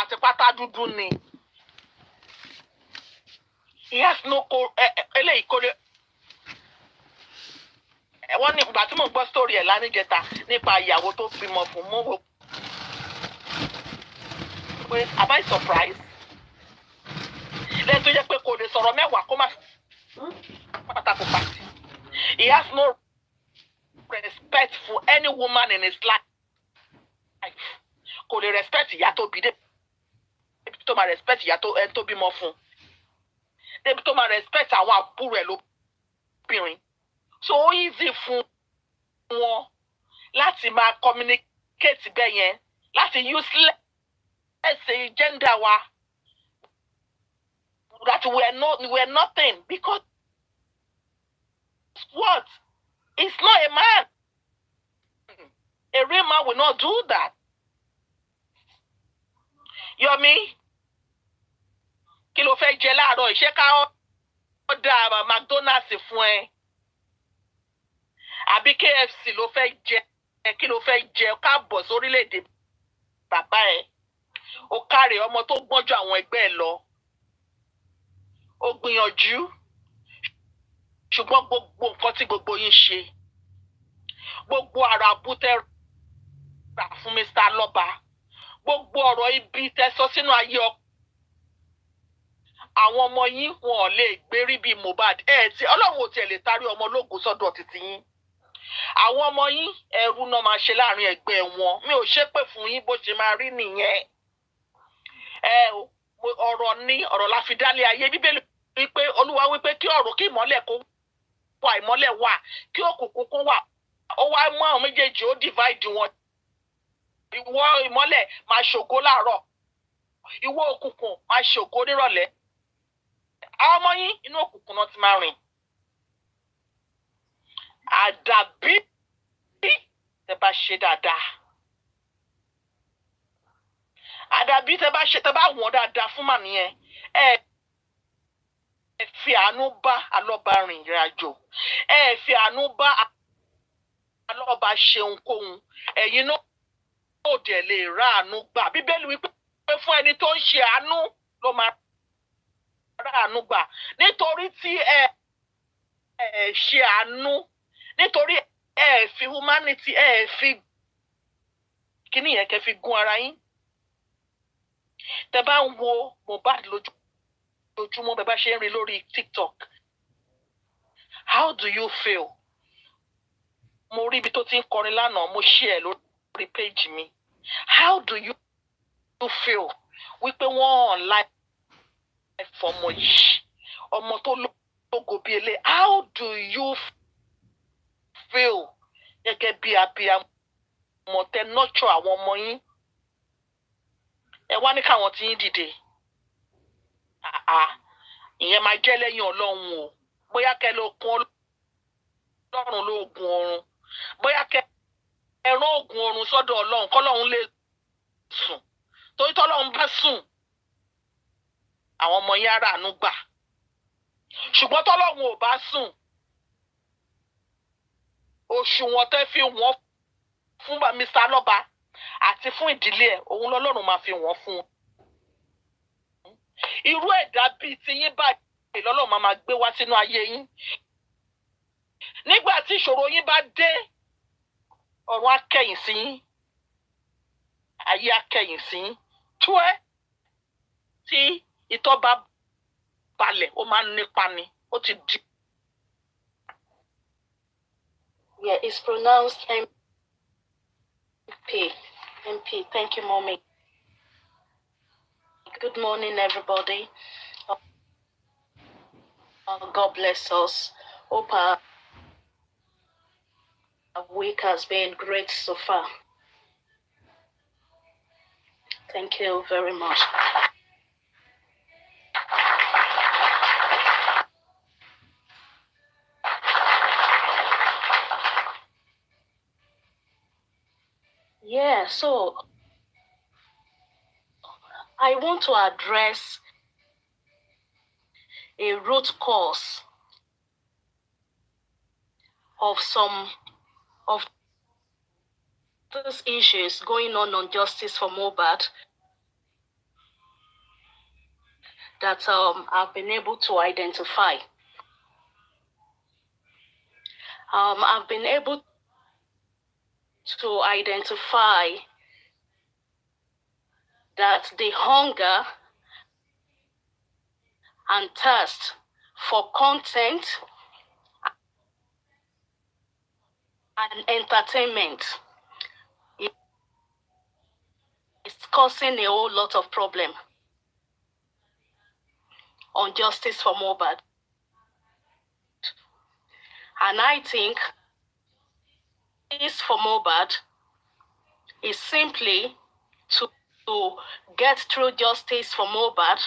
àti pátá dúdú ni. He has no eléyìí kò lè. Wọ́n ní ìgbà tí mo gbọ́ story ẹ̀ lánìjẹta nípa ìyàwó tó bímọ fún mọ́ wò pé am I surprised? Lẹ́yìn tó jẹ́ pé kò lè sọ̀rọ̀ mẹ́wàá kó má pátákó pàtì. He has no respect for any woman in his life. Kò lè respect ìyá tó bí débi tó máa respect ìyá tó bímọ fún. Débi tó máa respect àwọn àbúrò ẹ̀ lóbìnrin. So easy fún wọn láti máa communicate bẹ́ẹ̀ yẹn láti useless gender wa that we're nothing because what? It's not a man. A real man will not do that. Yomi, kí ló fẹ́ jẹ láàárọ̀ ìṣe ká order McDonald's fún ẹ. Àbí KFC ló fẹ́ jẹ, kí ló fẹ́ jẹ ká bọ̀ sórílẹ̀-èdè bàbá ẹ̀. Ó káre ọmọ tó gbọ́n ju àwọn ẹgbẹ́ ẹ̀ lọ. Ó gbìyànjú. Ṣùgbọ́n gbogbo nǹkan tí gbogbo yín ṣe. Gbogbo ara bútẹ́ rà fún Mr. Lọ́ba. Gbogbo ọ̀rọ̀ ibi tẹ́ sọ sínú ayé ọkọ. Àwọn ọmọ yín wọn ò lè gbérí bíi Mohbad. Tí Ọlọ́run ò tiẹ̀ lè tarí ọmọ ológun sọ́dọ̀ títí yín. Àwọn ọmọ yín ẹrú náà máa ṣe láàrin ẹgbẹ́ wọn. Mi ò ṣépè fún yín bó ṣe máa rí nìyẹn. Ọ̀rọ̀ la fi dálé ayé. Bíbélì wípé Olúwa wípé kí ọ̀rọ̀ kí ìmọ́lẹ̀ kó wà ìmọ́lẹ̀ wà kí òkùnkùn kó wà. Ó wá mú àwọn méjèèjì ó divide wọn. Ìwọ ìmọ́lẹ̀ máa ṣògo láàárọ̀. Ìwọ òkùnkùn máa ṣògo nírọ̀lẹ́. Àwọn ọmọ yín inú òkùnkùn náà ti máa rìn. Àdàbí tẹ́ bá ṣe dáadáa. Àdàbí tẹ́ bá wọ̀n dáadáa fún màmí yẹn. Ẹ fi àánú bá alọ́ba rìn ìrìnàjò. Ẹ fi àánú bá alọ́ba ṣe ohunkóhun. Ẹ̀yin náà ò dẹ̀ lè ra àánú gbà. Bíbélì wípé fún ẹni tó ń ṣe àánú ló máa ra àánú gbà. Nítorí tí ẹ ṣe àánú. Nítorí ẹ fi humanity ẹ fi kíní yẹn kẹ́ fi gún ara yín. Tẹ́ bá ń wo Mohbad lójoojúmọ́ bẹ́ bá ṣe ń rí lórí TikTok. How do you feel? Mo rí ibi tó ti ń kọrin lánàá, mo share lórí page mi. How do you feel? Wípé wọ́n like fọmọ yìí. Ọmọ tó lógo bí ele. How do you feel? Gẹ́gẹ́ bí abiyamọ tẹ́ nurture àwọn ọmọ yín. Ẹ wá ní káwọn tí yín dìde. Ìyẹn máa jẹ́ lẹ́yìn Ọlọ́run o. Bóyá kẹ́ ló kún Ọlọ́run lóògùn ọ̀run. Bóyá kẹ́ ẹran oògùn ọ̀run sọ́dọ̀ Ọlọ́run kọ́lọ́run lè sùn. Torí tọ́lọ́run bá sùn, àwọn ọmọ yín á ràánú gbà. Ṣùgbọ́n tọ́lọ́run ò bá sùn, òṣùwọ̀n tẹ́ fi wọ́n fún Mr. Lọ́ba àti fún ìdílé ẹ̀, òun lọ́lọ́run máa fi wọ́n fún. Irú ẹ̀dá bíi ti yín báyìí lọ́lọ́run máa gbé wá sínú ayé yín. Nígbà tí ìṣòro yín bá dé, ọ̀run á kẹ̀yìn sí yín. Ayé á kẹ̀yìn sí yín. Tí ìtọ́ bá balẹ̀, ó máa ń nípa ni. Ó ti di. Yeah, it's pronounced MP. MP. Thank you, Mommy. Good morning, everybody. God bless us. Hope our week has been great so far. Thank you very much. Yeah, so I want to address a root cause of some of these issues going on justice for Mohbad that I've been able to identify. I've been able to identify that the hunger and thirst for content and entertainment is causing a whole lot of problem on justice for Mohbad. And I think justice for Mohbad is simply to get through justice for Mohbad.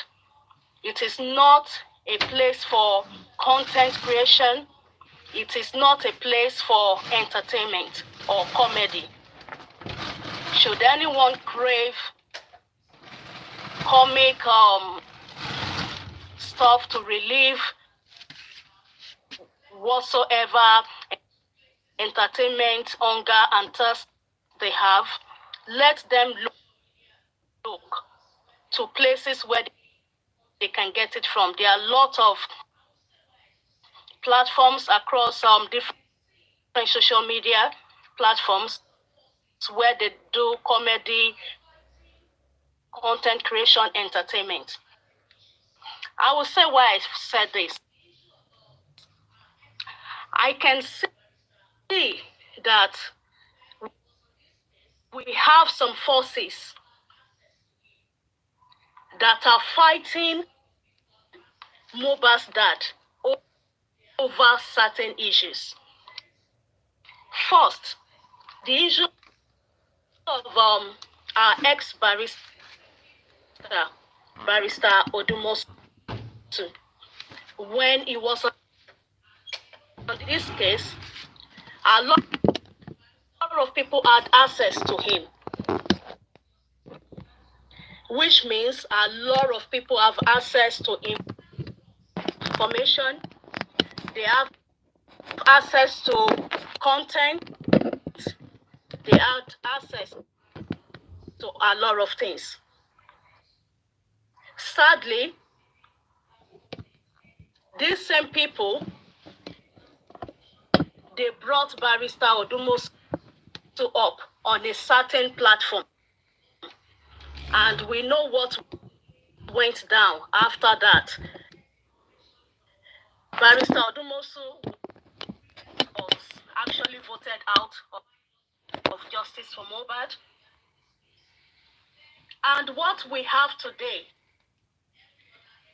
It is not a place for content creation. It is not a place for entertainment or comedy. Should anyone crave comic stuff to relieve whatsoever entertainment, hunger, and thirst they have, let them look to places where they can get it from. There are a lot of platforms across different social media platforms where they do comedy, content creation, entertainment. I will say why I said this. I can see that we have some forces that are fighting Mohbad's dad over certain issues. First, the issue of our ex-barrister, Barrister Odumosu, when he was on this case, a lot of people had access to him, which means a lot of people have access to information. They have access to content. They have access to a lot of things. Sadly, these same people, they brought Barrister Odumosu up on a certain platform. And we know what went down after that. Barrister Odumosu was actually voted out of justice for Mohbad. And what we have today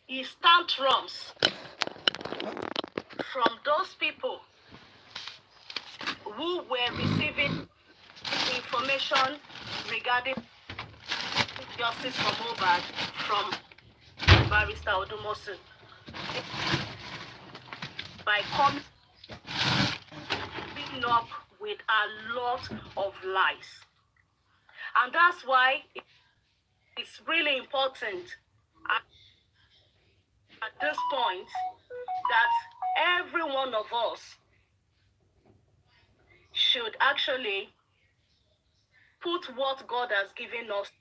is tantrums from those people who were receiving information regarding justice for Mohbad from Barrister Odumosu by coming up with a lot of lies. And that's why it's really important at this point that every one of us should actually put what God has given us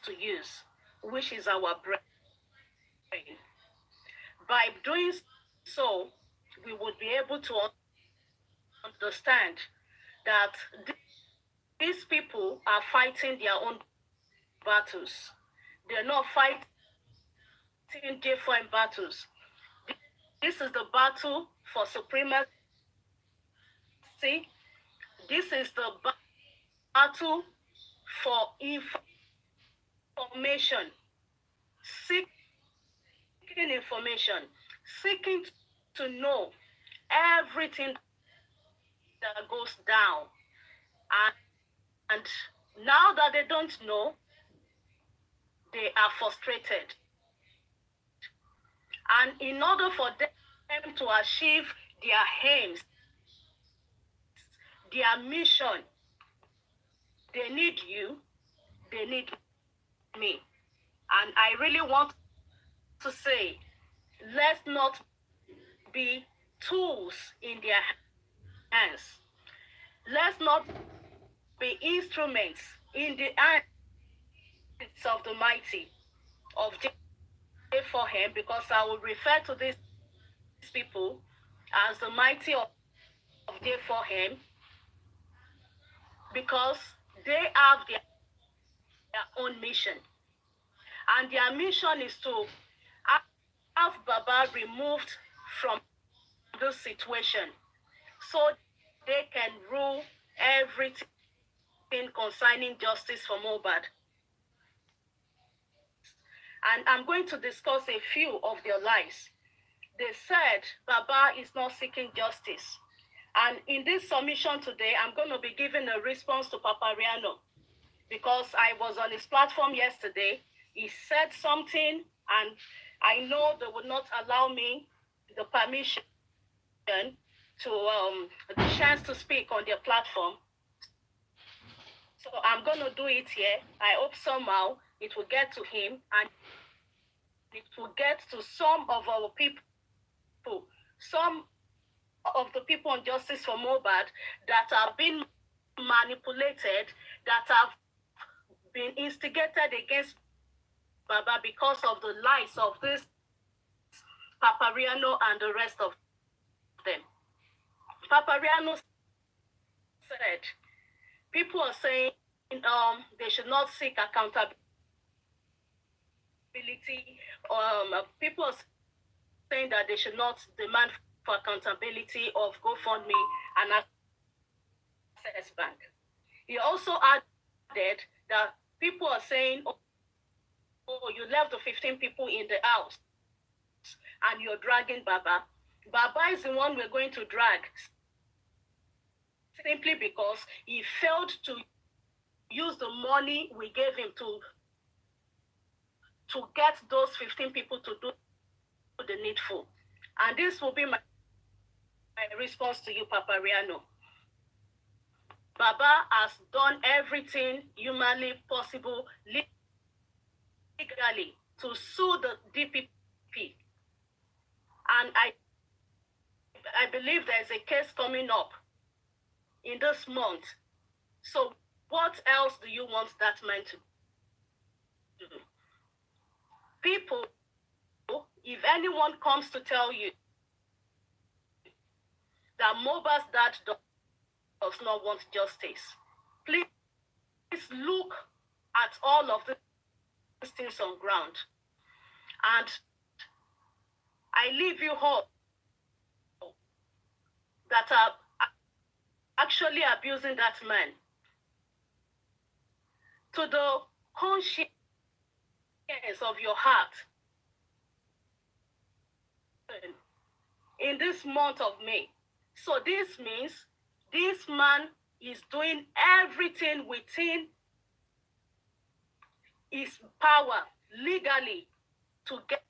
to use, which is our brain. By doing so, we would be able to understand that these people are fighting their own battles. They're not fighting different battles. This is the battle for supremacy. This is the battle for information. Seeking information. Seeking to know everything that goes down. And now that they don't know, they are frustrated. And in order for them to achieve their aims, their mission, they need you, they need me. And I really want to say, let's not be tools in their hands. Let's not be instruments in the hands of the mighty, of for him, because I will refer to these people as the mighty of day for him, because they have their own mission. And their mission is to have Baba removed from this situation so they can rule everything concerning justice for Mohbad. And I'm going to discuss a few of their lies. They said Baba is not seeking justice. And in this submission today, I'm going to be giving a response to Papa Riano, because I was on his platform yesterday. He said something, and I know they would not allow me the permission to the chance to speak on their platform. So I'm going to do it here. I hope somehow it will get to him, and it will get to some of our people, some of the people on Justice for Mohbad that have been manipulated, that have been instigated against Baba because of the lies of this Papariano and the rest of them. Papariano said, people are saying they should not seek accountability. People are saying that they should not demand for accountability of GoFundMe and Access Bank. He also added that people are saying, oh, you left the 15 people in the house and you're dragging Baba. Baba is the one we're going to drag, simply because he failed to use the money we gave him to get those 15 people to do the needful. And this will be my response to you, Papa Riano. Baba has done everything humanly possible legally to sue the DPP. And I believe there's a case coming up in this month. So what else do you want that man to do? People, if anyone comes to tell you that Mohbad's dad does not want justice, please look at all of these things on ground. And I leave you hope that are actually abusing that man to the conscience of your heart. In this month of May. So this means this man is doing everything within his power legally to get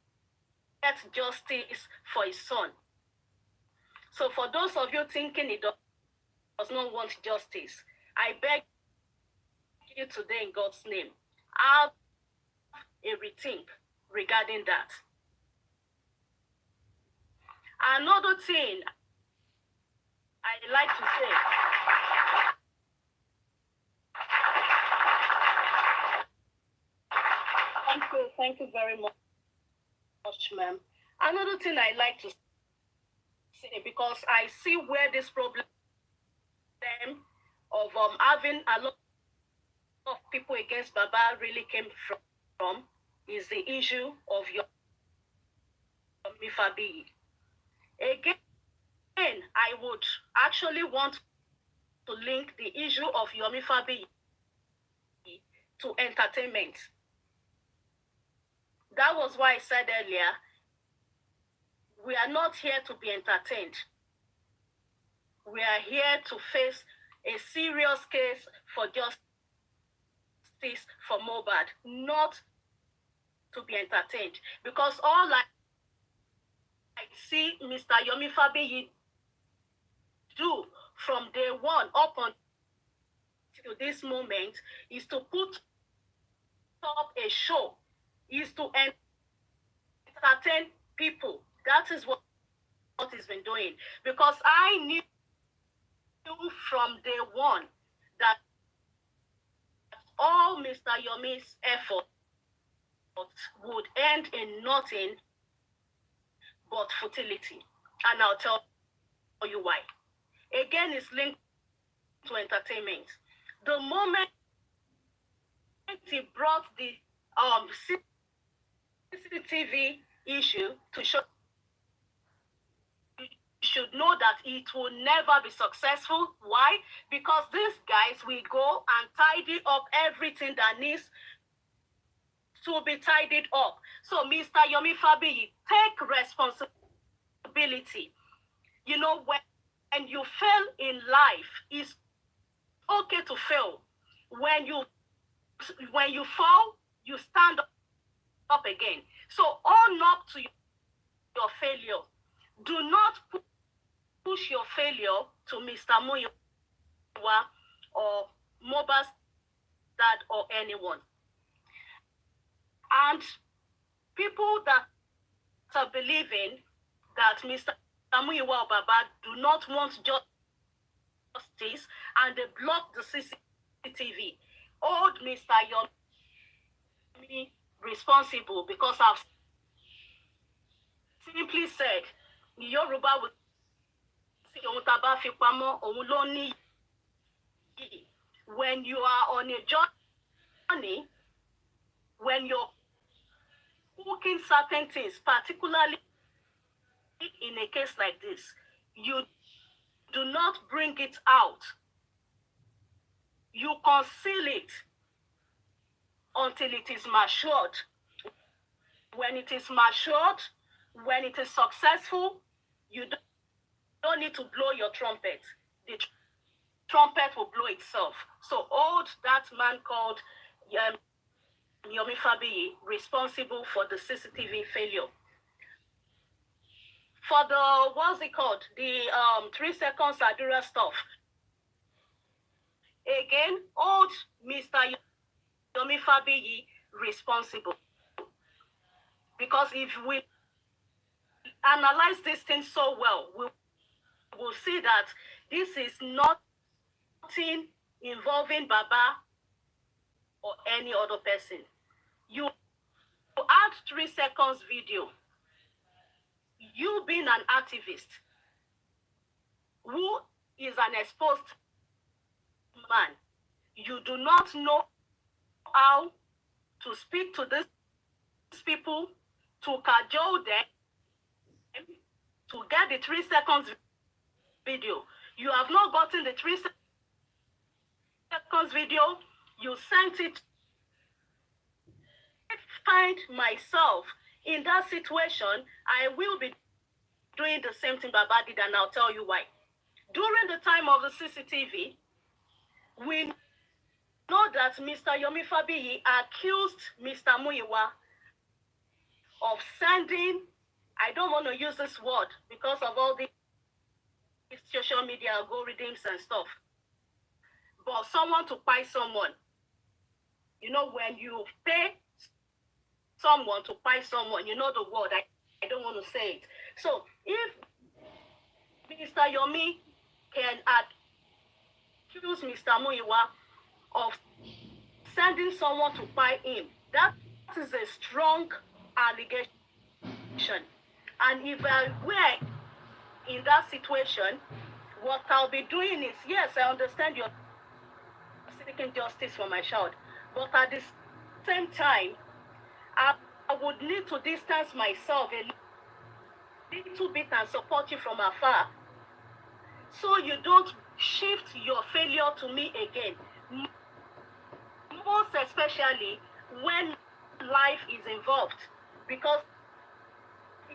justice for his son. So for those of you thinking he does not want justice, I beg you today in God's name, have a rethink regarding that. Another thing I like to say, thank you very much, ma'am. Another thing I like to say, because I see where this problem of having a lot of people against Baba really came from, is the issue of Yomi Fabayi. Again, I would actually want to link the issue of Yomi Fabayi to entertainment. That was why I said earlier, we are not here to be entertained. We are here to face a serious case for justice for Mohbad, not to be entertained. Because all I see Mr. Yomi Fabayi do from day one up until this moment is to put up a show, is to entertain people. That is what he's been doing. Because I knew from day one that all Mr. Yomi's efforts would end in nothing but futility. And I'll tell you why. Again, it's linked to entertainment. The moment he brought the CCTV issue to show, you should know that it will never be successful. Why? Because these guys will go and tidy up everything that needs to be tidied up. So, Mr. Yomi Fabayi, take responsibility. You know, when you fail in life, it's okay to fail. When you fall, you stand up again. So own up to your failure. Do not push your failure to Mr. Muyiwa or Moba's dad or anyone. And people that are believing that Mr. Muyiwa or Baba do not want justice and they block the CCTV. Hold Mr. Yomi responsible, because I've simply said Yoruba will say when you are on a journey, when you're cooking certain things, particularly in a case like this, you do not bring it out. You conceal it until it is matured. When it is matured, when it is successful, you don't need to blow your trumpet. The trumpet will blow itself. So hold that man called Yomi Fabayi responsible for the CCTV failure. For the, what's it called? The 3 seconds Adura stuff. Again, hold Mr. Yomi Fabayi responsible. Because if we analyze this thing so well, we will see that this is nothing involving Baba or any other person. You add 3 seconds video. You being an activist who is an exposed man, you do not know how to speak to these people, to cajole them, to get the 3 seconds video. You have not gotten the 3 seconds video, you sent it. I find myself in that situation, I will be doing the same thing Baba did, and I'll tell you why. During the time of the CCTV, we know that Mr. Yomi Fabayi accused Mr. Muyiwa of sending, I don't want to use this word because of all the social media algorithms and stuff, but someone to buy someone. You know, when you pay someone to buy someone, you know the word, I don't want to say it. So if Mr. Yomi can accuse Mr. Muyiwa of sending someone to buy him, that is a strong allegation. And if I were in that situation, what I'll be doing is, yes, I understand you're seeking justice for my child, but at the same time, I would need to distance myself a little bit and support you from afar, so you don't shift your failure to me again. Most especially when life is involved, because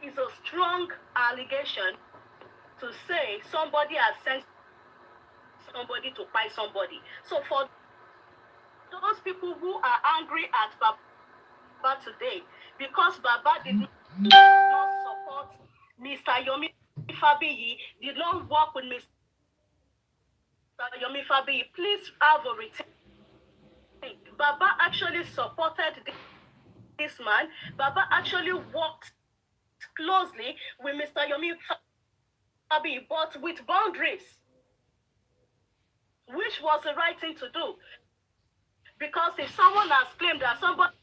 it's a strong allegation to say somebody has sent somebody to buy somebody. So for those people who are angry at Baba today, because Baba did not support Mr. Yomi Fabayi, did not work with Mr. Yomi Fabayi, please have a rethink. Baba actually supported this man. Baba actually worked closely with Mr. Yomi Fabayi, but with boundaries, which was the right thing to do. Because if someone has claimed that somebody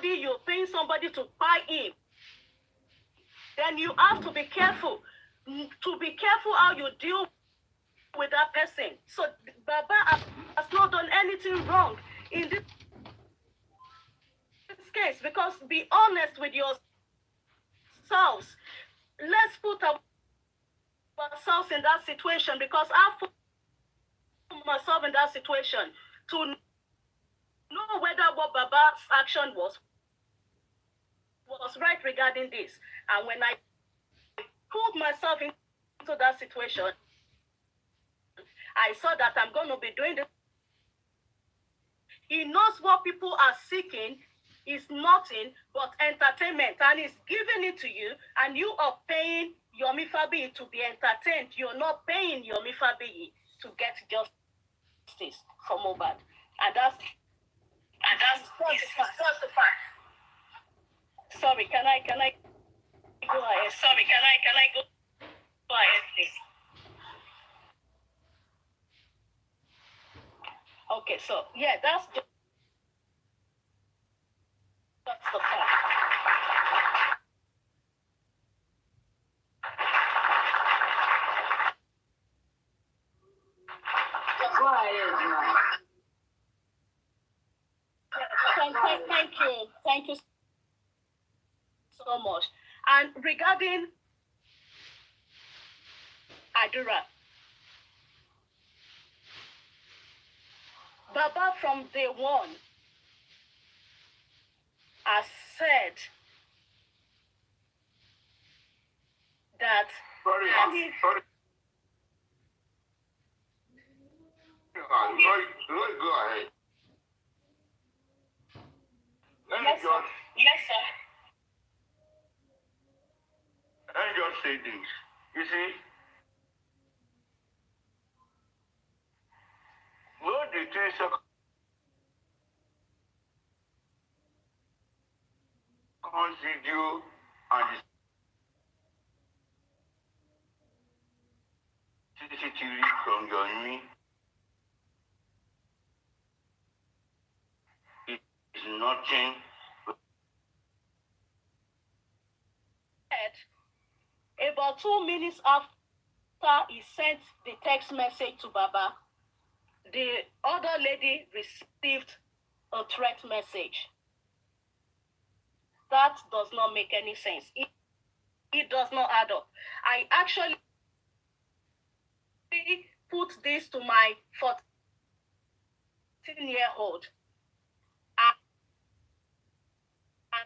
you're paying somebody to buy him, then you have to be careful. To be careful how you deal with that person. So Baba has not done anything wrong in this case, because be honest with yourselves. Let's put ourselves in that situation, because I've put myself in that situation to know whether what Baba's action was right regarding this. And when I put myself into that situation, I saw that I'm going to be doing this. He knows what people are seeking is nothing but entertainment, and he's giving it to you, and you are paying Yomi Fabayi to be entertained. You're not paying Yomi Fabayi to get justice for Mohbad. And that's the fact. Sorry, can I go ahead? Sorry, can I go ahead, please? Okay, so yeah, that's the fact. Go ahead, thank you so much. And regarding Adura, Baba from day one has said that Sorry. Go ahead. Yes, sir. Let me just say this. You see, what the 3 seconds video and the CCTV from Yomi is nothing. About 2 minutes after he sent the text message to Baba, the other lady received a threat message. That does not make any sense. It does not add up. I actually put this to my 14-year-old,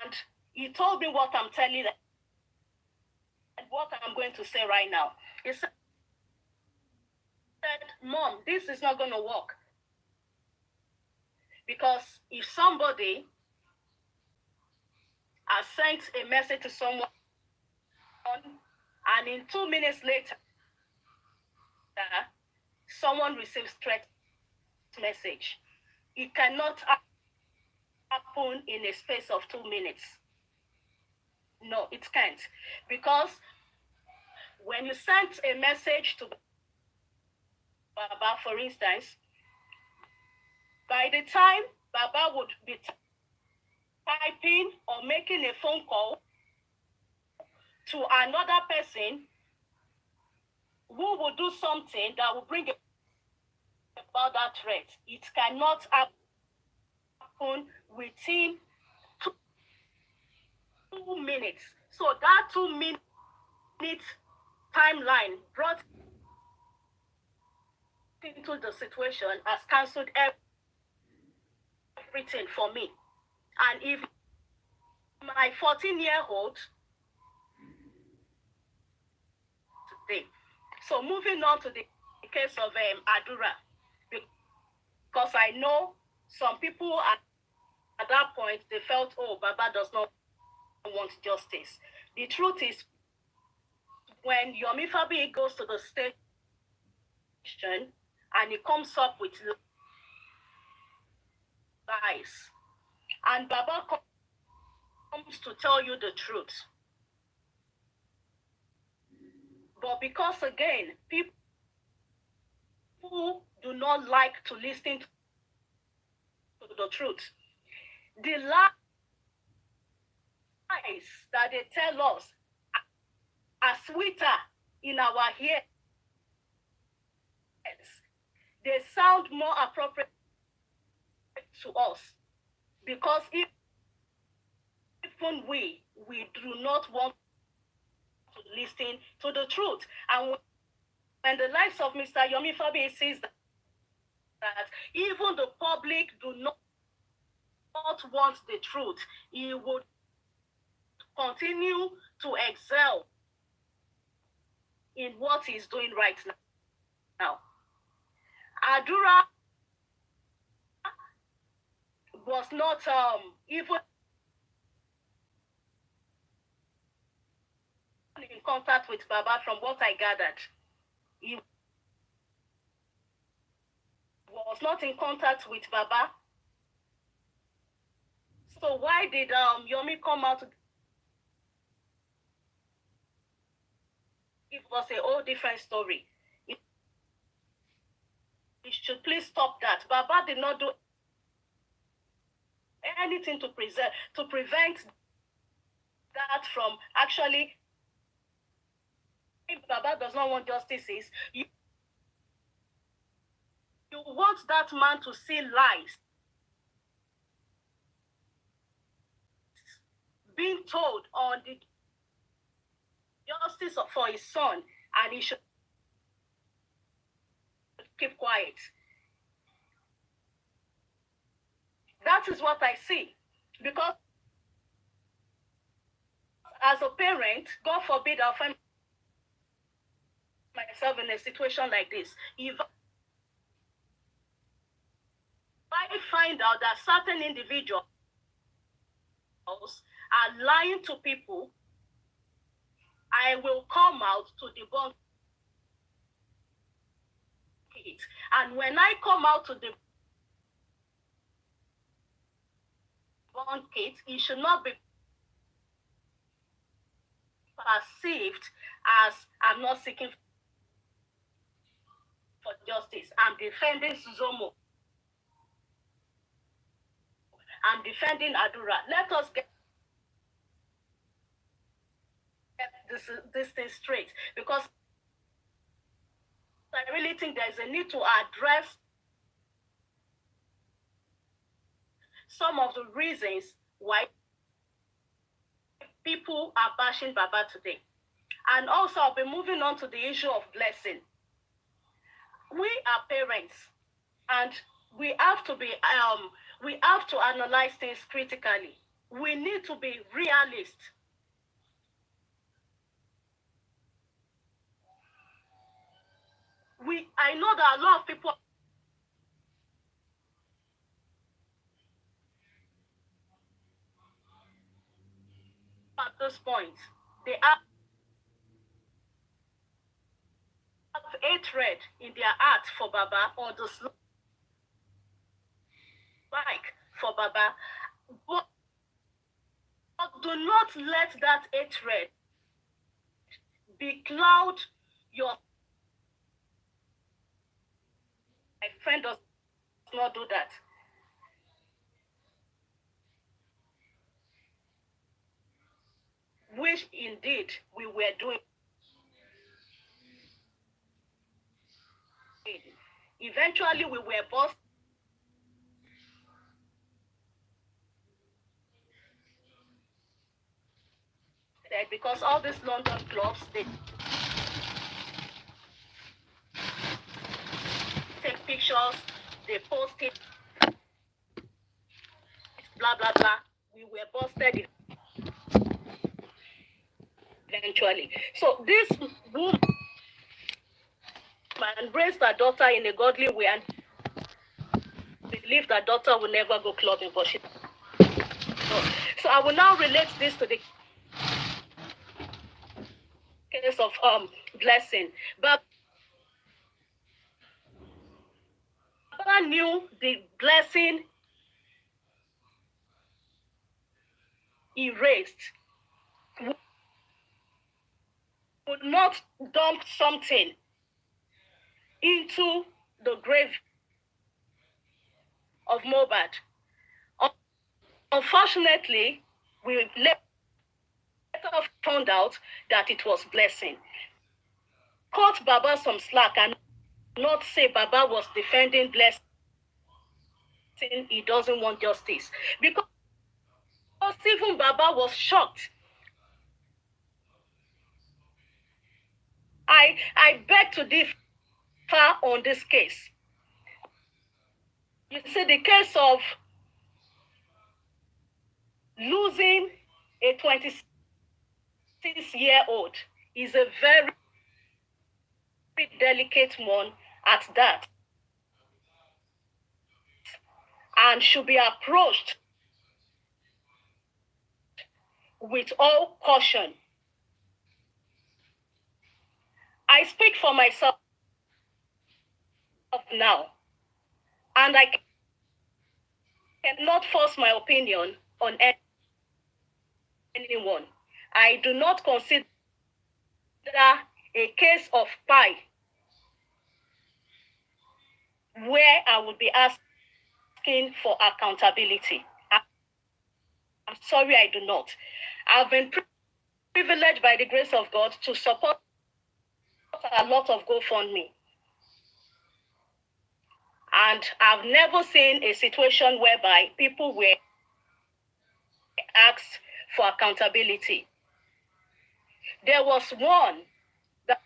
and he told me what I'm telling you, and what I'm going to say right now. He said, Mom, this is not going to work. Because if somebody has sent a message to someone, and in 2 minutes later, someone receives threat message, it cannot happen in a space of 2 minutes. No, it can't. Because when you sent a message to Baba, for instance, by the time Baba would be typing or making a phone call to another person who will do something that will bring about that threat, it cannot happen within 2 minutes. So that 2 minute timeline brought into the situation has cancelled everything for me. And if my 14-year-old today, so moving on to the case of Adura, because I know some people at that point, they felt, oh, Baba does not want justice. The truth is, when Yomi Fabayi goes to the station and he comes up with lies, and Baba comes to tell you the truth. But because, again, people do not like to listen to the truth, the lies that they tell us are sweeter in our ears. They sound more appropriate to us because even we do not want to listen to the truth. And when the likes of Mr. Yomi Fabayi says that even the public do not want the truth, he would continue to excel in what he's doing right now. Adura was not even in contact with Baba from what I gathered. He was not in contact with Baba. So why did Yomi come out? It was a whole different story. You should please stop that. Baba did not do anything to prevent that from actually. If Baba does not want justice, you want that man to see lies being told on the justice for his son, and he should keep quiet. That is what I see. Because as a parent, God forbid I'll find myself in a situation like this. If I find out that certain individuals are lying to people, I will come out to debunk it. And when I come out to debunk it, it should not be perceived as I'm not seeking for justice. I'm defending Suzomo. I'm defending Adura. Let us get this thing straight, because I really think there's a need to address some of the reasons why people are bashing Baba today. And also, I'll be moving on to the issue of blessing. We are parents, and we have to analyze things critically. We need to be realists. I know that a lot of people at this point, they have hatred in their heart for Baba, or dislike for Baba. But do not let that hatred becloud your. My friend does not do that. Which indeed we were doing. Eventually, we were busted because all these London clubs, they take pictures, they post it, blah blah blah. We were busted eventually. So this woman raised her daughter in a godly way and believed her daughter will never go clubbing, but she. So I will now relate this to the case of blessing. But Baba knew the blessing he raised would not dump something into the grave of Mohbad. Unfortunately, we left later found out that it was blessing. Cut Baba some slack and not say Baba was defending blessing. He doesn't want justice. Because even Baba was shocked. I beg to differ on this case. You see, the case of losing a 26-year-old is a very delicate one at that, and should be approached with all caution. I speak for myself now, and I cannot force my opinion on anyone. I do not consider a case of pie where I would be asking for accountability. I'm sorry, I do not. I've been privileged by the grace of God to support a lot of GoFundMe. And I've never seen a situation whereby people were asked for accountability. There was one that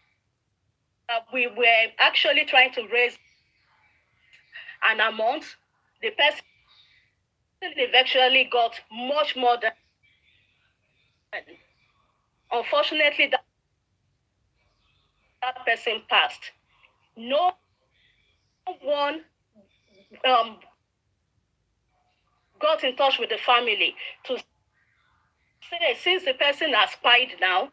we were actually trying to raise an amount. The person eventually got much more than. Unfortunately, that person passed. No one got in touch with the family to say, since the person has died now,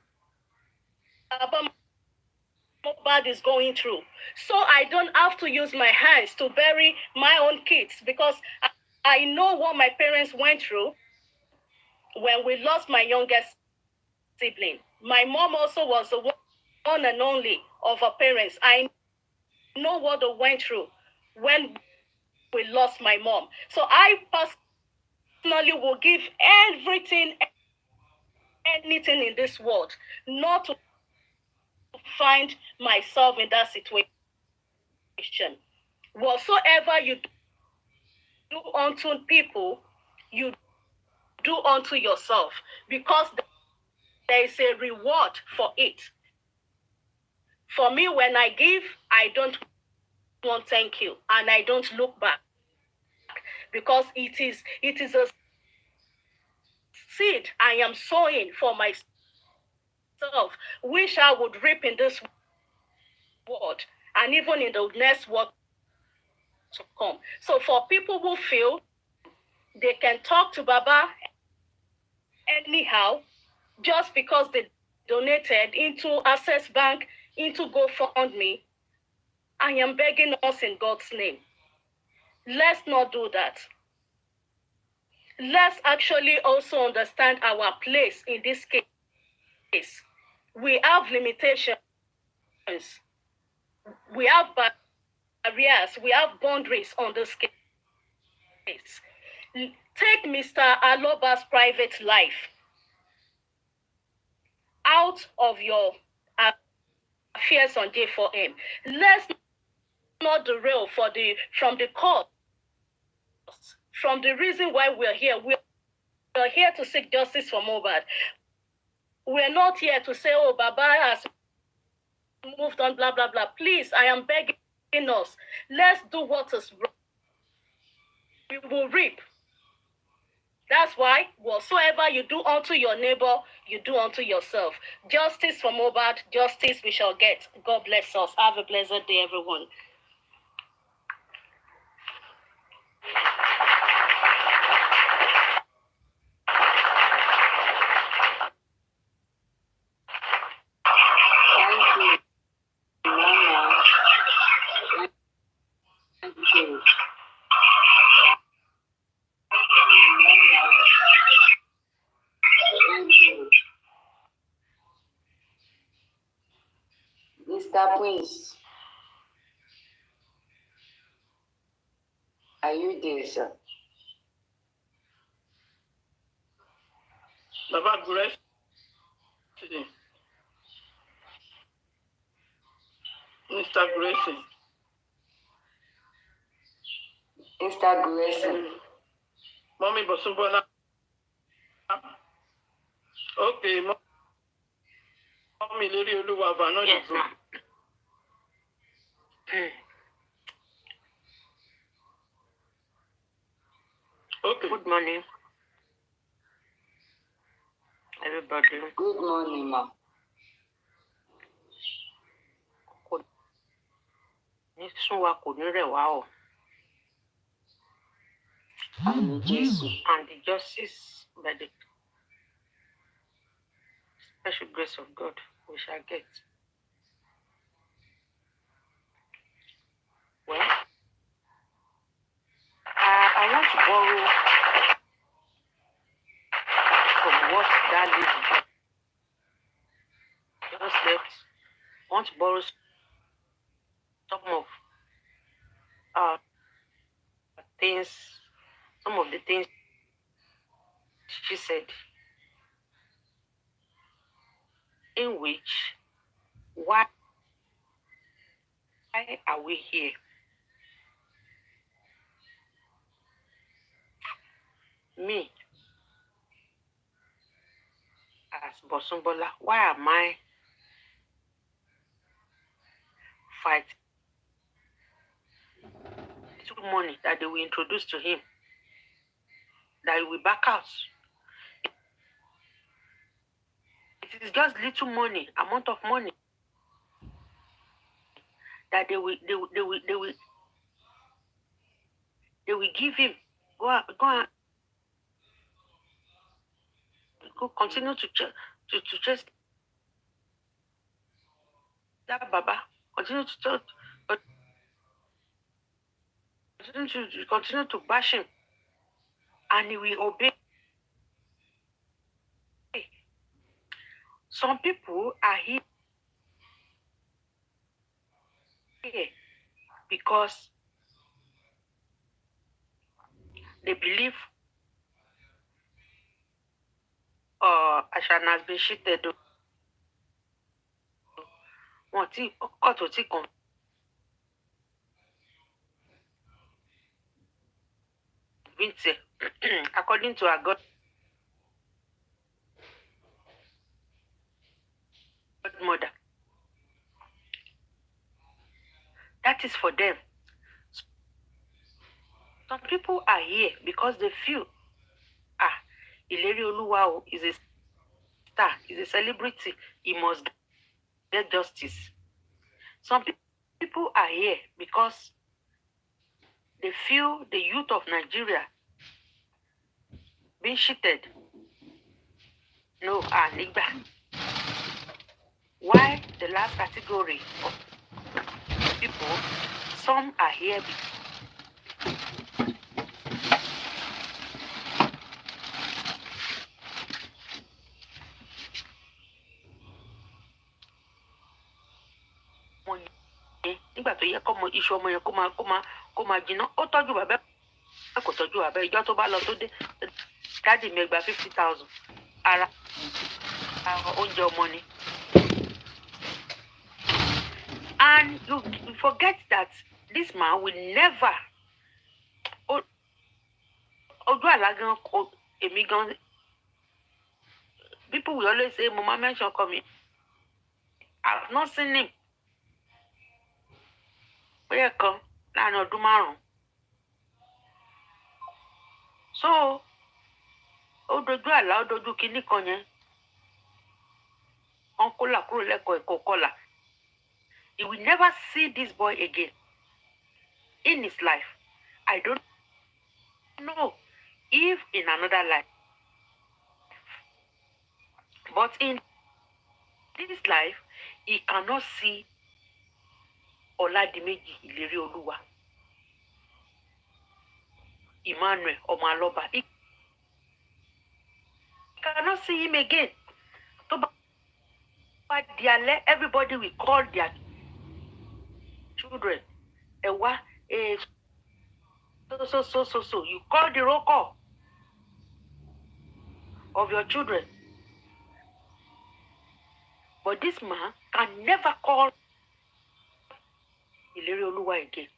Mohbad is going through. So I don't have to use my hands to bury my own kids, because I know what my parents went through when we lost my youngest sibling. My mom also was the one and only of her parents. I know what they went through when we lost my mom. So I personally will give everything, anything in this world, not to find myself in that situation. Whatsoever you do unto people, you do unto yourself, because there is a reward for it. For me, when I give, I don't want thank you, and I don't look back, because it is a seed I am sowing for myself, which I would reap in this world and even in the next world to come. So for people who feel they can talk to Baba anyhow just because they donated into Access Bank, into GoFundMe, I am begging us in God's name, let's not do that. Let's actually also understand our place in this case. We have limitations. We have barriers. We have boundaries on this case. Take Mr. Aloba's private life out of your affairs on J4M. Let's not derail from the cause, from the reason why we're here. We're here to seek justice for Mohbad. We're not here to say, oh, Baba has moved on, blah, blah, blah. Please, I am begging us. Let's do what is right. We will reap. That's why whatsoever you do unto your neighbor, you do unto yourself. Justice for Mohbad, justice we shall get. God bless us. Have a blessed day, everyone. Mr. Prince, are you there, sir? Baba, good today. Mr. Grayson. Mr. Grayson. Mommy Bosumbola. Okay, Mommy Lady Oluwava, not Yes, the ma'am. Okay. Good morning, everybody. Good morning, ma. Ní sún wa kò ní rẹ̀ wá o. Àmì Jésù. And the justice by the special grace of God we shall get. Well, I want to borrow from what that lady just left. I want to borrow some of things, some of the things she said, in which, why are we here? Me, as Bosumbola, why am I fighting little money that they will introduce to him, that he will back out? It is just little money, amount of money that they will give him. Go continue to chase that Baba. Continue to bash him, and he will obey. Some people are here because they believe Ashana has been cheated. According to our godmother, that is for them. Some people are here because they feel, Ileri Oluwa is a star, is a celebrity, he must get justice. Some people are here because they feel the youth of Nigeria being cheated. No, Nigba. Why the last category of people, some are here nígbà tó yẹ kọ́mọ iṣu ọmọ yẹn kó máa jiná, ó tọ́jú bàbá kò tọ́jú bàbá, ìjọ tó bá lọ tó dé dáàdì mi gba 50,000 ara oúnjẹ ọmọ ni. And you forget that this man will never ojú àlá gan èmi gan, people will always say mo máa mention come, I've not seen him bóyá kan láàrin ọdún 5. So ó dojú àlá, ó dojú kinní kan yẹn, wọ́n kó là kúrò lẹ́kọ̀ọ́ ẹ̀kọ́ kọlà. He will never see this boy again in his life. I don't know if in another life, but in this life, he cannot see Oladimeji Ileri Oluwa, Emmanuel Omaloba. He cannot see him again. Everybody will call their children. So. You call the roll call of your children. But this man can never call Ìlérí Olúwa again.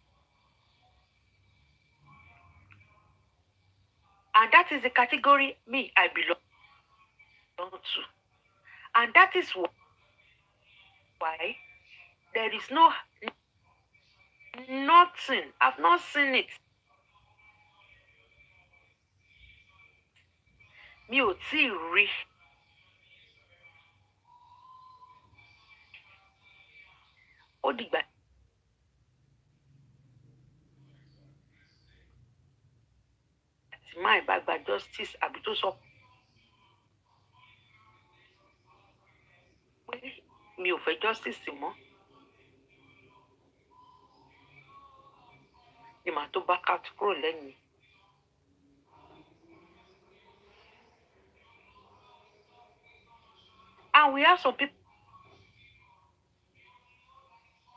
And that is the category I belong to. And that is why there is nothing. I've not seen it. Mi ò tíì rí. Ó dìgbà tí máa bá gba justice àbí tó sọ pé mi ò fẹ́ justice mọ́. Ni màá tó back out kúrò lẹ́yìn. And we have some people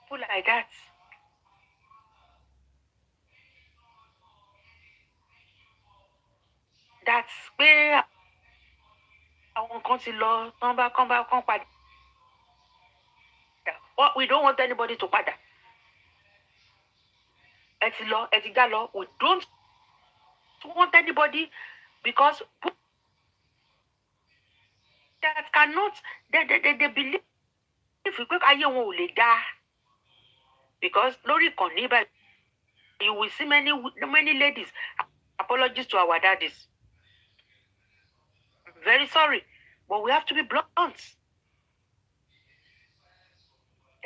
like that. That's pé àwọn kan ti lọ kán padà. We don't want anybody to padà. Ẹ ti lọ, ẹ ti já lọ. We don't want anybody because that cannot they believe pé ayé wọn ò lè dá. Because lórí ìkànnì báyìí you will see many ladies apologies to our daddies. Very sorry, but we have to be blunt.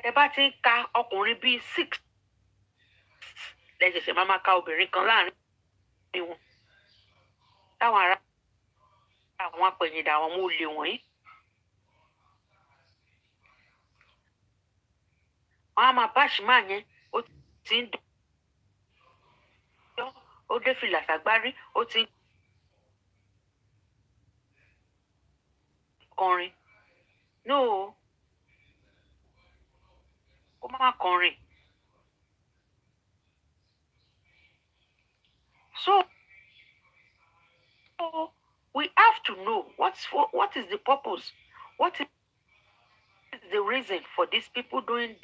Ẹ bá ti ń ka ọkùnrin bíi 6 lẹ́sẹ̀sẹ̀ máa ka obìnrin kan láàrin wọn. Táwọn ará àwọn apẹ̀yìndà àwọn ọmọ olè wọ̀nyí. Wọ́n á máa báṣì máa yẹn ó ti ń dán ó dé fìlà sàgbárí ó ti ń kọrin. No, ó máa kọrin. So we have to know what is the purpose, what is the reason for these people doing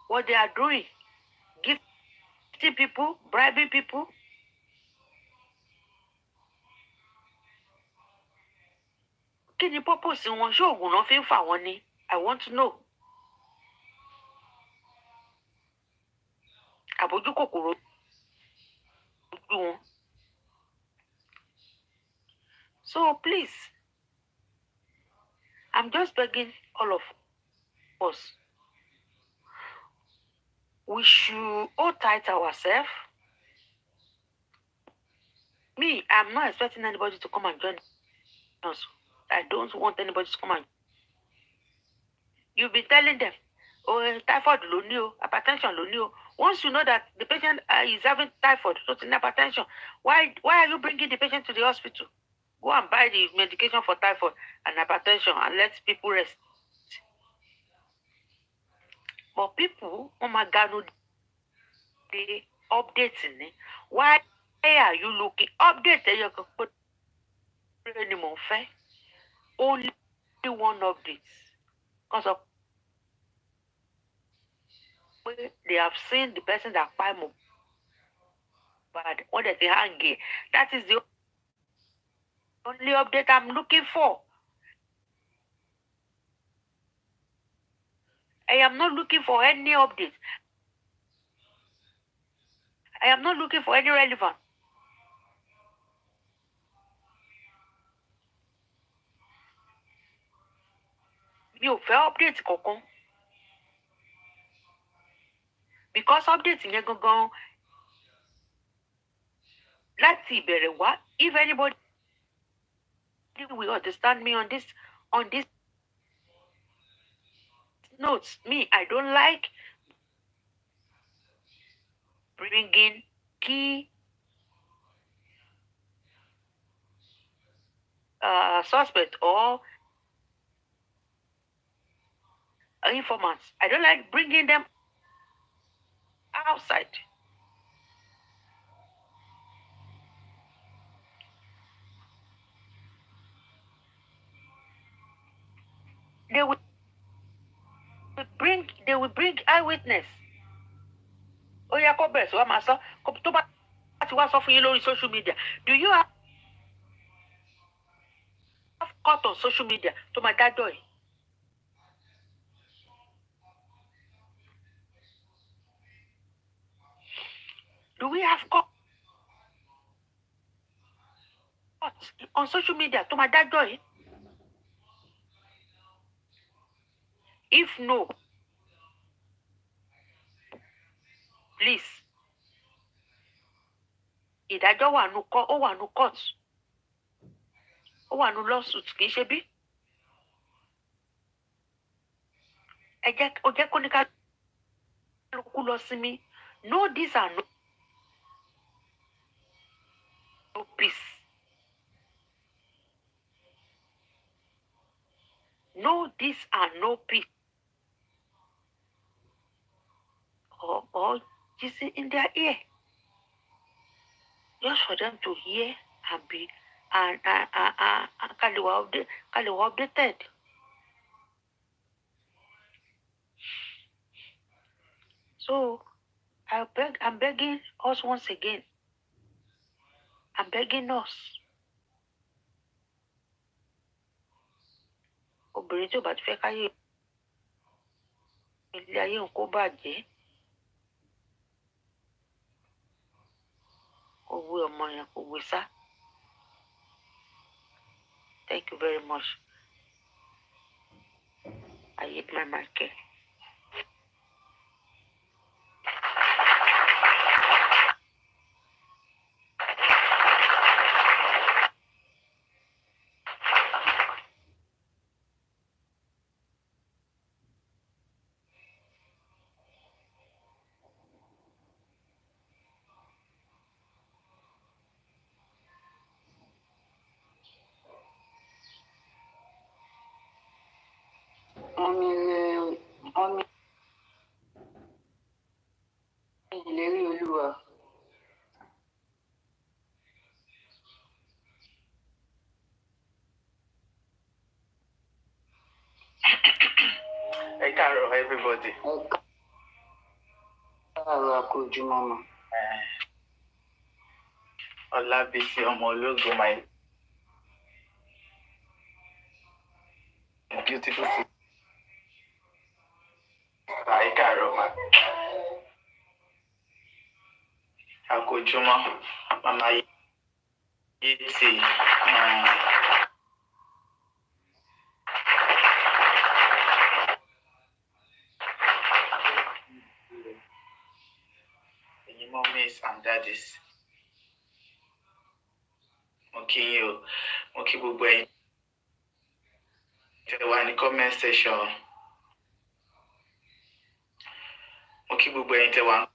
what they are doing, gifting people, bribing people. Kí ni purpose wọn? Ṣé oògùn náà fi ń fà wọ́n ni? I want to know. Àbójú kòkòrò ojú wọn. So please, I'm just begging all of us. We should hold tight ourselves. Me, I'm not expecting anybody to come and join us. I don't want anybody to come and. You'll be telling them, oh, typhoid ló ní o, hypertension ló ní o. Once you know that the patient is having typhoid, so it's hypertension, why are you bringing the patient to the hospital? Go and buy the medication for typhoid and hypertension and let people rest. But people, the updating. Why are you looking? Update your only one update. Because of they have seen the person that buy more bad or that they hang. That is the only update I'm looking for. I am not looking for any update. I am not looking for any relevant. Mi ò fẹ́ update kankan. Because update yẹn gangan láti ìbẹ̀rẹ̀ wá, if anybody will understand me on this notes, me, I don't like bringing key suspect or informants. I don't like bringing them outside. they will bring eyewitness. Ó yẹ kó bẹ̀rẹ̀ sí wá máa sọ tó bá ti wá sọ fún yín lórí social media. Do you have court on social media tó máa dájọ́ ẹ̀? Do we have court on social media tó máa dájọ́ ẹ̀? If no, please. Ìdájọ́ wà nù court, ó wà nù court. Ó wà nù lawsuit kì í ṣe bí. Ó jẹ́ kó ní ká kú lọ sí mi. No, these are no peace. No, these are no peace. Or just in their ear. Just for them to hear and be and updated. So I'm begging us once again. I'm begging us. Obìnrin tí ó bá ti fẹ́ káyé ilé ayé òun kó bàjẹ́. Kò wé ọmọ yẹn kò wé sá. Thank you very much. I hit my mic. Ọmọ ìlérí Olúwa. Ẹ káàárọ̀ everybody. Ẹ káàárọ̀ àkójúmọ́ mọ́. Olabisi ọmọ ológo my beautiful sister. Ẹ káàárọ̀ ma. Àkójúmọ́ mama Yeti. Mommies and daddies. Okay, you. Okay, gbogbo ẹ̀yin tẹ́ wà ní comment section. Okay, gbogbo ẹ̀yin tẹ́ wà ní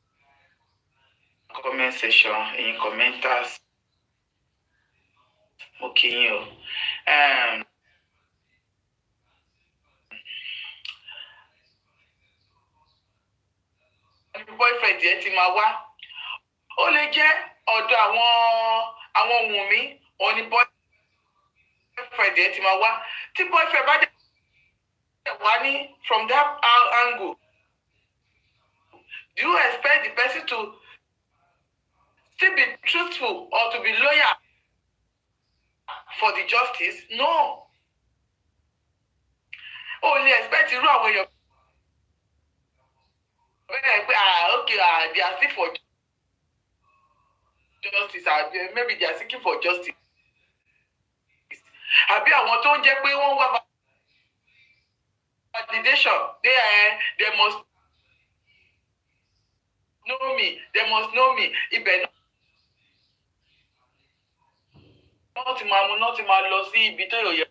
comment section, ẹ̀yin commenters. Okay, you. Boyfriend yẹn ti máa wá. Ó lè jẹ́ ọ̀dọ̀ àwọn Wùnmí òní boyfriend yẹn ti máa wá. Tí boyfriend bá dé wá ní from that angle, do you expect the person to still be truthful or to be loyal for the justice? No. O lè expect irú àwọn èèyàn bẹ́ẹ̀ pé okay, they are still for justice, maybe they are seeking for justice. Àbí àwọn tó ń jẹ́ pé wọ́n wá validation, they must know me, they must know me. Ibẹ̀ náà ti máa lọ sí ibi tó yẹ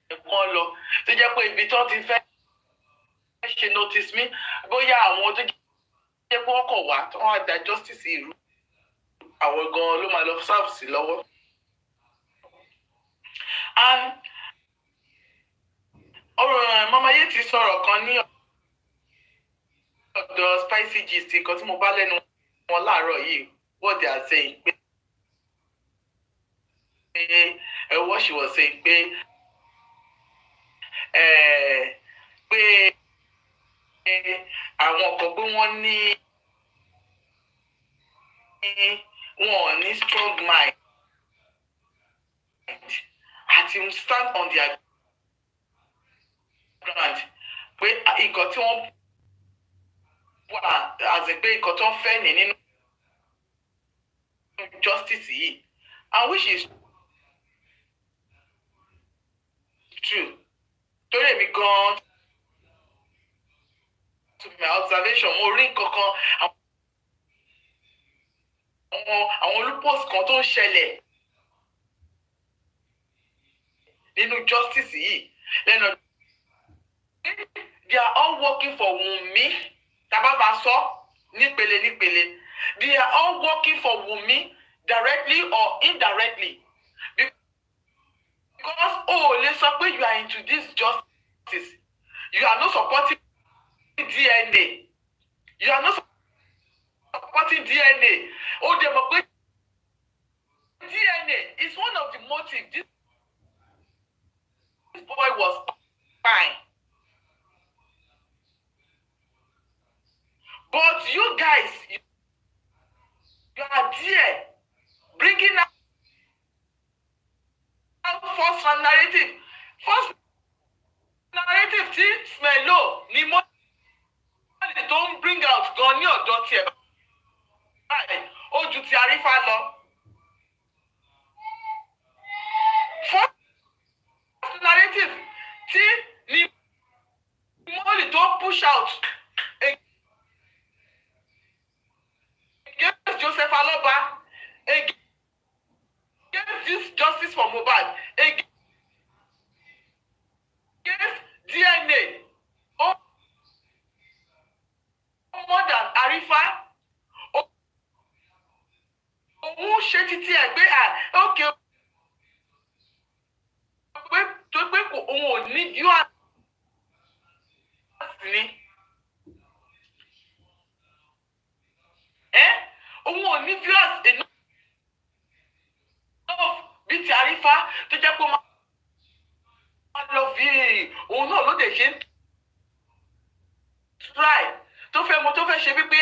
kán lọ. Tó jẹ́ pé ibi tó ti fẹ́ ṣe notice me, bóyá àwọn tó jẹ́ pé wọ́n kàn wá tí wọ́n á da justice ìlú, àwọn gan-an ló máa lọ serve sí lọ́wọ́. And ọ̀rọ̀ Mama Yeti sọ̀rọ̀ kan ní ọ̀dọ̀ Spicy Gist kan tí mo bá lẹ́nu wọn láàárọ̀ yìí, what they are saying pé what she was saying pé pé àwọn kan pé wọ́n ní strong mind àti stand on their ground pé nǹkan tí wọ́n wà àti pé nǹkan tó ń fẹ́ nínú justice yìí and which is true torí èmi gan to my observation mo rí kankan àwọn loopholes kan tó ń ṣẹlẹ̀ nínú justice yìí lẹ́nu they are all working for Wunmi tababa sọ nípele they are all working for Wunmi directly or indirectly because lè sọ pé you are into this justice you are not supporting DNA you are not supporting DNA dẹ̀ mọ̀ pé DNA is one of the motives this boy was fine. But you guys, you are there bringing out false narrative. False narrative tí Smello ni mo don't bring out gan ní ọ̀dọ̀ tiẹ̀ báyìí ó ju ti Arífà lọ. False narrative tí ni mo don't push out. Against Joseph Aloba, against this justice for Mohbad, against DNA, more than Arifa, òun ṣe títí ẹ̀ pé okay pé tó pé kò òun ò ní viewers ni. Òun ò ní viewers enough bí ti Arífà tó jẹ́ pé ó máa lọ bí òun náà ló dé ṣe ń try tó fẹ́ ṣe wípé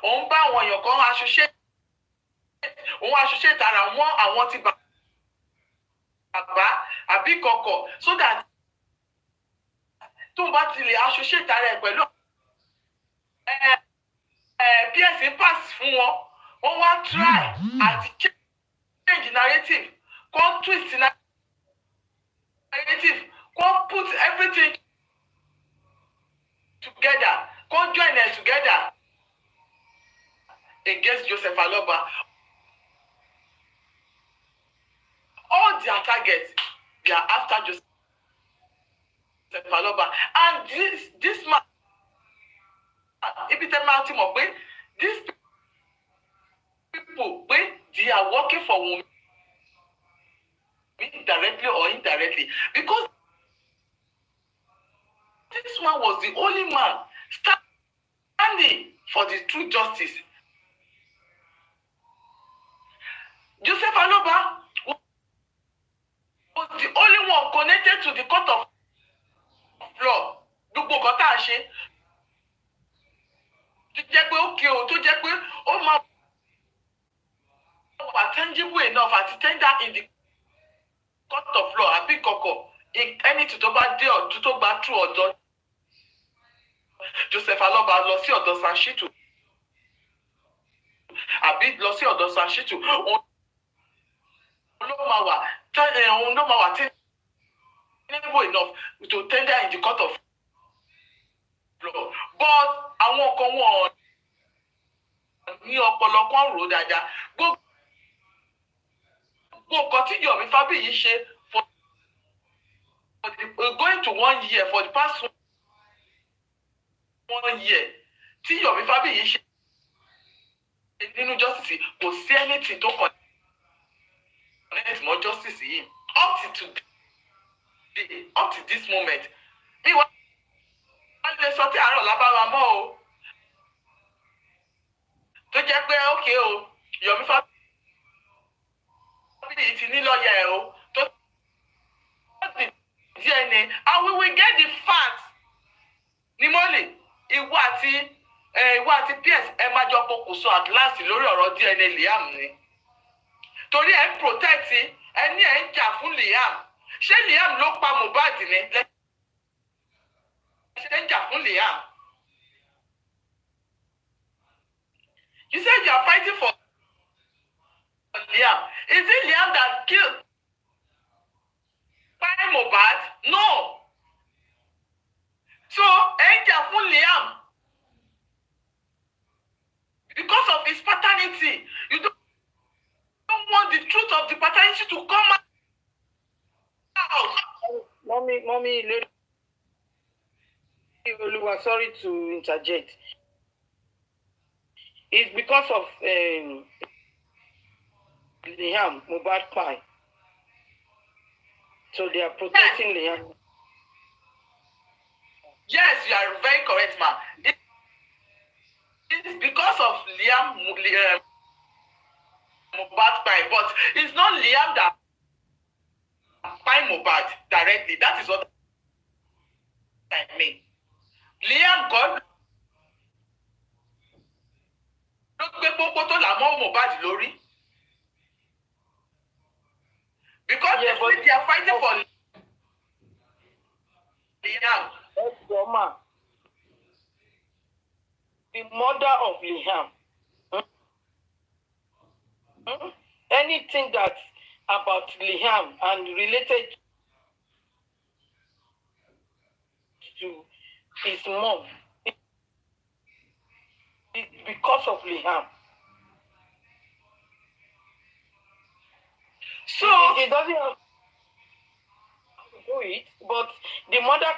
òun bá àwọn èèyàn kan associate ara wọn àwọn ti bàbá àbí kọ̀kọ̀ so that tó bá ti lè associate ara ẹ̀ pẹ̀lú PS pass fún wọn wọ́n wá try àti change narrative come twist narrative come put everything together come join them together against Joseph Aloba. All their targets they are after Joseph Aloba and this man ibi tẹ́ máa ti mọ̀ pé these people pé they are working for Wunmi directly or indirectly because this man was the only man standing for the true justice. Joseph Aloba was the only one connected to the court of law. Gbogbo nǹkan tá a ṣe tó jẹ́ pé ókè o tó jẹ́ pé ó máa wà tangible enough àti tender in the court of law àbí kọ̀kọ̀ anything tó bá dé ọ̀dún tó gba true ọ̀dọ̀ Joseph Aloba lọ sí ọ̀dọ̀ Sanṣítù àbí lọ sí ọ̀dọ̀ Sanṣítù òun ló máa wà tangible enough to tender in the court of law but àwọn kan wọn ní ọpọlọ kan rò dáadáa gbogbo nǹkan tí Yomi Fabayi ṣe for going to 1 year for the past 1 year tí Yomi Fabayi ṣe nínú justice kò sí anything tó kàn connect mọ́ justice yìí up to this moment bí wọ́n lè sọ tí àárọ̀ lábára mọ́ o tó jẹ́ pé ókè o Yomi Fabayi ti ní lọ́ọ̀yà ẹ̀ o tó DNA and we will get the facts. Nimole, ìwọ àti PS ẹ máa jọ pokùnso at last lórí ọ̀rọ̀ DNA Liam ni. Torí ẹ protect ẹ ní ẹ ń jà fún Liam. Ṣé Liam ló pa Mohbad ni? Ṣé ń jà fún Liam? You said you are fighting for Liam. Is it Liam that killed Mohbad? No. So, ẹ ń jà fún Liam because of his paternity. You don't want the truth of the paternity to come out. Mommy, Oluwa, sorry to interject. It's because of Liam Mohbad pie. So they are protecting Liam. Yes, you are very correct, ma. It's because of Liam Mohbad pie, but it's not Liam that pie Mohbad directly. That is what I mean. Liam God ló gbé pópó tó là mọ́ Mohbad lórí. Because they are fighting for Liam. The mother of Liam. Anything that's about Liam and related to his mom, it's because of Liam. So it doesn't have to do it, but the mother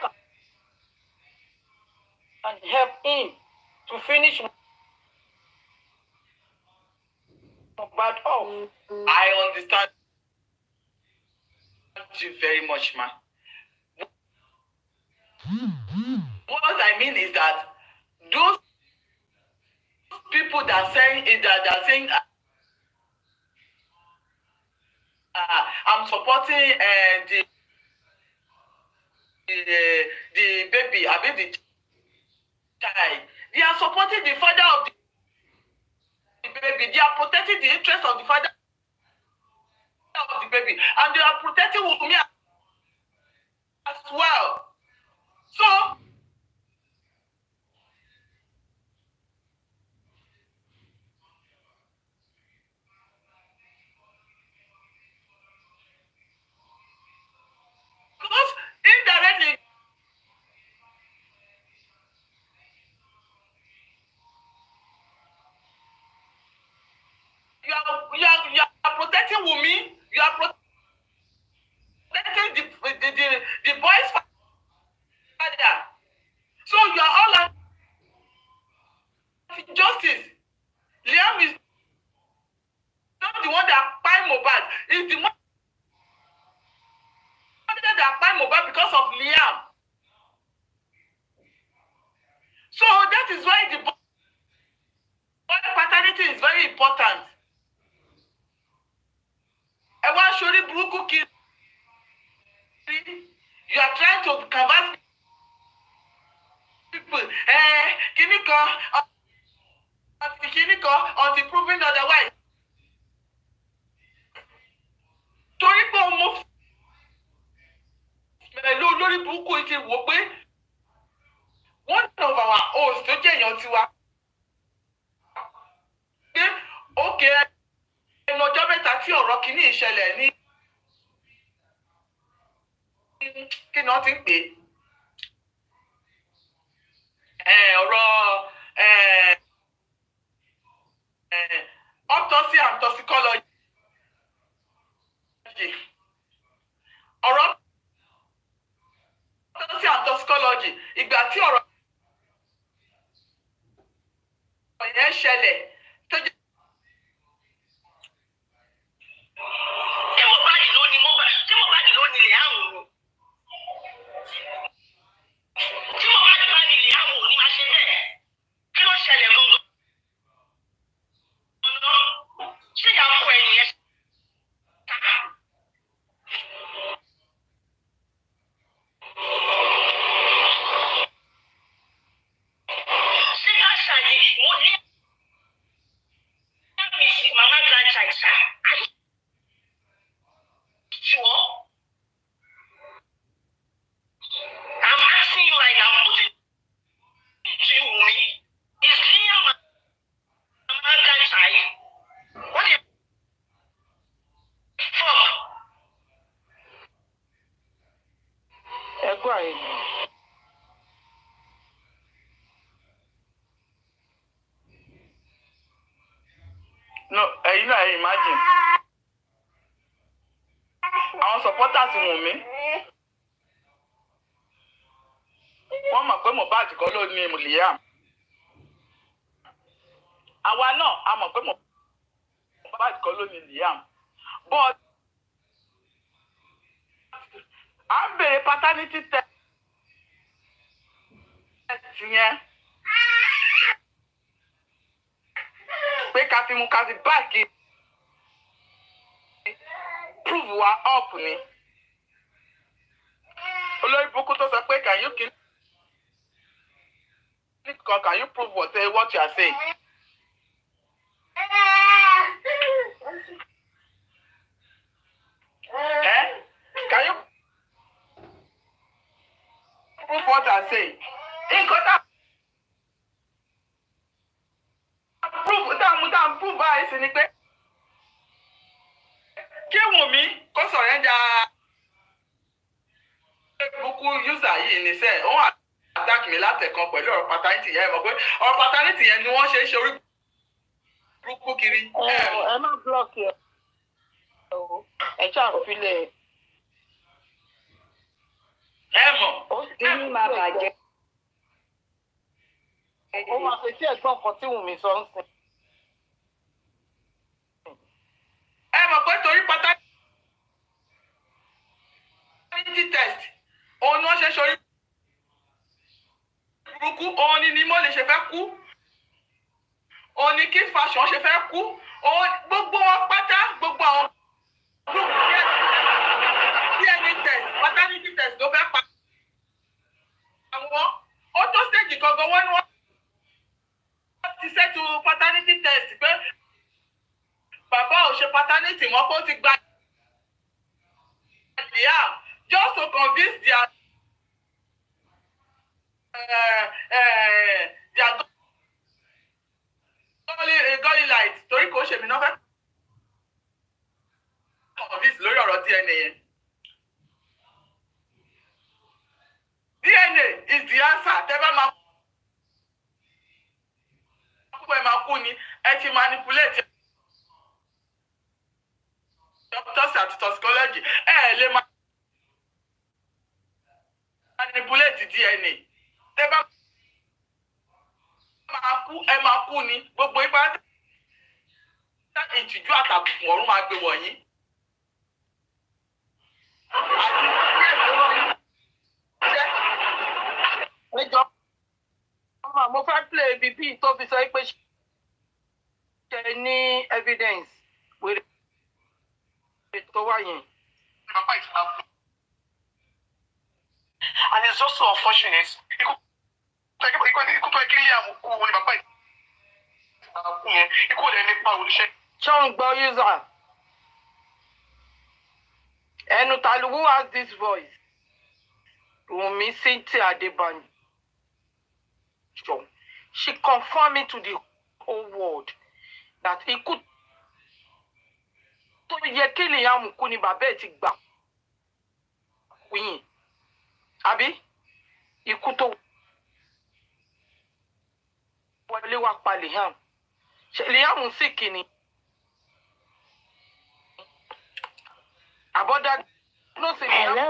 can help him to finish bad off. I understand you very much, ma. What I mean is that those people that are saying I'm supporting the baby, I mean the child. They are supporting the father of the baby. They are protecting the interest of the father of the baby, and they are protecting Wunmi as well. So because indirectly you are protecting Wunmi, you are protecting the boy's father. So you are all anti-justice. Liam is not the one that buy Mohbad. It's the one that buy Mohbad because of Liam. So that is why the boy paternity is very important. And why should it Buruku kill? You are trying to convince people. Until proven otherwise. Torí pé ọmọ lórí burúkú ti wò pé one of our hosts tó jẹ́ èèyàn tiwa pé ókè ẹnu ọjọ́ mẹ́ta tí ọ̀rọ̀ kìíní ìṣẹ̀lẹ̀ ní kí ni wọ́n ti ń pè ọ̀rọ̀ autopsy and toxicology ọ̀rọ̀ autopsy and toxicology ìgbà tí ọ̀rọ̀ yẹn ṣẹlẹ̀ tó jẹ́ tí Mohbad ló ní Liam o tí Mohbad bá ní Liam o ní máa ṣe bẹ́ẹ̀ kí ló ṣẹlẹ̀ gangan ṣé ìyá ọkọ ẹ̀ nìyẹn ẹ̀. No, you know, I imagine. Àwọn supporters Wùnmí. Wọ́n mọ̀ pé Mohbad kọ́ ló ní Liam. Àwa náà a mọ̀ pé Mohbad kọ́ ló ní Liam. But à ń bèrè paternity test yẹn. Pé ká fi mú ká fi báàkì prove wa up ni. Olórí burúkú tó sọ pé can you kill can you prove what you are saying? Can you prove what I say? Nǹkan tá prove tá prove báyìí sí ni pé kí Wùnmí kó sọ̀rẹ́ńdà burúkú user yìí ní sẹ́ẹ̀ òun attack mi látẹ̀kan pẹ̀lú ọ̀rọ̀ paternity yẹn mọ̀ pé ọ̀rọ̀ paternity yẹn ni wọ́n ṣe é ṣe orí burúkú kiri. Ẹ má block ẹ ṣàfilẹ̀. Ẹ mọ̀. Ó ti ní máa bàjẹ́. Ó máa fi sí ẹ̀gbọ́n kan tí Wùnmí sọ ń sìn. Ẹ mọ̀ pé torí paternity test òun ni wọ́n ṣe ṣorí burúkú òun ni mo lè ṣe fẹ́ kú òun ni kí fashion ṣe fẹ́ kú òun gbogbo wọn pátá gbogbo àwọn group DNA test paternity test ló fẹ́ pa àwọn ó tó stage gangan wọ́n ní wọ́n ti ṣètò paternity test pé bàbá ò ṣe paternity wọn kó ti gba Liam just to convince their gully light torí kò ṣèmi náà fẹ́ convince lórí ọ̀rọ̀ DNA yẹn. DNA is the answer tẹ́ bá máa kú ẹ máa kú ni ẹ ti manipulate doctors àti toxicology lè manipulate DNA tẹ́ bá máa kú ẹ máa kú ni gbogbo ipa ìtìjú àtàbùkù ọ̀run máa gbé wọ̀nyí. Ẹjọ́ mo fẹ́ play ibi bí tó fi sọ pé ṣe ní evidence wèrè tó wá yẹn. And it's just so unfortunate. Ikú tó kí Liam kú wọn ni bàbá ìkú yẹn ikú rẹ̀ nípa oníṣẹ́. Ṣé ń gbọ́ user? Ẹnu ta ló who has this voice? Wùnmí Cynthia Adébánjọ. She confirmed it to the whole world that ikú tó yẹ kí Liam kú ni bàbá ẹ̀ ti gbà kú yìí. Àbí ikú tó wọlé wá pa Liam. Liam sì kìíní. Àbọ̀dá ló sì ní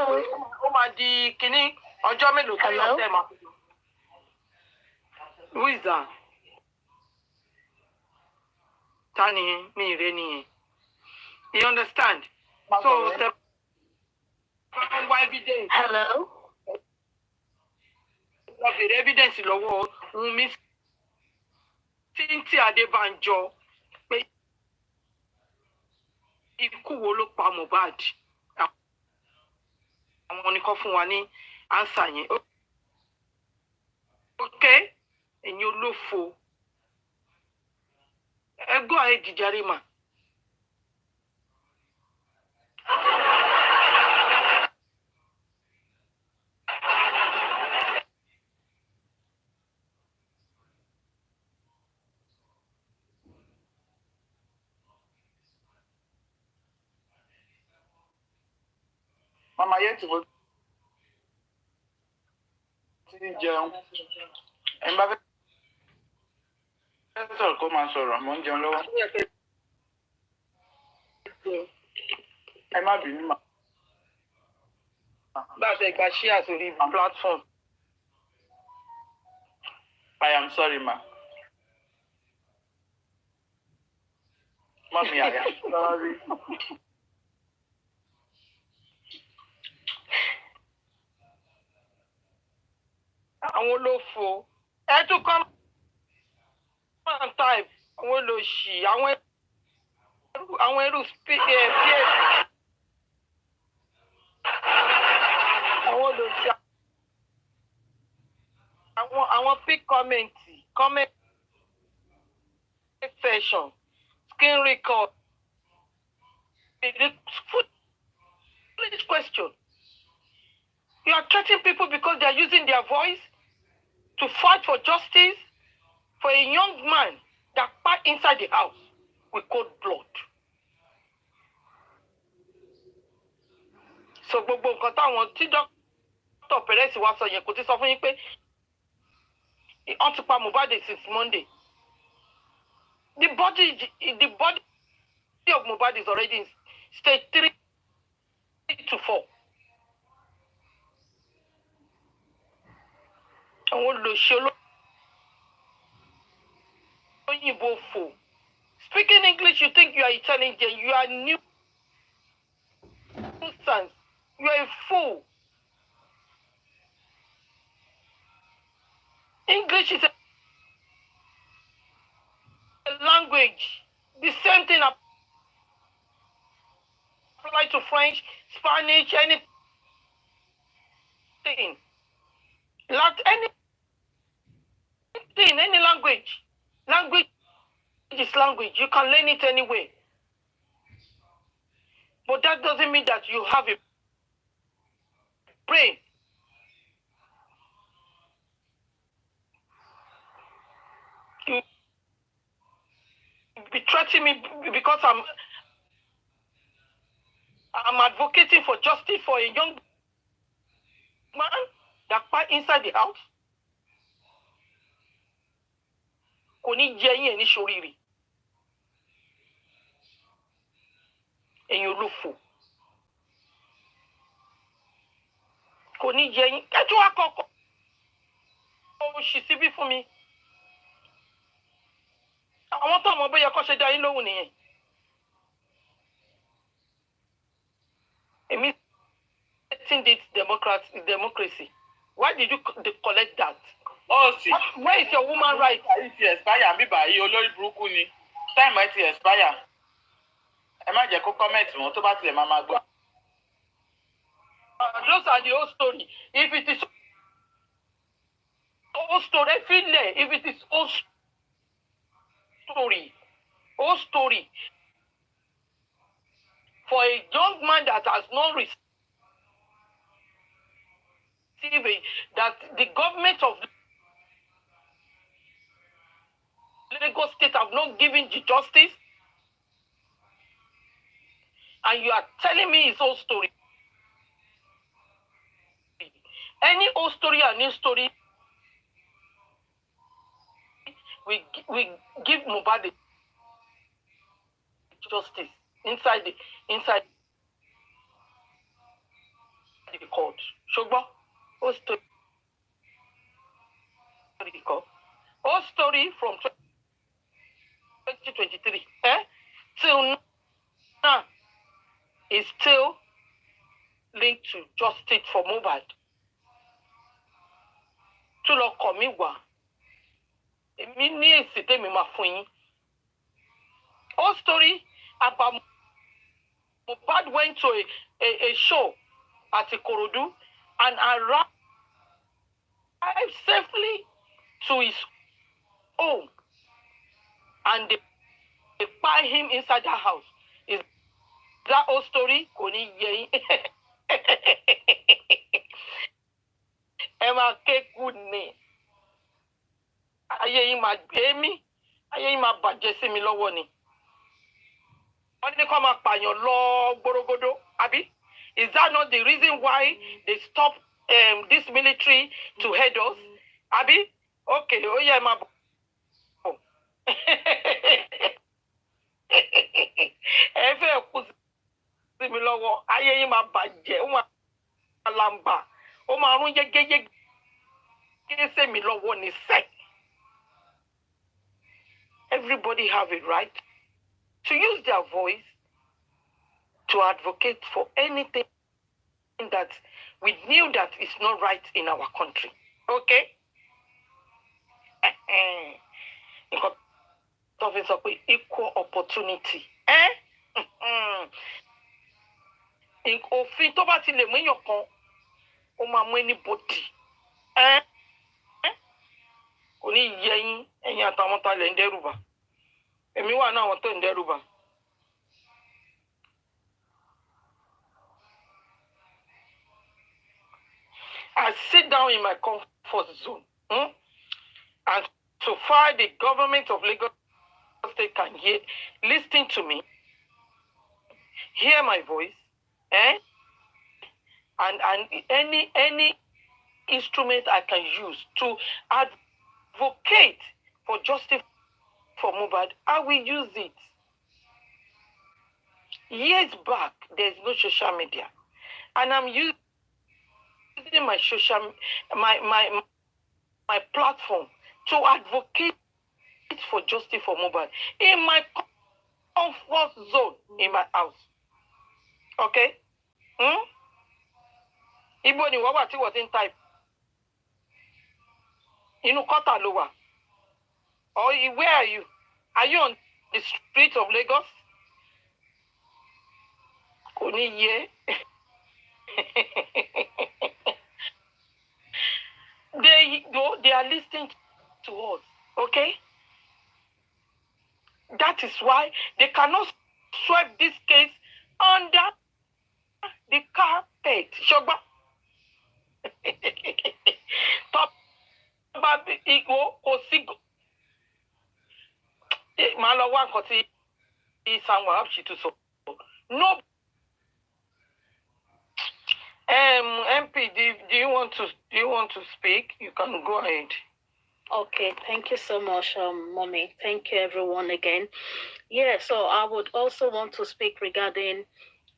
ó máa di kìíní ọjọ́ mélòó tó yọ ọ̀sẹ̀ máa. Who is that? Tani mi ire nìyẹn. You understand? So the evidence. Hello? The evidence lọ́wọ́ Wùnmí Cynthia Adébánjọ pé ikú wo ló pa Mohbad. Àwọn oníkan fún wa ní answer yẹn. Okay? Ẹ̀yin olófo. Ẹ gbọ́ ayé jìjàre mà. Mama yẹn ti wọ́n. jẹun. Ẹ bá fẹ́ sọ̀rọ̀ kó máa sọ̀rọ̀, mò ń jẹun lọ́wọ́. Ẹ má bínú mà. Bá a ṣe gba ṣíà sórí platform. I am sorry, ma. Mommy, I am sorry. Àwọn olófo. Ẹ tún kọ́ máa ń type. Àwọn olóṣì. Àwọn ẹrú PS. Àwọn olóṣì. Àwọn pick comment session, screen record. Foolish question. You are threatening people because they are using their voice to fight for justice for a young man that fought inside the house with cold blood. So gbogbo nǹkan táwọn tí Dr. Perez wá sọ yẹn kò ti sọ fún yín pé wọ́n ti pa Mohbad since Monday. The body of Mohbad is already in stage 3 to 4. Àwọn olóṣèlú òyìnbó fò. Speaking English, you think you are intelligent. You are nuisance. You are a fool. English is a language. The same thing applies to French, Spanish, anything. Any language. Language is language. You can learn it anyway. But that doesn't mean that you have a brain. You be threatening me because I'm advocating for justice for a young man that fight inside the house. Kò ní jẹ yín ní ṣoríire. Ẹ̀yin olófò. Kò ní jẹ yín. Ẹ tún wá kọ́kọ́. Ó ṣì síbí fún mi. Àwọn tó mọ̀ bóyá kọ́ ṣe dá yín lóhùn nìyẹn. Èmi think this democracy. Why did you collect that? Oh, see. Where is your woman right? Ayé ti expire mi báyìí olórí burúkú ni. Time ẹ ti expire. Ẹ má jẹ́ kó comment wọn tó bá tilẹ̀ máa gbọ́. Those are the old story. If it is old story, if it is old story for a young man that has not received that the government of Lagos State have not given the justice, and you are telling me it's old story. Any old story and new story, we give Mohbad justice inside the court. Shogbo, old story. Old story from 2023. Till now is still linked to justice for Mohbad. To lọ kọ̀ mí wá. Èmi ní èsì tèmi máa fún yín. Old story about Mohbad went to a show at Ikorodu and arrived safely to his home. And they find him inside that house. Is that old story? Kò ní yé yín. Ẹ máa kéku ni. Ayé yín máa gbé mi. Ayé yín máa bàjẹ́ sí mi lọ́wọ́ ni. Wọ́n ní kó máa pààyàn lọ gbórógódó, àbí? Is that not the reason why they stopped this military to head us. Abi, okay, oh yeah, my ẹ fẹ́ kú sí mi lọ́wọ́ ayé yín máa bàjẹ́ ó máa làǹbà ó máa rún yégéyégé sí mi lọ́wọ́ ní sẹ́. Everybody have a right to use their voice to advocate for anything that we knew that is not right in our country. Okay? Nǹkan tó fi sọ pé equal opportunity. Òfin tó bá ti lè mú èèyàn kan, ó máa mú anybody. Kò ní yẹ yín ẹ̀yin àtàwọn tá lè ń dẹ́rùbà. Èmi wà náà àwọn tó ń dẹ́rùbà. I sit down in my comfort zone. And so far the government of Lagos State can listen to me, hear my voice, and any instrument I can use to advocate for justice for Mohbad, I will use it. Years back, there's no social media, and I'm using my my platform to advocate for justice for Mohbad in my comfort zone in my house. Okay? Ibo ni wọ́n wà tí wọ́n ti ń type. Inú kọ́tà ló wà. Or where are you? Are you on the streets of Lagos? Kò ní yé. They are listening to us. Okay? That is why they cannot sweep this case under the carpet. Shogba. Top ego osigo. Malawa koti Samuel Apshitu so. No. MP, do you want to speak? You can go ahead. Okay, thank you so much, Mommy. Thank you, everyone, again. Yeah, so I would also want to speak regarding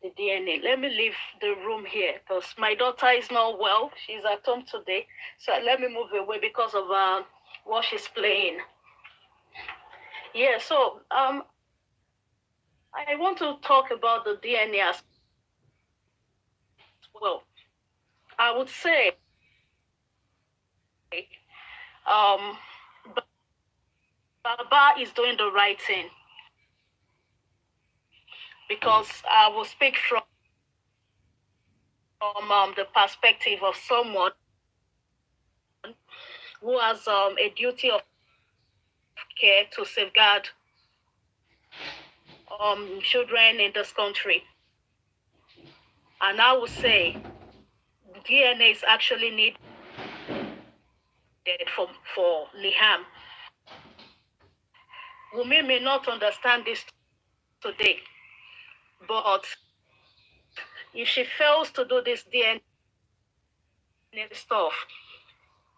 the DNA. Let me leave the room here because my daughter is not well. She's at home today. So let me move away because of what she's playing. Yeah, so I want to talk about the DNA as well. I would say Baba is doing the right thing because I will speak from the perspective of someone who has a duty of care to safeguard children in this country. And I would say DNA is actually needed for Liam. Wumi may not understand this today, but if she fails to do this DNA stuff,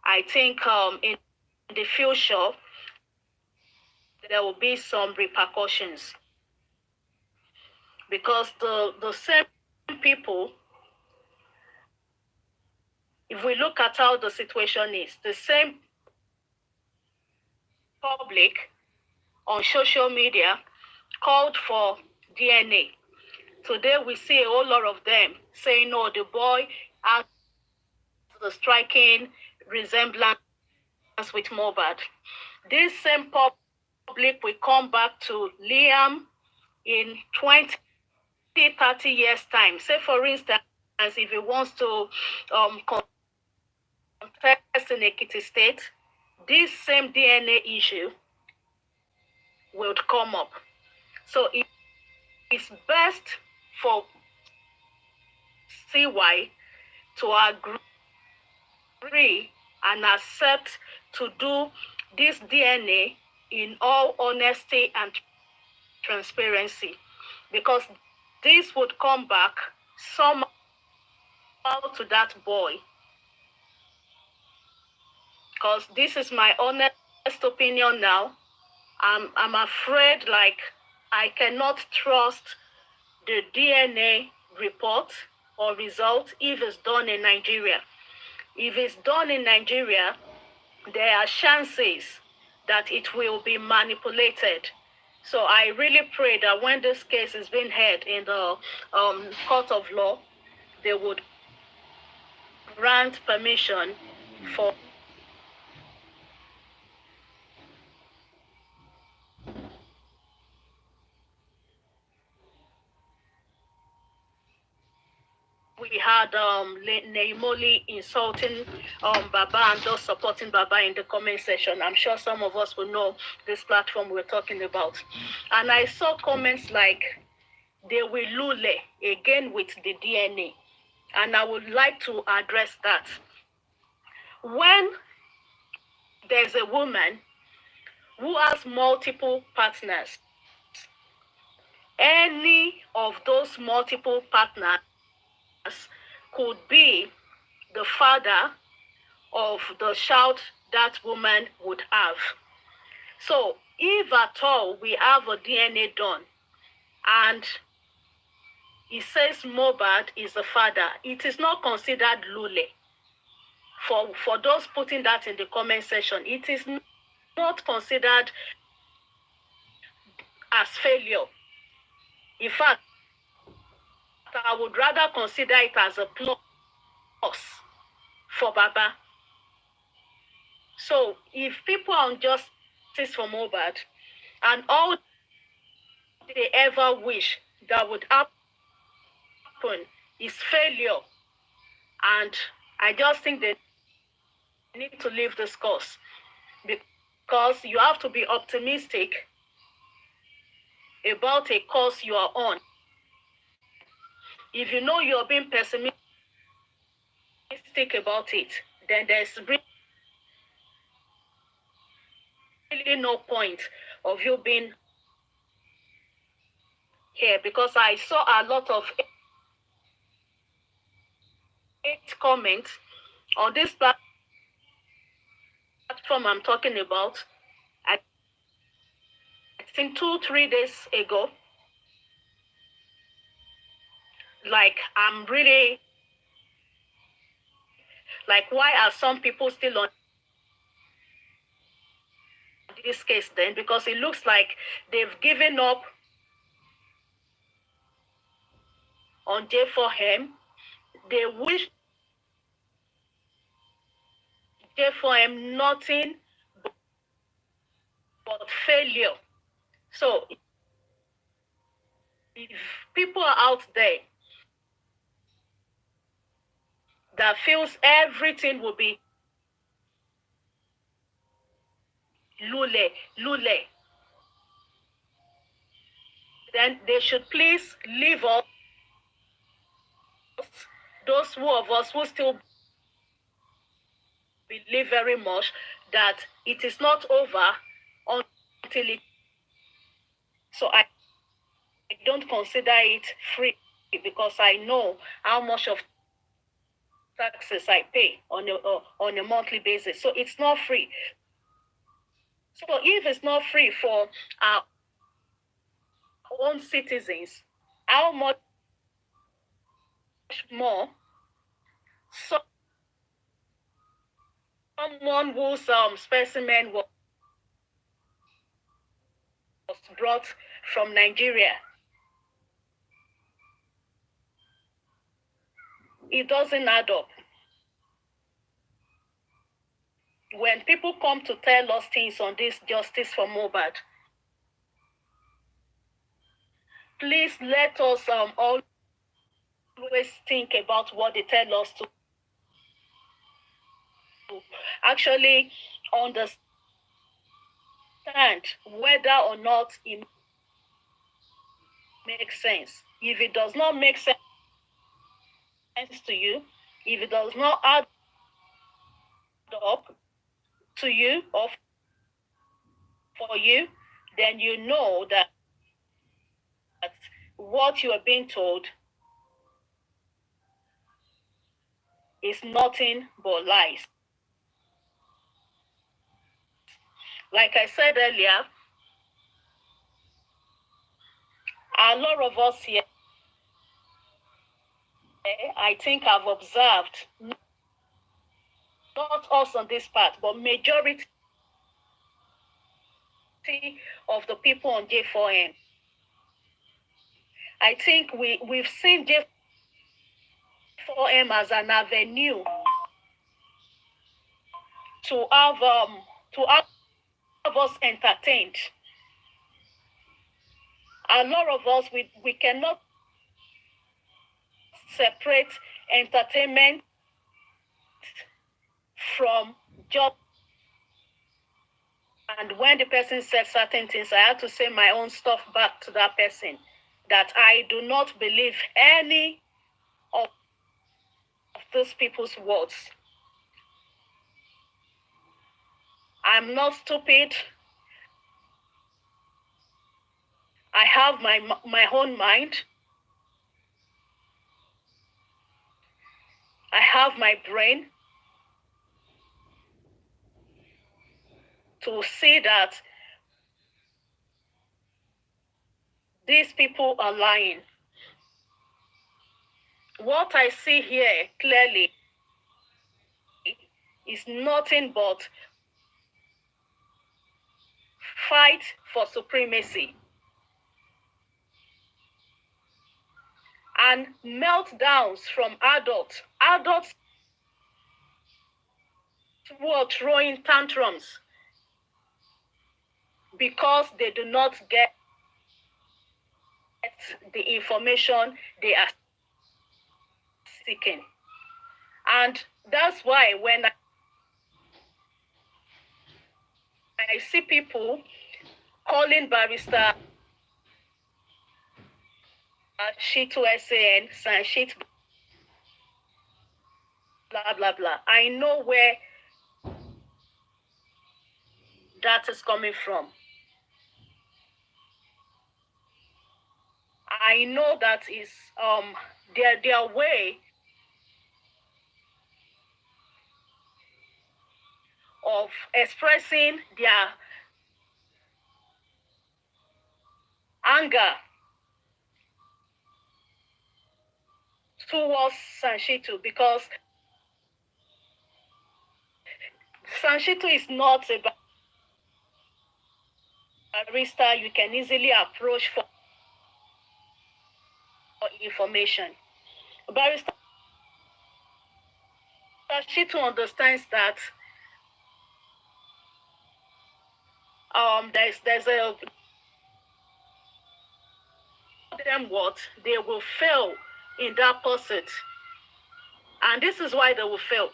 I think in the future there will be some repercussions because the same people, if we look at how the situation is, the same public on social media called for DNA. Today we see a whole lot of them saying, no, the boy has the striking resemblance with Mohbad. This same public will come back to Liam in 20, 30 years' time. Say, for instance, if he wants to contest in Ekiti State, this same DNA issue will come up. So it's best for CY to agree and accept to do this DNA in all honesty and transparency, because this would come back somehow to that boy because this is my honest opinion now. I'm afraid, like, I cannot trust the DNA report or result if it's done in Nigeria. If it's done in Nigeria, there are chances that it will be manipulated. So I really pray that when this case is being heard in the court of law, they would grant permission for we had Neimoli insulting Baba and those supporting Baba in the comment section. I'm sure some of us will know this platform we're talking about. And I saw comments like, they will lule again with the DNA. And I would like to address that. When there's a woman who has multiple partners, any of those multiple partners could be the father of the child that woman would have. So if at all we have a DNA done and it says Mohbad is the father, it is not considered lule. For those putting that in the comment section, it is not considered as failure. In fact, I would rather consider it as a plus for Baba. So if people are on justice for Mohbad and all they ever wish that would happen is failure, and I just think they need to leave this course, because you have to be optimistic about a course you are on. If you know you're being pessimistic about it, then there's really no point of you being here, because I saw a lot of hate comments on this platform I'm talking about. I think 2-3 days ago. Like, I'm really like, why are some people still on this case then? Because it looks like they've given up on J4M. They wish J4M nothing but failure. So if people are out there that feels everything will be lule, then they should please leave us, those of us who still believe very much that it is not over until it. So I don't consider it free, because I know how much of taxes I pay on a monthly basis. So it's not free. So if it's not free for our own citizens, how much more someone whose specimen was brought from Nigeria? It doesn't add up. When people come to tell us things on this justice for Mohbad, please let us always think about what they tell us to actually understand whether or not it makes sense. If it does not make sense to you, if it does not add up to you or for you, then you know that what you are being told is nothing but lies. Like I said earlier, a lot of us here, I think I've observed, not us on this part, but majority of the people on J4M. I think we've seen J4M as an avenue to have us entertained. A lot of us, we cannot separate entertainment from job. And when the person said certain things, I had to say my own stuff back to that person, that I do not believe any of those people's words. I'm not stupid. I have my own mind. I have my brain to see that these people are lying. What I see here clearly is nothing but fight for supremacy and meltdowns from adults who are throwing tantrums because they do not get the information they are seeking. And that's why when I see people calling Barrister Shitu SAN, Sanshit, blah, blah, blah, I know where that is coming from. I know that is their way of expressing their anger towards Sanshitu, because Sanshitu is not a barrister you can easily approach for information. Barrister Sanshitu understands that there's a them what they will fail in that pursuit, and this is why they will fail.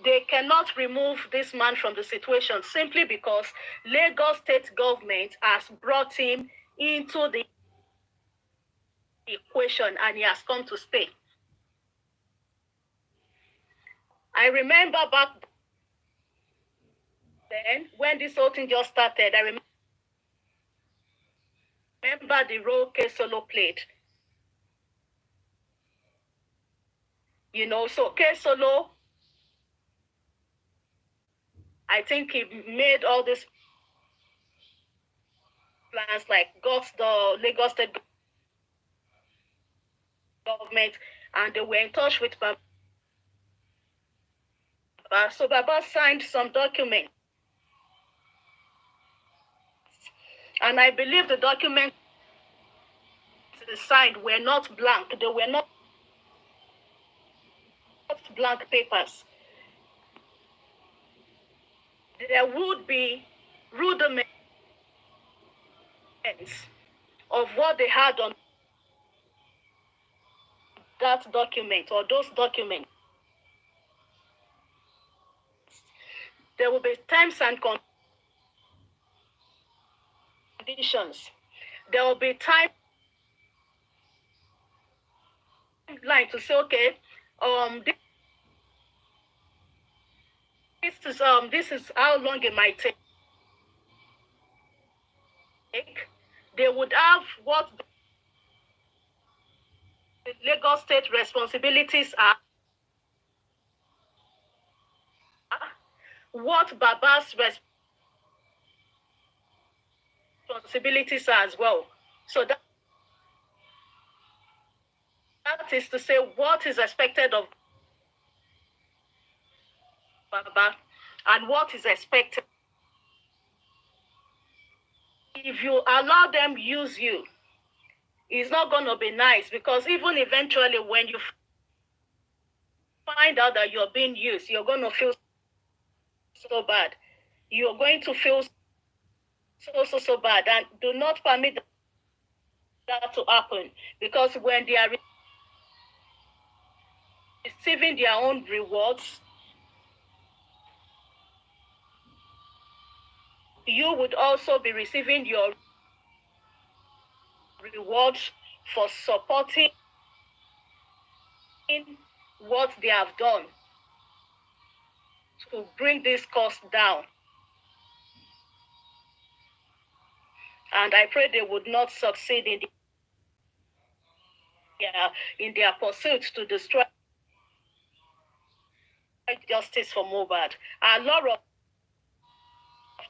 They cannot remove this man from the situation simply because Lagos state government has brought him into the equation and he has come to stay. I remember back then when this whole thing just started, I remember the role K Solo played. You know, so K Solo, I think he made all these plans, like got the Lagos state government, and they were in touch with Baba. So Baba signed some documents, and I believe the documents signed were not blank. They were not blank papers. There would be rudiments of what they had on that document or those documents. There will be terms and conditions. There will be timeline to say, okay, this is how long it might take. They would have what the Lagos state responsibilities are, what Baba's responsibilities are as well. So that is to say what is expected of Baba and what is expected. If you allow them use you, it's not going to be nice, because even eventually when you find out that you're being used, you're going to feel so bad. You're going to feel so bad, and do not permit that to happen, because when they are receiving their own rewards, you would also be receiving your rewards for supporting what they have done to bring this cost down. And I pray they would not succeed in their pursuit to destroy justice for Mohbad. A lot of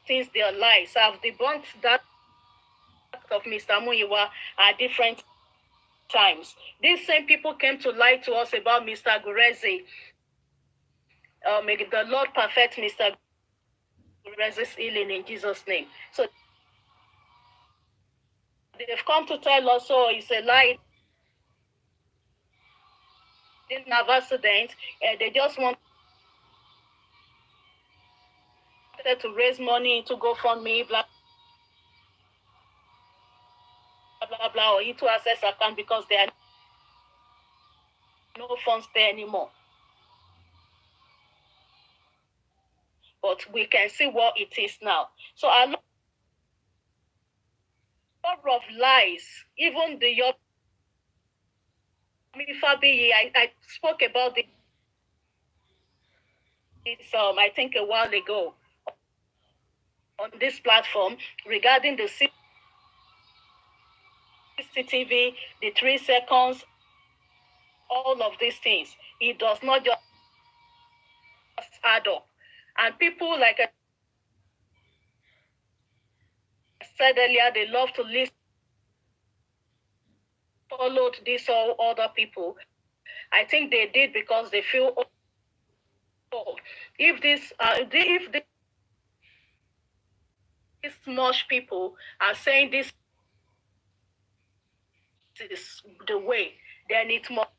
things, their lies, have debunked that of Mr. Muyiwa at different times. These same people came to lie to us about Mr. Gurezi. May the Lord perfect Mr. Gurezi's healing in Jesus' name. So they've come to tell us, oh, it's a lie. They didn't have accident. They just wanted to raise money to GoFundMe, blah, blah, blah, or into access account, because there are no funds there anymore. But we can see what it is now. So a lot of lies, even the Yomi Fabayi, I spoke about this I think a while ago on this platform regarding the CCTV, the 3 seconds, all of these things. It does not just add up. And people, like I said earlier, they love to listen, followed these all other people. I think they did because they feel, oh, if these much people are saying this is the way, then it must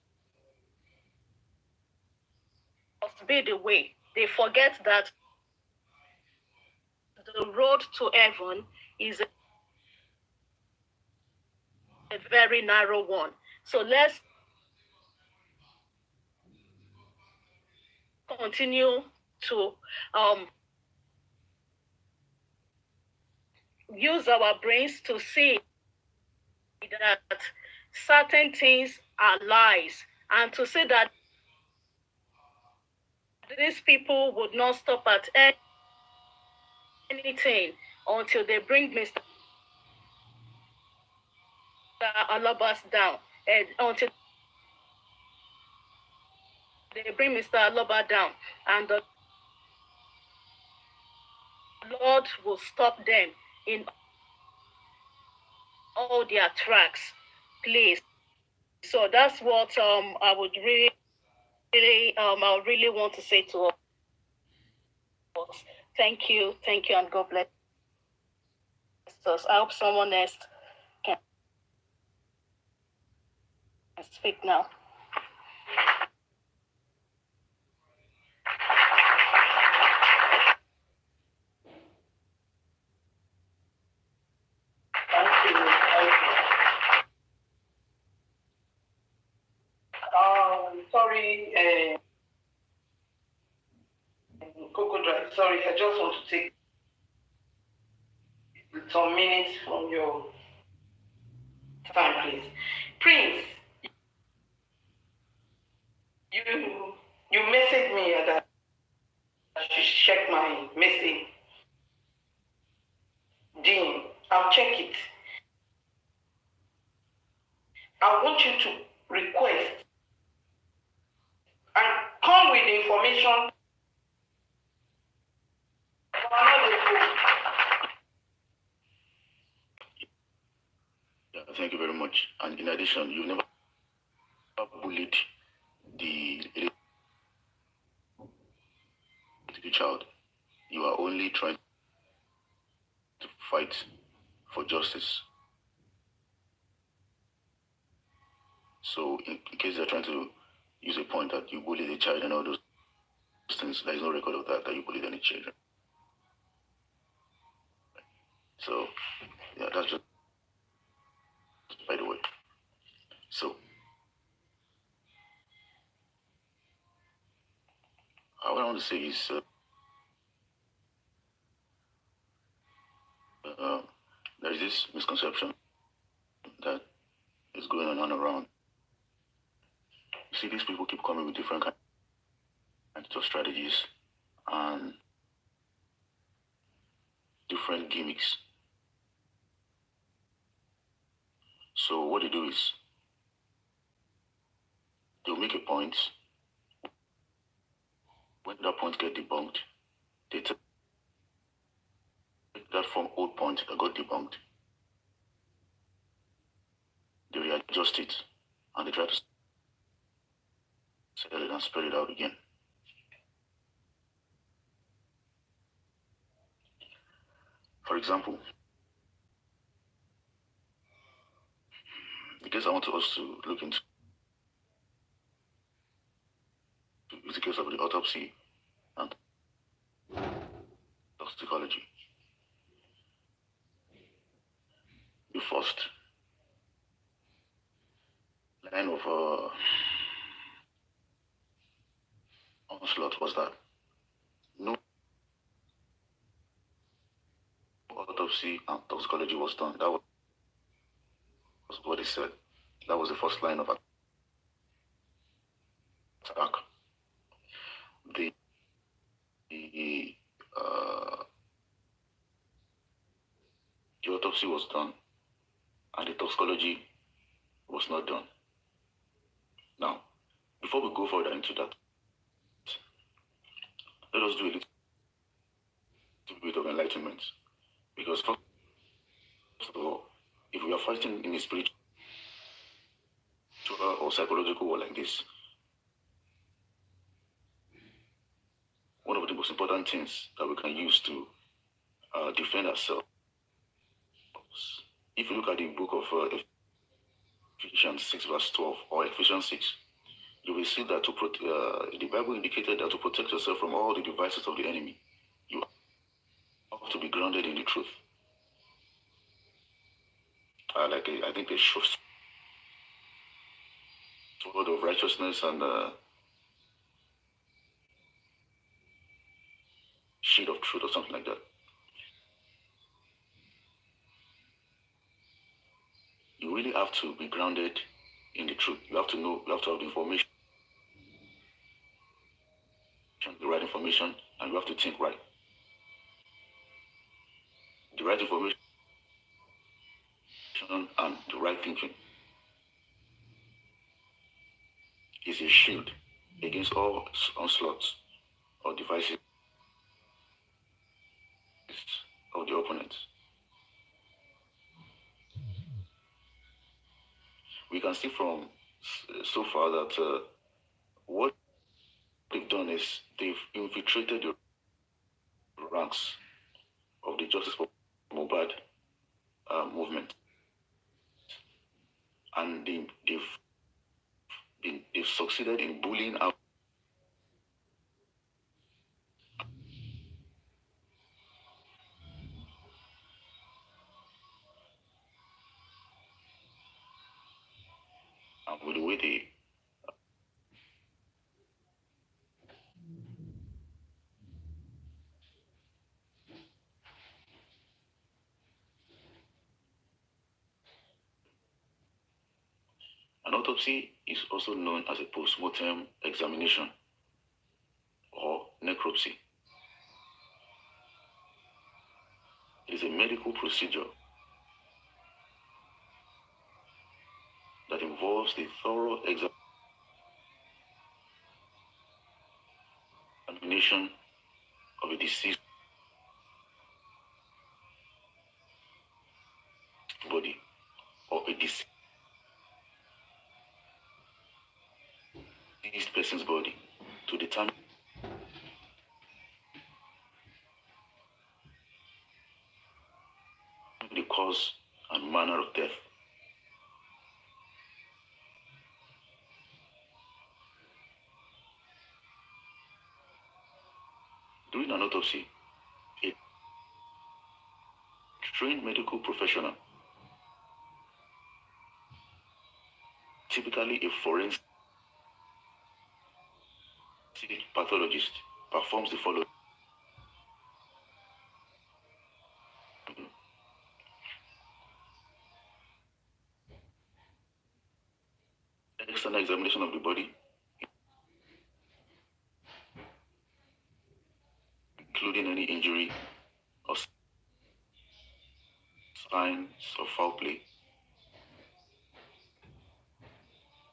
be the way. They forget that the road to heaven is a very narrow one. So let's continue to use our brains to see that certain things are lies, and to see that these people would not stop at anything until they bring Mr. Olabisi down, and until they bring Mr. Olabisi down, and the Lord will stop them in all their tracks, please. So that's what I would really I really want to say to us. Thank you, and God bless us. I hope someone else can speak now. Sorry, Coco Drive. Sorry, I just want to take some minutes from your time, please. Prince, you messaged me that I should check my message. Dean, I'll check it. I want you to request and come with the information. much. And in addition, you never bullied the child. You are only trying to fight for justice. So in case they're trying to use a point that you bullied a child and all those things, there is no record of that you bullied any children. So yeah, that's just by the way. So what I want to say is there is this misconception that is going on and around. You see, these people keep coming with different kinds of strategies and different gimmicks. So what they do is they'll make a point. When that point gets debunked, they take that from old point that got debunked. They readjust it and they try to sell it and spread it out again. For example, the case I want us to look into is the case of the autopsy and toxicology. The first line of onslaught was that no autopsy and toxicology was done. That was what he said. That was the first line of attack. The autopsy was done and the toxicology was not done. Now, before we go further into that, let us do a little bit of enlightenment. Because first of all, if we are fighting in a spiritual or psychological war like this, one of the most important things that we can use to defend ourselves, if you look at the book of Ephesians 6 verse 12 or Ephesians 6, you will see that the Bible indicated that to protect yourself from all the devices of the enemy, you have to be grounded in the truth. I think a sword of righteousness and shield of truth or something like that. You really have to be grounded in the truth. You have to know, you have to have the information, the right information, and you have to think right. The right information and the right thinking is a shield against all onslaughts or devices of the opponents. We can see from so far that what they've done is they've infiltrated the ranks of the Justice for Mohbad movement, and they've succeeded in bullying out with the way they an autopsy is also known as a post-mortem examination or necropsy. It is a medical procedure that involves the thorough examination of a deceased body or a deceased this person's body to determine the cause and manner of death. During an autopsy, a trained medical professional, typically a forensic pathologist, performs the following. External examination of the body, including any injury or signs of foul play.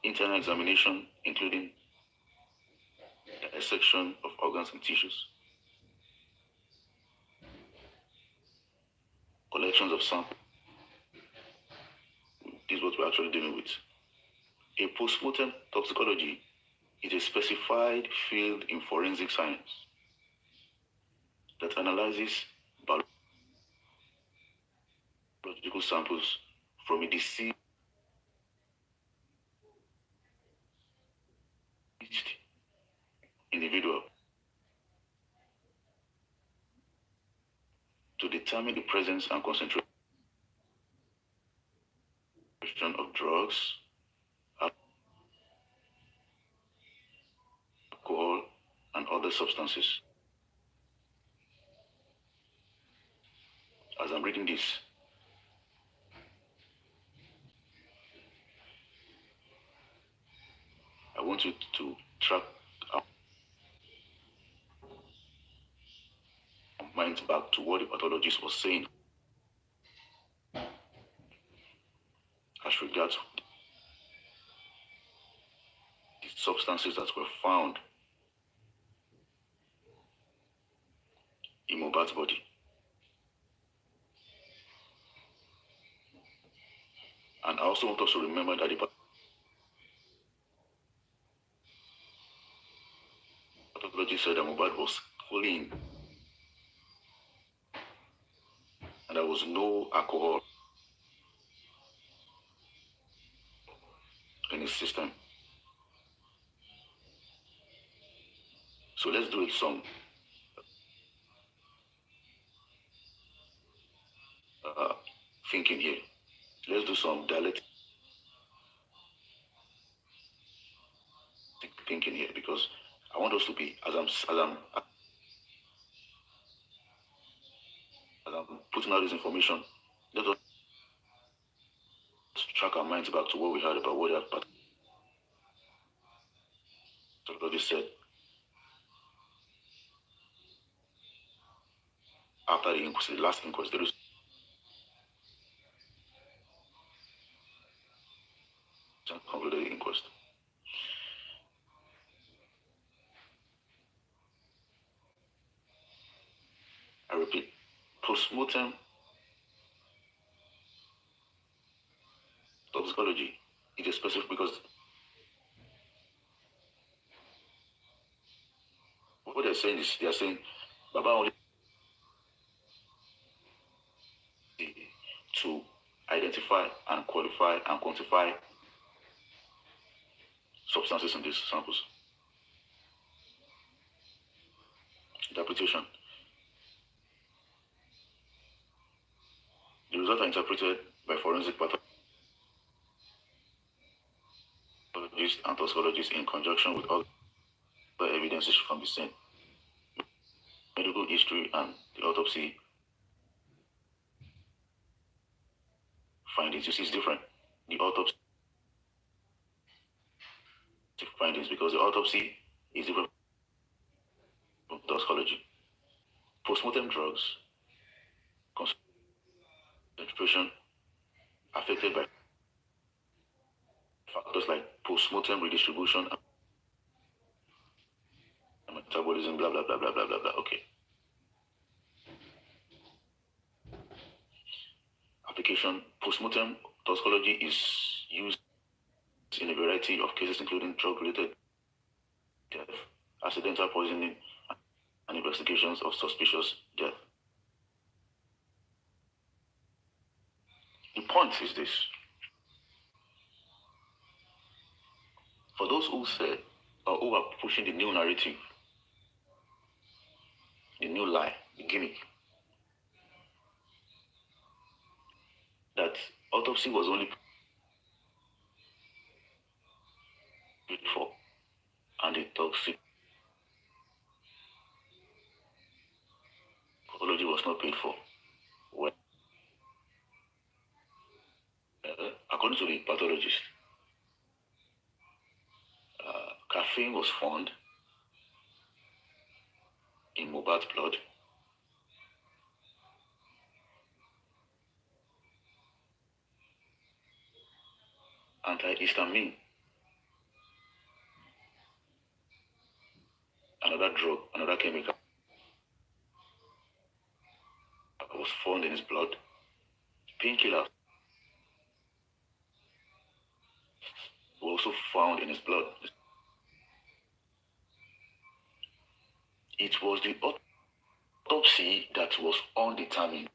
Internal examination, including dissection of organs and tissues. Collections of samples. This is what we're actually dealing with. A post-mortem toxicology is a specified field in forensic science that analyzes biological samples from a deceased individual to determine the presence and concentration of drugs, alcohol, and other substances. As I'm reading this, I want you to track our minds back to what the pathologist was saying as regards the substances that were found in Mohbad's body. And I also want us to remember that the pathologist said that Mohbad was clean and there was no alcohol in his system. So let's do some thinking here. Let's do some dialectic thinking here, because I want us to be, as I'm putting out this information, let us track our minds back to what we heard about what that pathologist said after the inquest, the last inquest. There is concluded the inquest. I repeat, post-mortem toxicology is a specific, because what they're saying is, they're saying Baba only to identify and qualify and quantify substances in these samples. Interpretation. The results are interpreted by forensic pathologists and toxicologists in conjunction with other evidences from the scene, medical history, and the autopsy findings. You see, it's different. The autopsy findings, because the autopsy is different from toxicology. Postmortem drugs, concentration affected by factors like postmortem redistribution and metabolism, blah, blah, blah, blah, blah, blah, blah. Okay. Application. Postmortem toxicology is used in a variety of cases, including drug-related accidental poisoning, and investigations of suspicious death. The point is this. For those who say, or who are pushing the new narrative, the new lie, the gimmick, that autopsy was only paid for and the toxicology was not paid for. Well, according to the pathologist, caffeine was found in Mohbad's blood. Antihistamine, another drug, another chemical, was found in his blood. Painkillers were also found in his blood. It was the autopsy that was undetermined.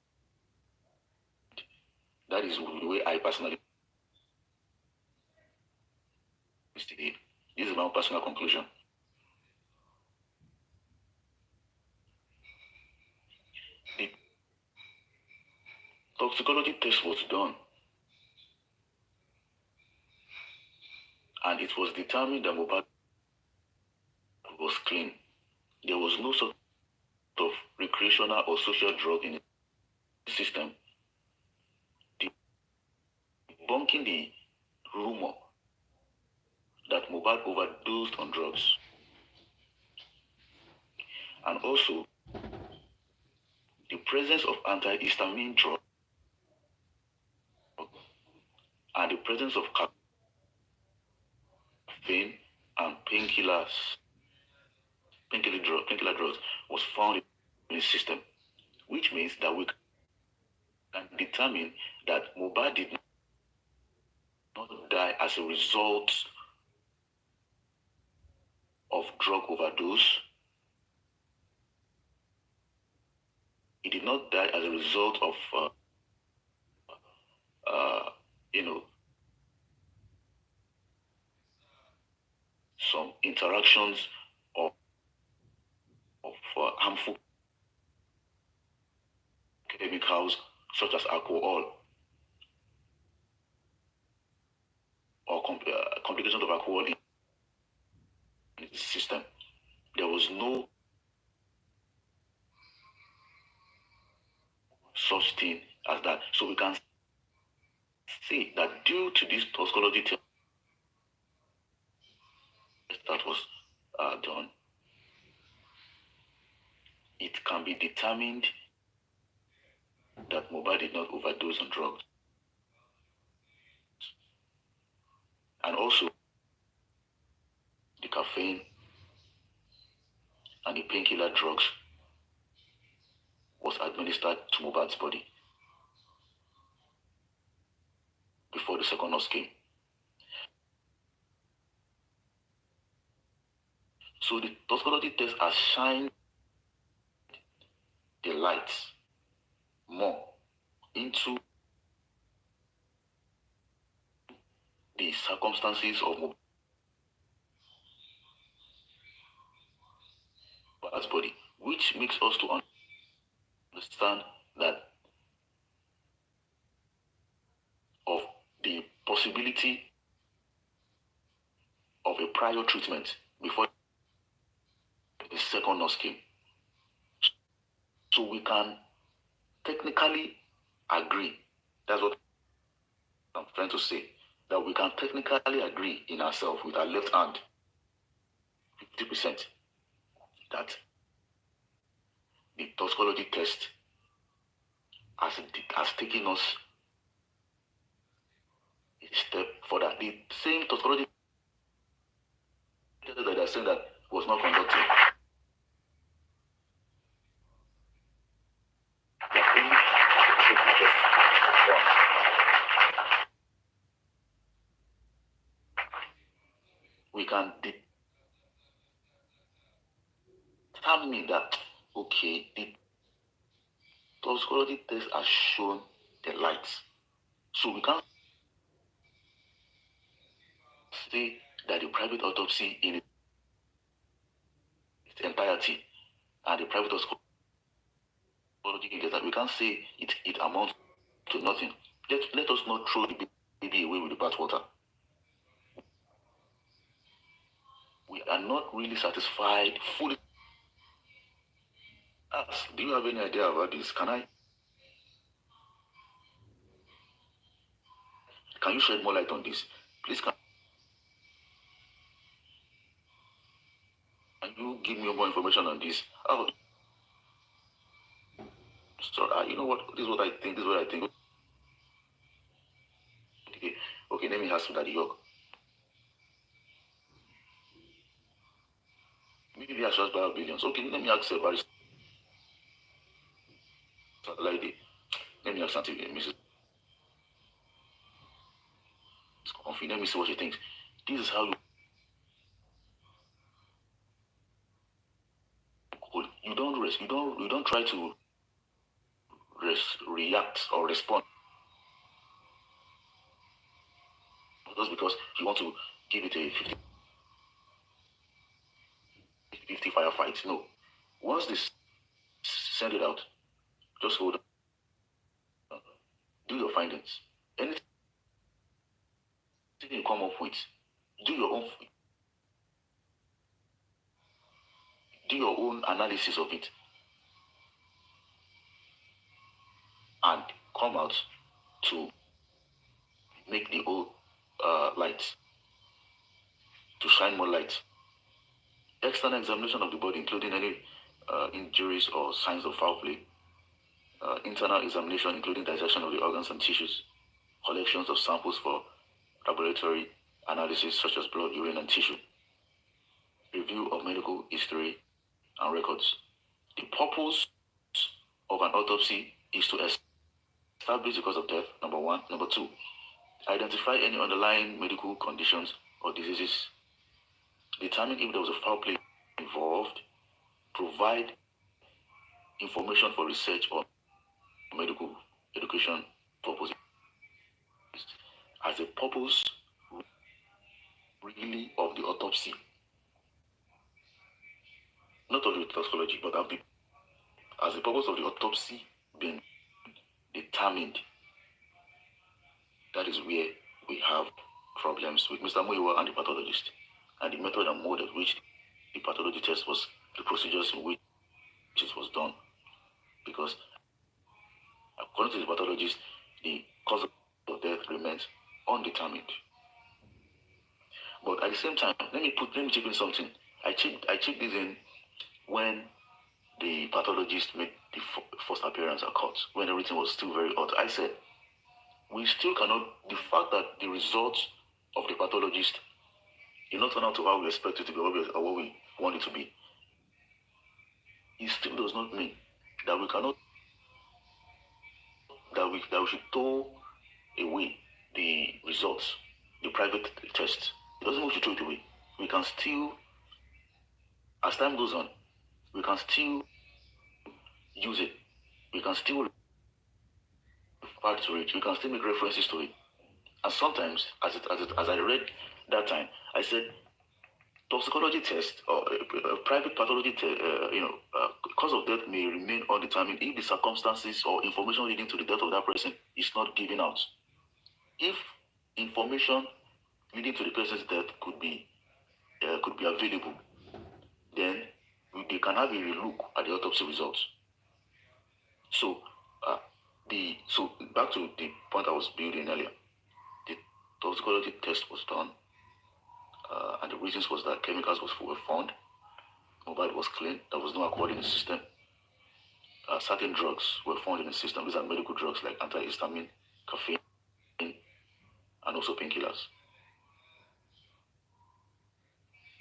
That is the way I personally see it. This is my own personal conclusion. The toxicology test was done, and it was determined that Mohbad was clean. There was no sort of recreational or social drug in the system. Debunking the rumor that Mohbad overdosed on drugs, and also the presence of antihistamine drug and the presence of caffeine and painkiller drugs was found in the system, which means that we can determine that Mohbad did not die as a result of drug overdose. He did not die as a result of some interactions of harmful chemicals such as alcohol or complications of alcohol in the system. There was no such thing as that. So we can say that due to this toxicology test that was done, it can be determined that Mohbad did not overdose on drugs. And also, the caffeine and the painkiller drugs was administered to Mohbad's body before the second nurse came. So the toxicology test has shined the light more into the circumstances of Mohbad's body, which makes us to understand that of the possibility of a prior treatment before the second nurse came. So we can technically agree, that's what I'm trying to say, that we can technically agree in ourselves with our left hand, 50%, that the toxicology test has taken us a step further. The same toxicology test that I said that was not conducted. We can determine that, okay, the toxicology test has shown the lights. So we can't say that the private autopsy in its entirety and the private toxicology data, we can't say it amounts to nothing. Let us not throw the baby away with the bathwater. We are not really satisfied fully. Do you have any idea about this? Can you shed more light on this? Please, can you give me more information on this? Oh, sorry, you know what? This is what I think. Okay, let me ask you that, York. Maybe I should buy billions. Okay, let me ask about lady. Let me ask something, Mrs. Comfy. Let me see what she thinks. This is how you don't rest. You don't try to react or respond just because you want to give it a 50-50 firefight. No. Once they send it out, just hold on. Do your findings. Anything you come up with, do your own analysis of it, and come out to make the whole light, to shine more light. External examination of the body, including any injuries or signs of foul play. Internal examination, including dissection of the organs and tissues. Collections of samples for laboratory analysis such as blood, urine, and tissue. Review of medical history and records. The purpose of an autopsy is to establish the cause of death, number one. Number two, identify any underlying medical conditions or diseases. Determine if there was a foul play involved. Provide information for research or medical education purposes. As a purpose really of the autopsy, not of the toxicology, but as the purpose of the autopsy being determined, that is where we have problems with Mr. Muiwa and the pathologist, and the method and mode at which the pathology test was, the procedures in which it was done. Because according to the pathologist, the cause of death remains undetermined. But at the same time, let me chip in something. I chipped this in when the pathologist made the first appearance at court, when everything was still very hot. I said, we still cannot, the fact that the results of the pathologist did not turn out to how we expect it to be or what we want it to be, it still does not mean that we cannot, that we should throw away the results, the private test. It doesn't mean we should throw it away. We can still, as time goes on, we can still use it. We can still refer to it. We can still make references to it. And sometimes, as I read that time, I said, toxicology test or private pathology test, cause of death may remain undetermined if the circumstances or information leading to the death of that person is not given out. If information leading to the person's death could be available, then they can have a relook at the autopsy results. So, back to the point I was building earlier, the toxicology test was done, and the reasons was that chemicals were found, mobile was clean, there was no alcohol in the system. Certain drugs were found in the system. These are medical drugs like antihistamine, caffeine, and also painkillers.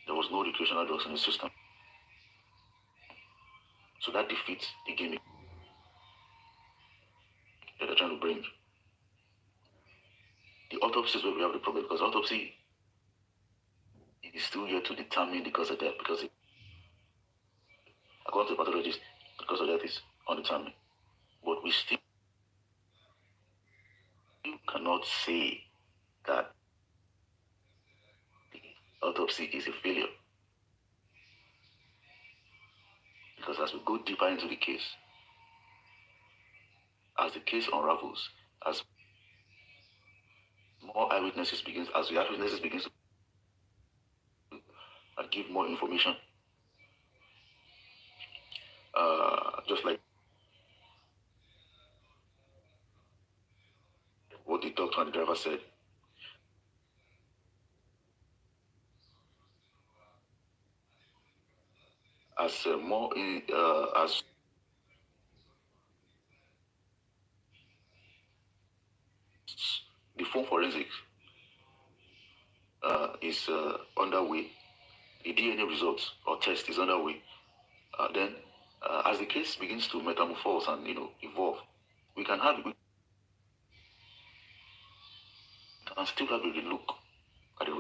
There was no recreational drugs in the system. So that defeats the gimmick that they're trying to bring. The autopsy is where we have the problem, because autopsy is still yet to determine the cause of death, because according to the pathologist, the cause of death is undetermined. But we still cannot say that the autopsy is a failure. Because as we go deeper into the case, as the case unravels, as more eyewitnesses begins, as the eyewitnesses begins to give more information, just like what the doctor and the driver said, as as the phone forensics is underway, the DNA results or test is underway, then as the case begins to metamorphose and evolve, we can still have a look at the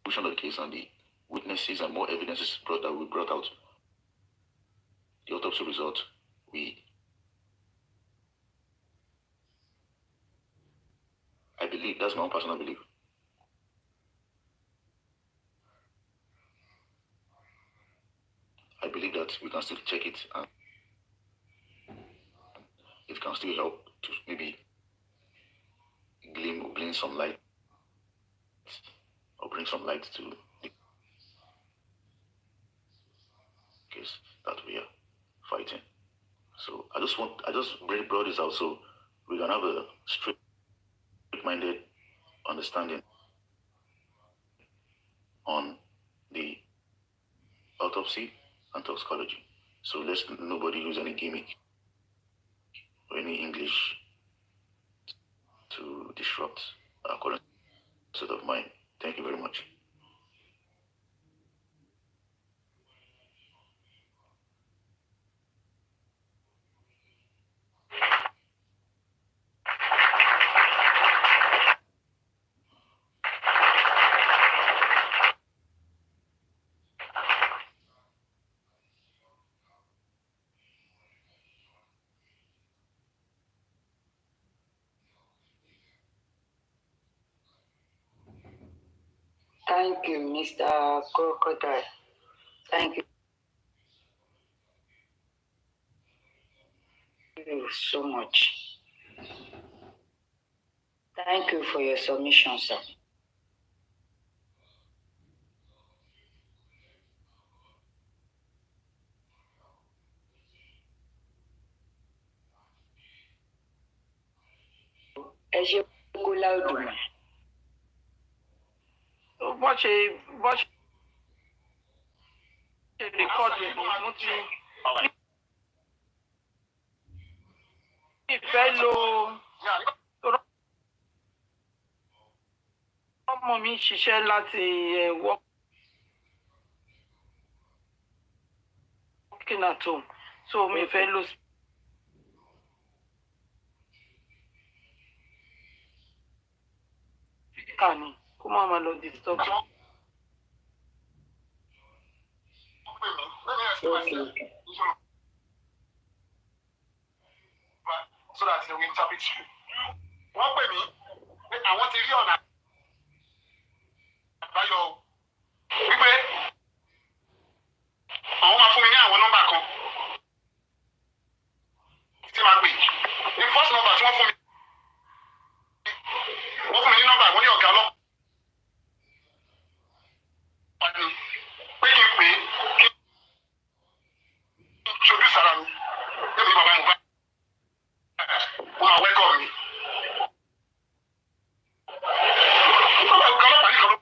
resolution of the case and the witnesses and more evidences that we brought out. The autopsy result, I believe, that's my own personal belief. I believe that we can still check it and it can still help to maybe glean some light or bring some light to the case that we are fighting. So I just brought this out so we can have a straight-minded understanding on the autopsy and toxicology. So let's nobody use any gimmick or any English to disrupt our current state of mind. Thank you very much. Thank you, Mr. Crocodile. Thank you so much. Thank you for your submission, sir. Ẹ ṣe kó láòdù mọ́. bọ́ ṣe rìkọ́dù ẹ̀ mo ti ìfẹ́ lo ọmọ mi ṣiṣẹ́ láti working at home so mi fẹ́ lo speaker ni kó má máa lọ disturb. Okay. So that they will interpret you. Wọ́n pè mí pé àwọn ti rí ọ̀nà àbáyọ wípé àwọn máa fún mi ní àwọn nọ́mbà kan tí máa pè. Ní first number tí wọ́n fún mi ní nọ́mbà wọ́n ní ọ̀gá ọlọ́pàá ni pé kí n pè é kí n ṣojú sára mi débi bàbá mi bá wọ́n máa wẹ́kọ̀ mi. Ọ̀gá ọlọ́pàá nìkan ló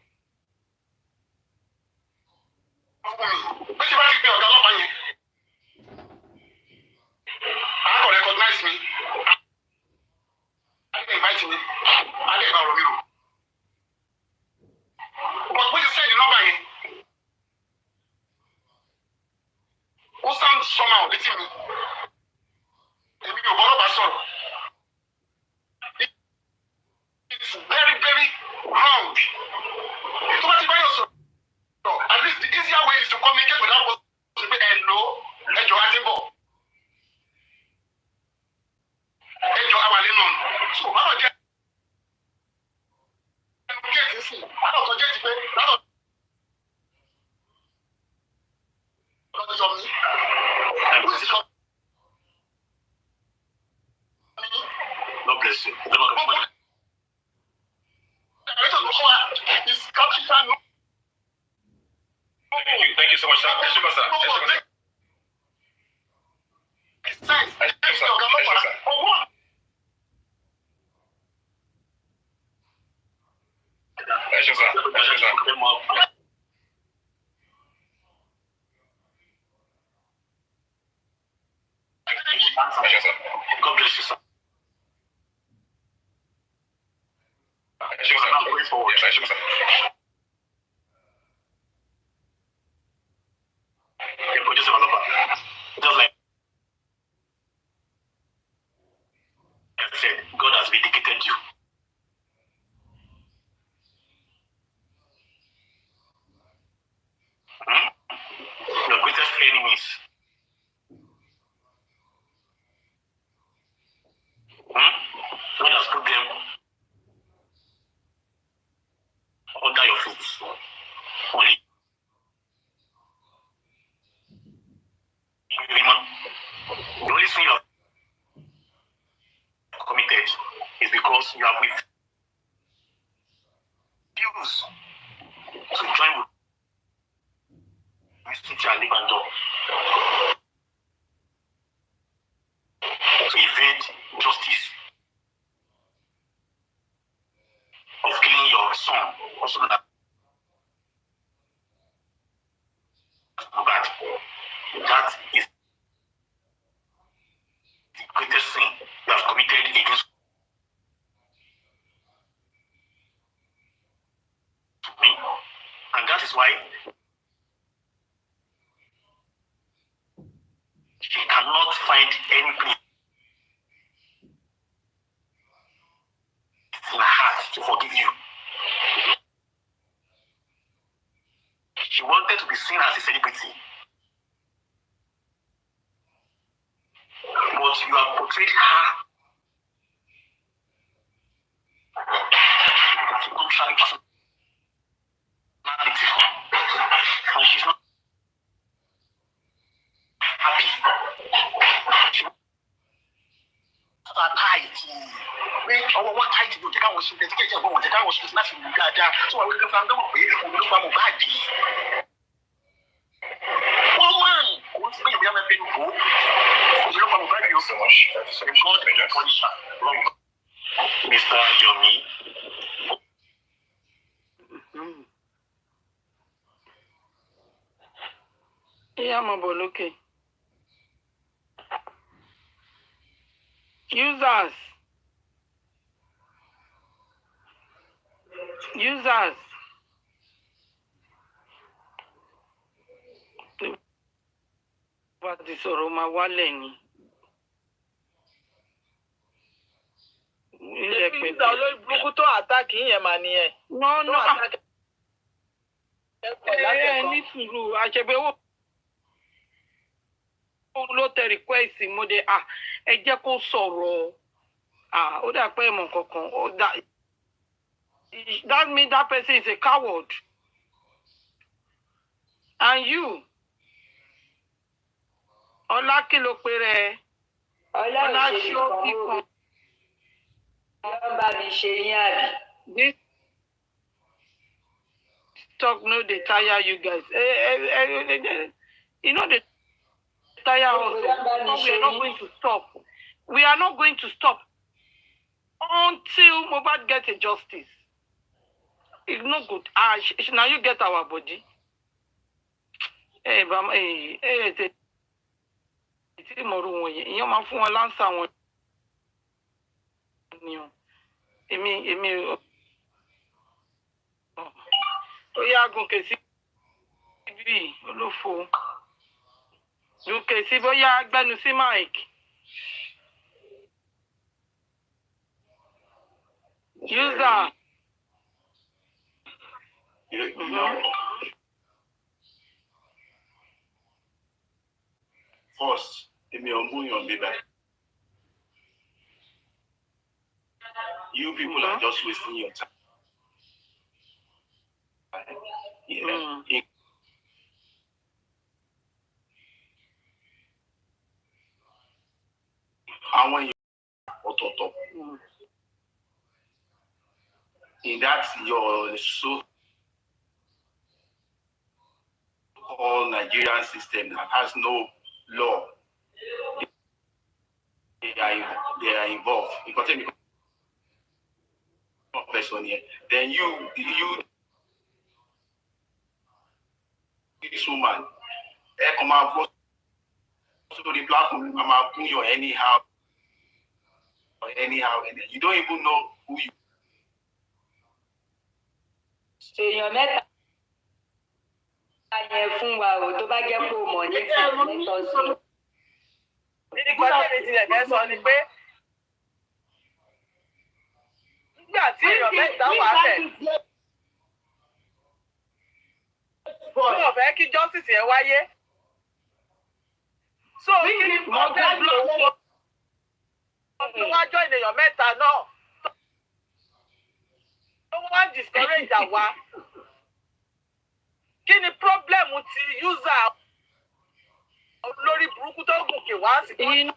Thank you so much, sir. God bless you, sir. I'm going forward. You produce developer. Just like I said, God has vindicated you. Your greatest enemies. God has put them under your feet. Only. The only thing you have committed is because you have refused to join with Cynthia and Libando to evade justice of killing your son, also known as Mohbad. That is the greatest sin you have committed against me, and that is why she cannot find any place in her heart to forgive you. She wanted to be seen as a celebrity, but you have portrayed her as a contrary personality, and she's not happy. She wants tight. Ọwọ́ wọn tight ni òjẹ́ káwọn ṣe ń tẹ́tí kẹ́jẹ́ ọgbọ́n wọn jẹ́ káwọn ṣe láti wù dáadáa tí wọ́n wí kí fún agbẹ́wọ̀n pé òun ló pa Mohbad. Wọ́n máa ń òun ti gbé ìwé ọmọ ẹgbẹ́ nìkó òun ló pa Mohbad yóò sọ wọ́n ṣe God punish her. Mr. Yomi. Yeah, my boy, okay. Users. What is Oroma Waleni? No. Ní sùúrù àṣẹbẹ̀wò ló tẹ request mo dé ẹ jẹ́ kó sọ̀rọ̀ ó dà pé ẹ̀mọ̀ kankan that means that person is a coward and you ọlá kí ló pe rẹ ọlá ṣó kíkan Ọlọ́ba mi ṣe yín àbí. this talk no dey tire you guys you know dey tire us we are not going to stop until Mohbad get a justice. It's no good. Now you get our body. Tí mo rú wọn yẹn ìyẹn máa fún wọn láǹsà wọn ni o èmi ó yá gòkè sí bí olófo gòkè sí bóyá gbẹnu sí mike user. First, èmi ò mú yàn bíbá. You people are just wasting your time. Yeah. Àwọn èèyàn ọ̀tọ̀ọ̀tọ̀. in that your so-called Nigerian system that has no law, they are involved. Because if you person here, then you this woman, come out to the platform, I'm put you anyhow, and you don't even know who you. èèyàn mẹ́ta yẹn fún wa o tó bá jẹ́ pé o mọ̀ ní ìtọ́sí. Nǹkan tẹ̀lé tilẹ̀ fẹ́ sọ ni pé nígbà tí èèyàn mẹ́ta wà bẹ̀ tí wọ́n fẹ́ kí justice yẹn wáyé. So kí ni problem tó wá jọ ènìyàn mẹ́ta náà tó wá discourage àwa. Kí ni problem ti user lórí burúkú tó gòkè wá sí kọ́?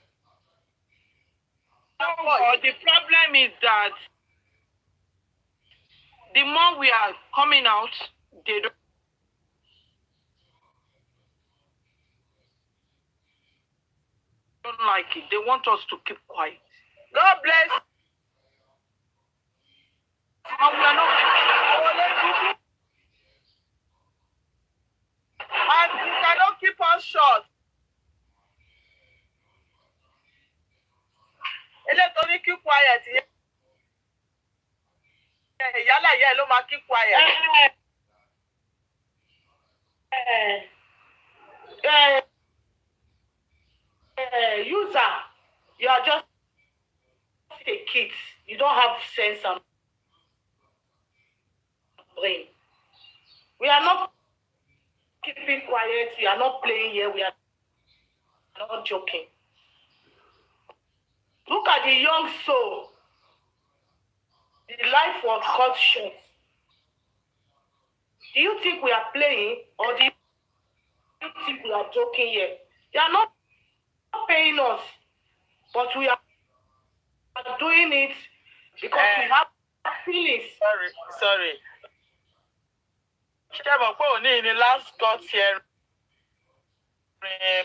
The problem is that the more we are coming out, they don't like it. They want us to keep quiet. God bless. And we are not. And you cannot keep us short. Eléyìí ní keep quiet yẹn. Ìyálà yẹn ló máa keep quiet. User, you are just a kid. You don't have sense and brain. We are not keeping quiet. We are not playing here. We are not joking. Look at the young soul. The life was cut short. Do you think we are playing or do you think we are joking here? They are not paying us, but we are doing it because we have feelings. Sorry. Ṣé mọ̀ pé òní ni last court hearing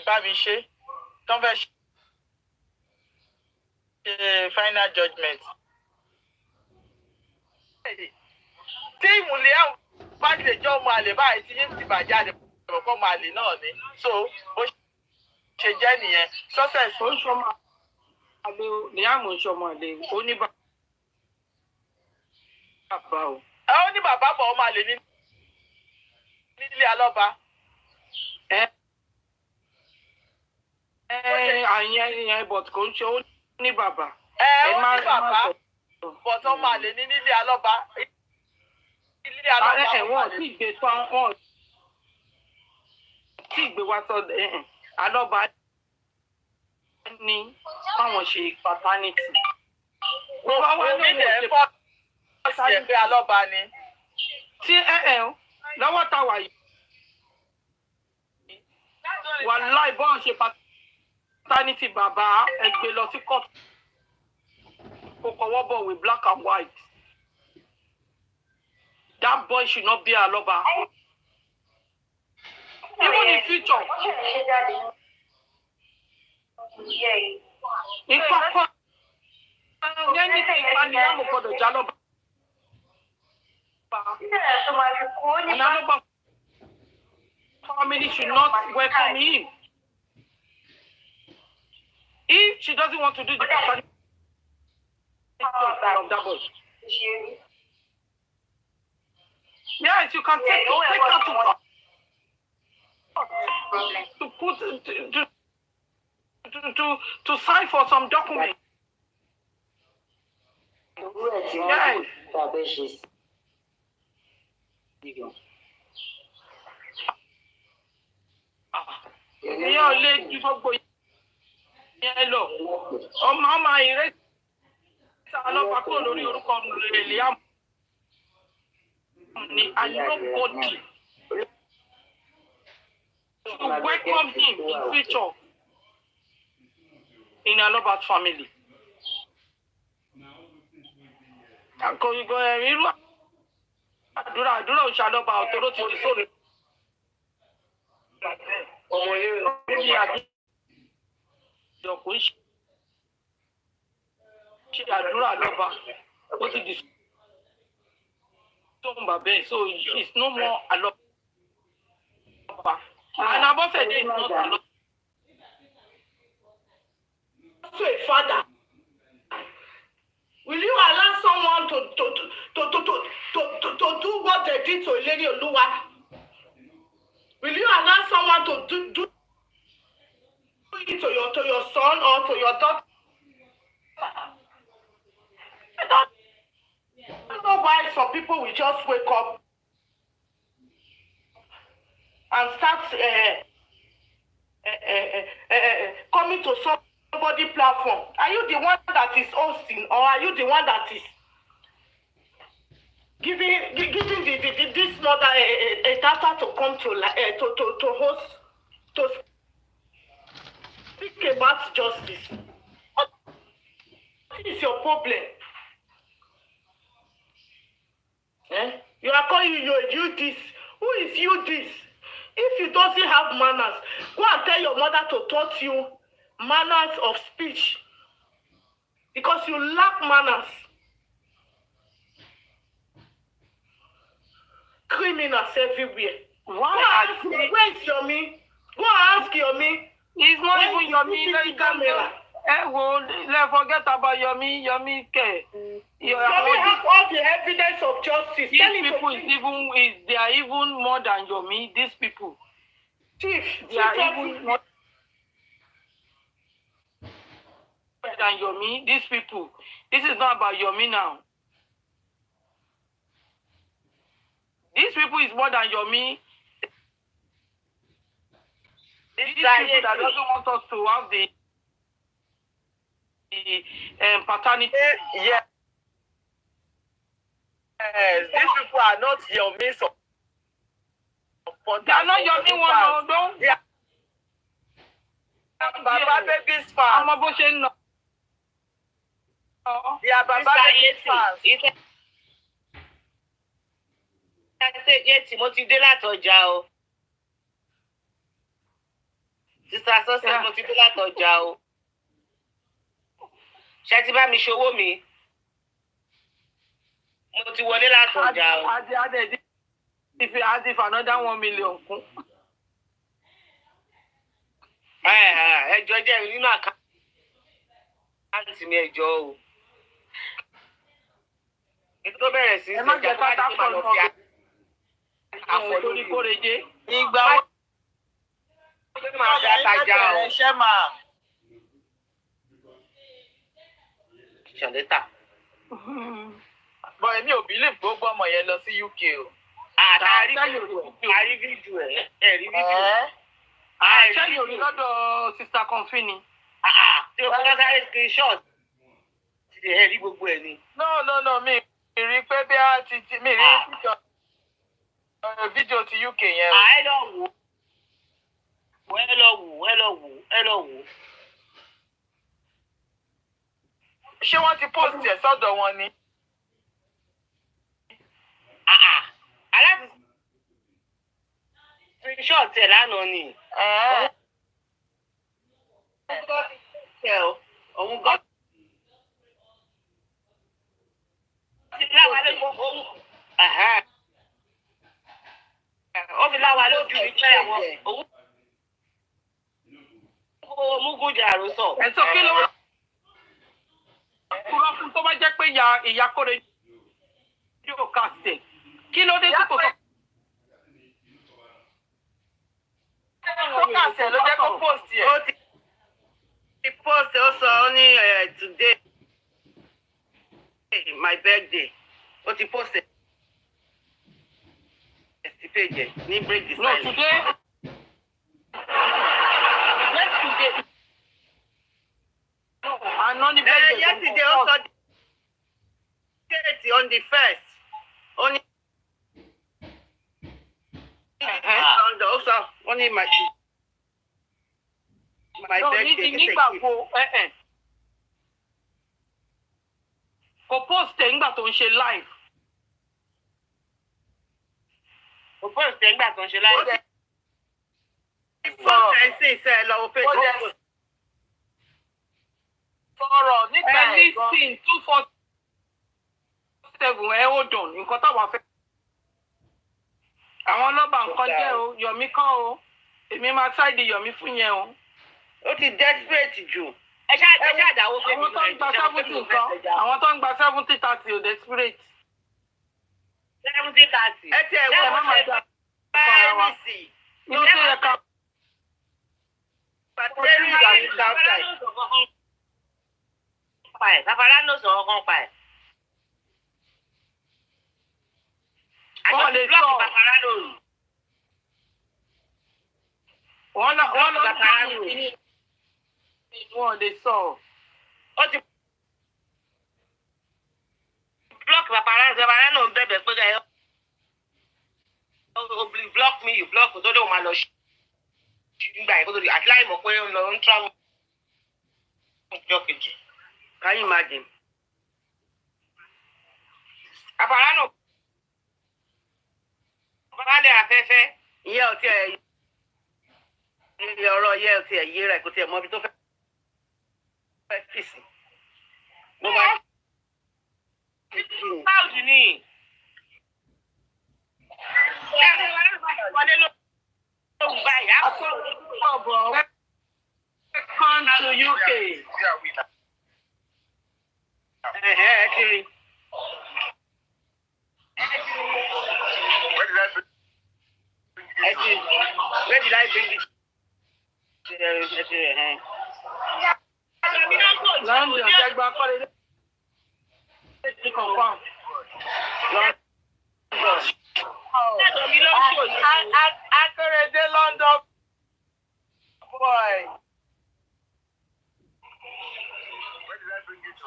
bá mi ṣe tó fẹ́ ṣe final judgment. Tí ìmùlẹ̀ àwọn bá lè jọ ọmọ àlè báyìí tí yín ti bàjẹ́ àlè ọ̀pọ̀ ọmọ àlè náà ni. So ó ṣe jẹ́ nìyẹn. Success. Ó ń ṣọmọ àlè ní àmọ̀ ń ṣọmọ àlè oníbàbà o. Ó ní bàbá bọ̀ ọmọ àlè nílé alọ́ba. Àyẹn but kò ń ṣe ó ní bàbá. Ó ní bàbá but ọmọ àlè nílé alọ́ba. Ilé alọ́ba. Wọ́n sì gbé tán wọ́n sì gbé wá sọ́dọ̀ alọ́ba ní káwọn ṣe paternity. Omi dẹ̀ ń fọ́ ọ̀sẹ̀ ẹ̀fẹ́ alọ́ba ni. Tí lọ́wọ́ tá wà yìí wà láì bọ́n ṣe paternity bàbá ẹgbẹ́ lọ sí court kó kọwọ́ bọ̀ with black and white. That boy should not be alọ́ba. Even in future. Nǹkan kan ẹni tí ìpànìyàn gbọ́dọ̀ já lọ́ba. And alọ́ba family should not welcome him. If she doesn't want to do the paternity of that boy. Yes, you can take her to put to sign for some documents. Yes. Ìyá ò lè ju gbogbo yẹn lọ. Ọmọ ìrẹsì ọlọ́pàá kúrò lórí orúkọ rẹ̀ àmọ́ ni and nobody to welcome him in future in Aloba's family. Irú àdúrà ò ṣàlọ́ba ọ̀tọ́rọ́ ti di sóòrè. ọmọ ilé Níbi àjọ kò ń ṣe àdúrà lọ́ba ó ti di sóòrè bàbá ẹ̀ so it's no more àlọ́ba. And Abọ́sẹ̀dé is not àlọ́ba. To a father, will you allow someone to do what they did to Lady Oluwa? Will you allow someone to do it to your son or to your daughter? I don't know why some people will just wake up and start coming to somebody platform. Are you the one that is hosting, or are you the one that is giving this mother a data to come to host, to speak about justice? What is your problem? You are calling you this. Who is you this? If you doesn't have manners, go and tell your mother to teach you manners of speech, because you lack manners. Criminals everywhere. Where is Yomi? Go and ask Yomi. It's not even Yomi. Let's forget about Yomi. Yomi care. Yomi have all the evidence of justice. These people they are even more than Yomi. These people. They are even more than Yomi. These people. This is not about Yomi now. These people is more than Yomi. These people that doesn't want us to have the paternity. Yes. These people are not Yomi supporters. They are not Yomi one, no. They are Baba Baby's fans. I'm a bushing. They are Baba Baby's fans. Mo ti dé látọjà o. Sísá sọ́sẹ̀ mo ti dé látọjà o. Ṣé ti bá mi ṣòwò mi? Mo ti wọlé látọjà o. If you add if another 1 million. Ẹjọ́ jẹ́ nínú àkáǹtì mi ẹjọ́ o. Ètò bẹ̀rẹ̀ sí í ṣe ìjà bá dé máa lọ fi àfọlórí kórèjé. Ìgbà wo ni màá fi àtàjà o? Ṣé máa? Ṣàlẹ́tà. Bọ̀ èmi ò believe gbogbo ọmọ yẹn lọ sí UK o. Àrí fídíò ẹ̀. Àṣẹ́yìn òní lọ́dọ̀ Sister Confini. Tí o kọ́kọ́ sáré screenshot ti ẹ̀ rí gbogbo ẹ̀ ni. No, mi rí pé bí a ti mi rí fídíò ti UK yẹn. Ẹ lọ wò. Ṣé wọ́n ti post ẹ̀ sọ́dọ̀ wọn ni? Aláàbò screenshot ẹ̀ lánàá ni. Òun gan. Ó fi láwa lójú ìpẹ́ àwọn òun mugun jàrú sọ. Ẹ̀sọ́ kí ló wá kúrọ́ fún tó bá jẹ́ pé ìyá kóre yóò kàṣẹ̀. Kí ló dé tí kò sọ? Tó kàṣẹ̀ ló jẹ́ kó post ẹ̀. Ó ti post ó sọ ó ní today my birthday. Ó ti post ẹ̀ ti page ẹ̀ ní break the silence. No, today. Yesterday. No, Yesterday also date on the 1st. Only also only my birthday. Nígbà wo kò post ẹ̀ nígbà tó ń ṣe live. Mo post ẹ̀ nígbà tó ń ṣe láì. Post ẹ̀ sí ìṣe lọ́wọ́ Facebook. Sọ̀rọ̀ nígbà ẹ̀ lísìn 247 ẹ̀ ó dùn nǹkan táwọn fẹ́. Àwọn nọ́mbà nǹkan jẹ́ o, Yomi kan o. Èmi máa ṣáìdì Yomi fún yẹn o. Ó ti desperate jù. Ẹ ṣáà dáwó pé Àwọn tó ń gba 70 nǹkan. Àwọn tó ń gba 70-30 ò desperate. 70-30. Ẹ ti ẹ̀wọ̀ ẹ̀ má máa jà fara wa. Ní tí ẹ ká. Bàbá náà sọ̀rọ̀ kan pa ẹ̀. Wọ́n lè sọ. Wọ́n lọ wọ́n lè sọ. Ó ti block bàbá náà ń bẹ̀bẹ̀ pé ẹ̀ block me, you block tó dé òun máa lọ ṣe nígbà yẹn kó tó di àti láì mọ̀ pé ó lọ ń travel ọjọ́ kejì. Can you imagine? Bàbá náà balẹ̀ afẹ́fẹ́. Ìyá ọtí ẹ̀ ọ̀rọ̀ ìyá ọtí ẹ̀ yé rẹ̀ kò tiẹ̀ mọ ibi tó fẹ́ fìsì. Mo máa Báwo ni? Wọlé lóhùn báyìí. Welcome to UK. Ẹ kiri. Where did I bring it? London, Jagba College. To confirm. London. Akorede London boy. Where did I bring you to?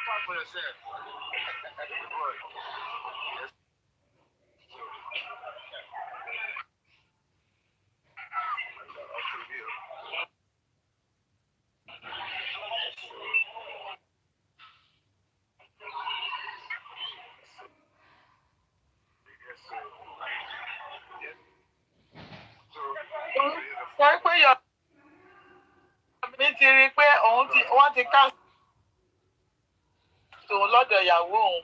Fight for yourself. Sọ pé Yomi ti rí pé wọ́n ti ká tòun lọ́dọ̀ ìyàwó òun.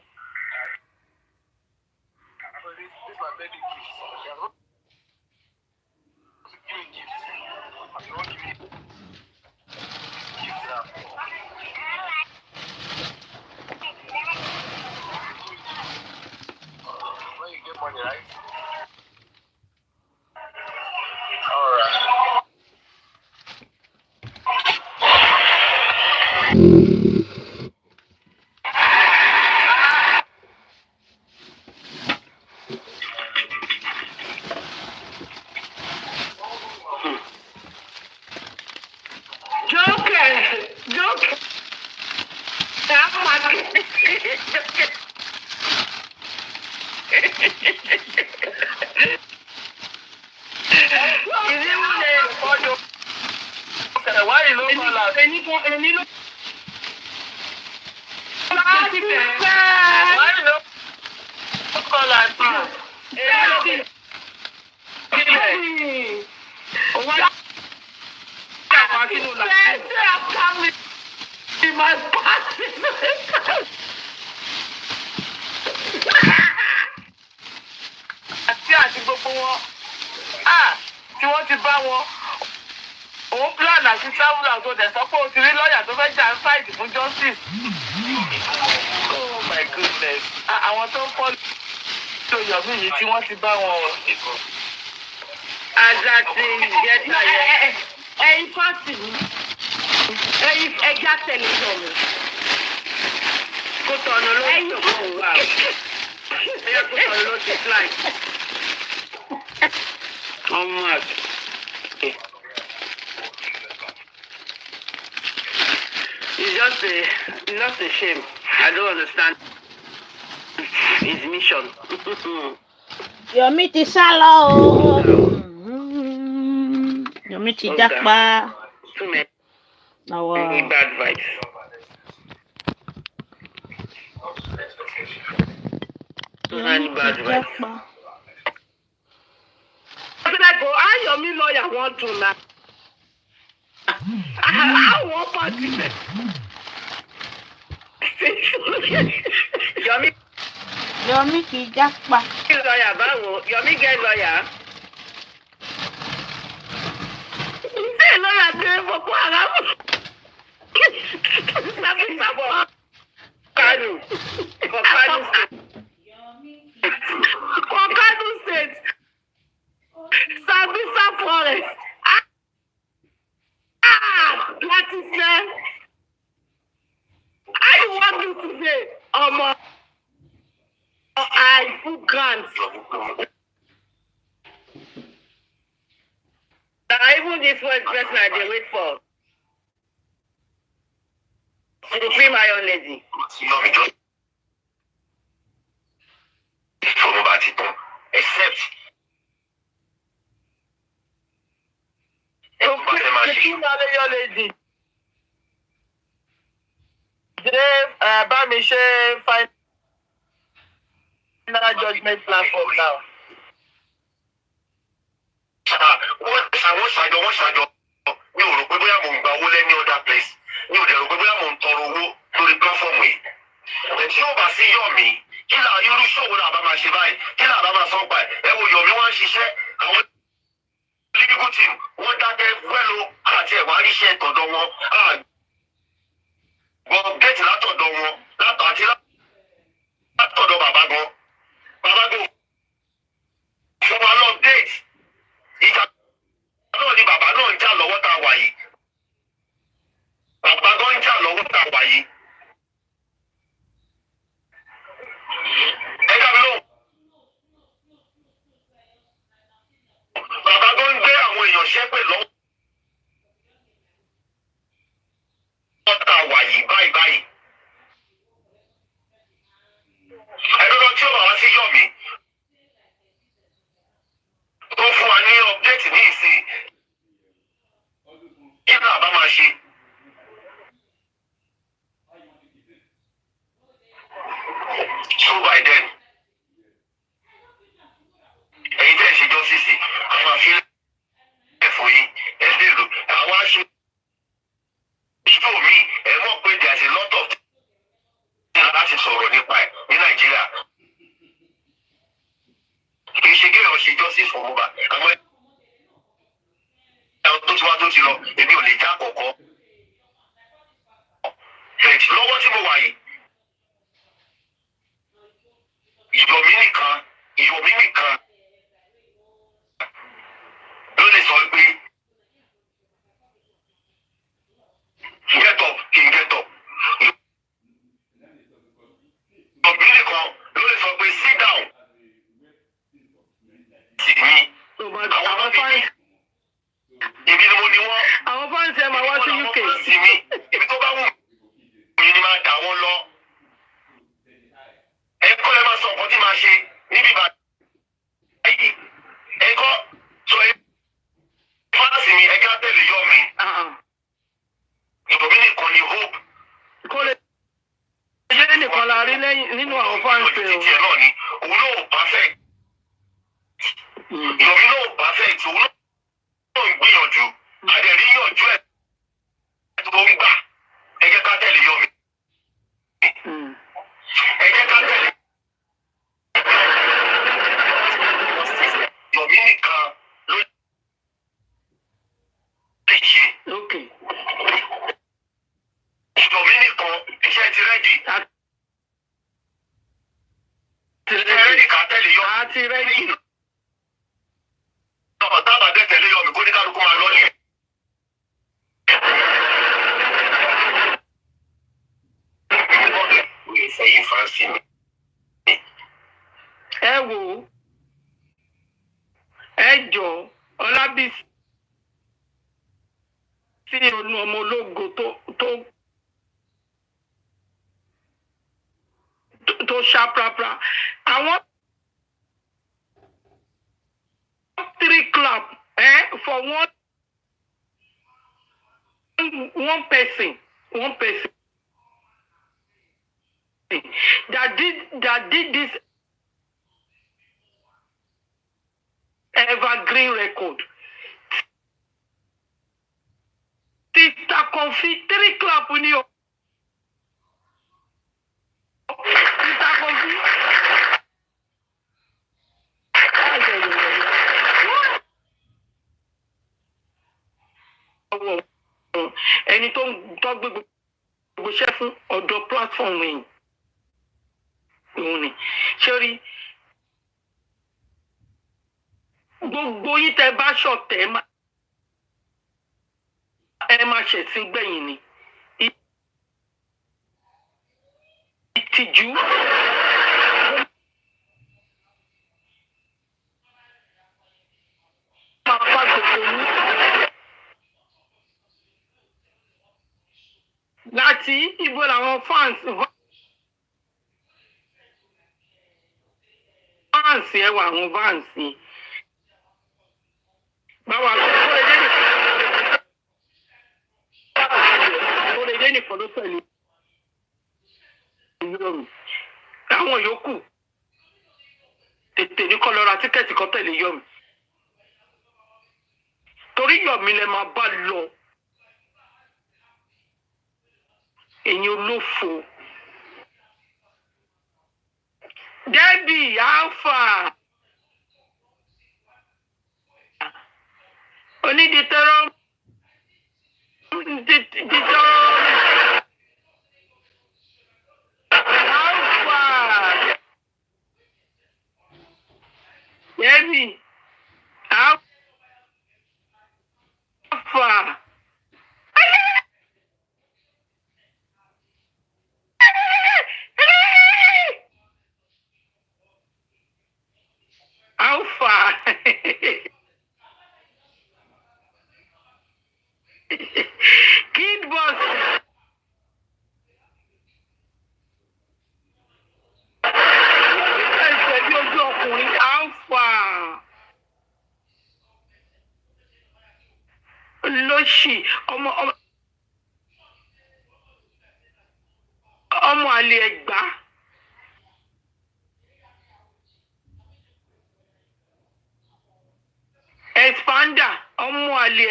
When you get money, right? All right. Joke. Why you look like that? Why you look like that? Àti gbogbo wọn tí wọ́n ti bá wọn òun plan àti travel out tó dẹ̀ sọ pé o ti rí lọ́ọ̀yà tó fẹ́ jà ń fight fún justice. Oh my goodness. Àwọn tó ń fọ́ lórí Yomi yìí tí wọ́n ti bá wọn. Àjàtì ìjẹta yẹn. Ẹyin fásitì mi. Ẹyin ẹja tẹlifíṣàn mi. Kó tọ̀nà ló ń tọ̀ fún wa. Ẹyẹ kó tọ̀nà ló ti fly. Ọmọ àti. It's just a shame. I don't understand his mission. Yomi ti sá lọ o. Yomi ti jápa. Too many bad vibes. Yomi bad ti vibes. japa. I Yomi lawyer want to now. I want party. Yomi Yomi ti japa. lawyer, báwo? Yomi get lawyer. Say lawyer dey Boko Haram. Sabo. Kanu. For Kanu State. For Kanu State. Sabisa Forest. What is that? How you want to today? I full grant. Now even this one person I dey wait for. Supreme Iron Lady. Yomi just for Mohbad ti tán, except Supreme Iron Lady. Bá mi ṣe final judgment platform now. wọ́n ṣàjọ mi ò rò pé bóyá mò ń gba owó lẹ́ni other place mi ò dẹ̀ rò pé bóyá mò ń tọrọ owó lórí platform yìí. Tí ó bá sí Yomi kí là irú ṣòwò là bá máa ṣe báyìí kí là bá máa sọ pa ẹ̀ ẹ wo Yomi wọ́n ń ṣiṣẹ́ àwọn legal team wọ́n dákẹ́ wẹ́lo àti ẹ̀wà ríṣẹ́ tọ̀dọ̀ wọn gbọ́ gẹ́ẹ̀tì látọ̀dọ̀ wọn àti látọ̀dọ̀ bàbá gan fún wa lọ déètì ìjà náà ni bàbá náà ń jà lọ́wọ́ tá a wà yìí bàbá gan ń jà lọ́wọ́ tá a wà yìí. Ẹ dá mi lóhùn. Bàbá gan ń gbé àwọn èèyàn ṣépè lọ́wọ́ tá a wà yìí báyìí. Ẹgbẹ́ tí ó bá wá sí Yomi tó fún wa ní update ní ìsìn kí ni àbá máa ṣe. So by then ẹ̀yin tẹ́ ẹ̀ ṣe justice àwọn àfihàn ẹ̀fọ́ yìí ẹ̀ lè lò àwọn aṣọ ìṣó mi ẹ̀ mọ̀ pé there is a lot of things láti sọ̀rọ̀ nípa ẹ̀ ní Nàìjíríà. Kì í ṣe kéèyàn ṣe justice for Mohbad àwọn ẹ̀rọ tó ti wá tó ti lọ èmi ò lè já kọ̀ọ̀kan. Lọ́wọ́ tí mo wà yìí Yomi nìkan ló lè sọ pé get up kí n get up. Yomi nìkan ló lè sọ pé sit down. Sì ni àwọn fáǹsì ibi ni mo ní wọ́n. Àwọn fáǹsì ẹ̀ máa wá sí UK. Sì ni ibi tó bá wù mí ni máa dà wọ́n lọ. Ẹ kọ́ lẹ́ máa sọ nǹkan tí máa ṣe níbí bá yìí. Ẹ kọ́ sọ ẹ fáǹsì mi ẹ ká tẹ̀lé Yomi. Yomi nìkan ni hope. Kó lè ṣe nìkan la rí lẹ́yìn nínú àwọn fáǹsì o. Títí ẹ̀ náà ni òun náà ò perfect. Yomi náà ò perfect òun náà ń gbìyànjú àdẹ̀rí yànjú ẹ̀ tó ń gbà ẹ jẹ́ ká tẹ̀lé Yomi. Ẹ jẹ́ ká tẹ̀lé Yomi nìkan ló lè ṣe. Yomi nìkan iṣẹ́ ti rẹ́dì. Rẹ́dì ká tẹ̀lé Yomi. Àti rẹ́dì. Ọ̀tá àbàdẹ tẹ̀lé Yomi kó ní kálukú máa lọ ní. Ìfẹ̀yìn fáǹsì mi. Ẹ wò ó. Ẹ jọ Olabisi sí olú ọmọ ológo tó ṣàprapra. Àwọn 3 clap for one person that did this evergreen record. Sister Confi 3 clap ní o. Sister Confi. Ẹni tó gbé gbogbo iṣẹ́ fún ọ̀dọ̀ platform yìí. Ni sori gbogbo yín tẹ́ bá ṣọ̀tẹ̀ ẹ máa ṣẹ̀sìn gbẹ̀yìn ni ìtìjú máa bá gbogbo yín láti ibo làwọn fans ẹwà àwọn fans báwa kó lè dé nìkan ló tẹ̀lé Yomi àwọn yòókù tètè ní kó lọ ra tíkẹ́ẹ̀tì kan tẹ̀lé Yomi torí Yomi lẹ máa bá lọ ẹ̀yin olófo Debbie Alpha onídìtẹ́rọ́ Alpha Debbie Alpha Alpha Kid Boss ẹsẹ̀ bí ojú ọkùnrin Alpha lóṣì ọmọ àlè Ẹ̀gbá expander ọmọ àlè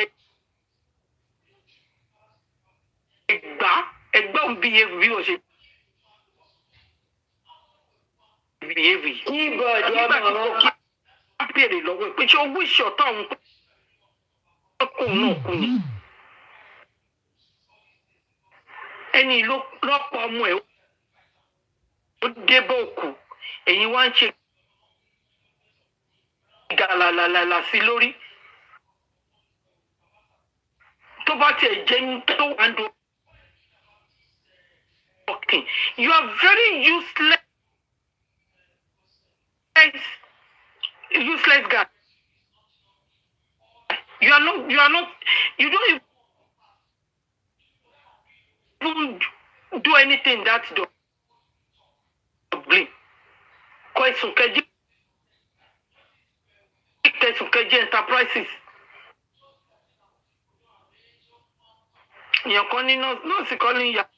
Ẹ̀gbá ń behave bí o ṣe behave Keyboard nígbà tí ọmọ kò kí béèrè lọ́wọ́ pé ṣé owó ìṣọ̀tọ̀ òun kò náà kú ni ẹni lọ́pọ̀ ọmọ ẹ̀ ó débọ̀ òkú ẹ̀yin wá ń ṣe gàlàlàlà sí lórí tó bá tiẹ̀ jẹ́ ní tó wà ń do okay you are very useless guy you are not you don't even do anything that do blame question kẹjẹ enterprises yẹn kọ́ ní nọ́ọ̀sì kọ́ ní ìyàwó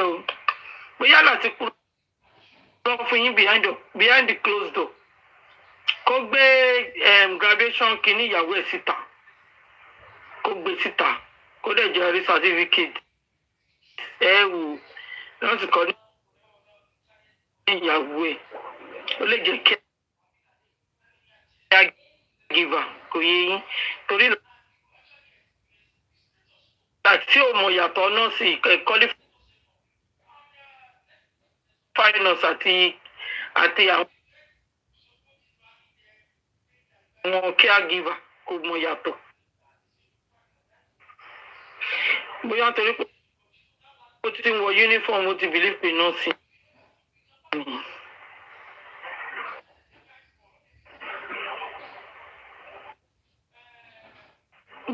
ẹ̀ o bóyá láti kú lọ fún yín behind the closed door kó gbé graduation kìíní ìyàwó ẹ̀ síta kó gbé síta kó dẹ̀ jẹ́ rí certificate ẹ̀ wò nọ́ọ̀sì kọ́ ní ìyàwó ẹ̀ ó lè jẹ́ kí giver kò yé yín torí láti ò mọ yàtọ̀ nọ́ọ̀sì qualified nurse àti àwọn caregiver kò mọ yàtọ̀ bóyá torí pé ó ti wọ uniform ó ti believe pé nọ́ọ̀sì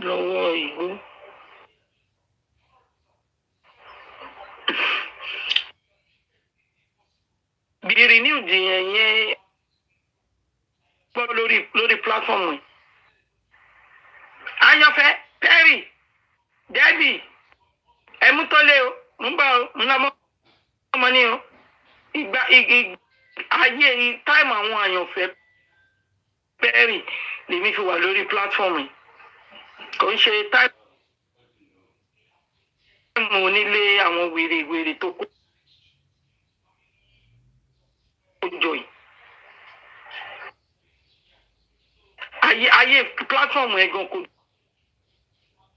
lọ́wọ́ ìgbó. Bìrì ní òdì yẹn gbọ́ lórí platform yìí. Àyànfẹ́ Perry Debbie ẹ̀mú tó lé o ń bá o ń lọ́mọ́ ọmọ ní o ìgbà ayé táìmù àwọn àyànfẹ́ bẹ́ẹ̀rì lèmi fi wà lórí platform yìí kò ń ṣe táìmù onílé àwọn wèrè tó kó jọ yìí ayé platform ẹ̀ gan kò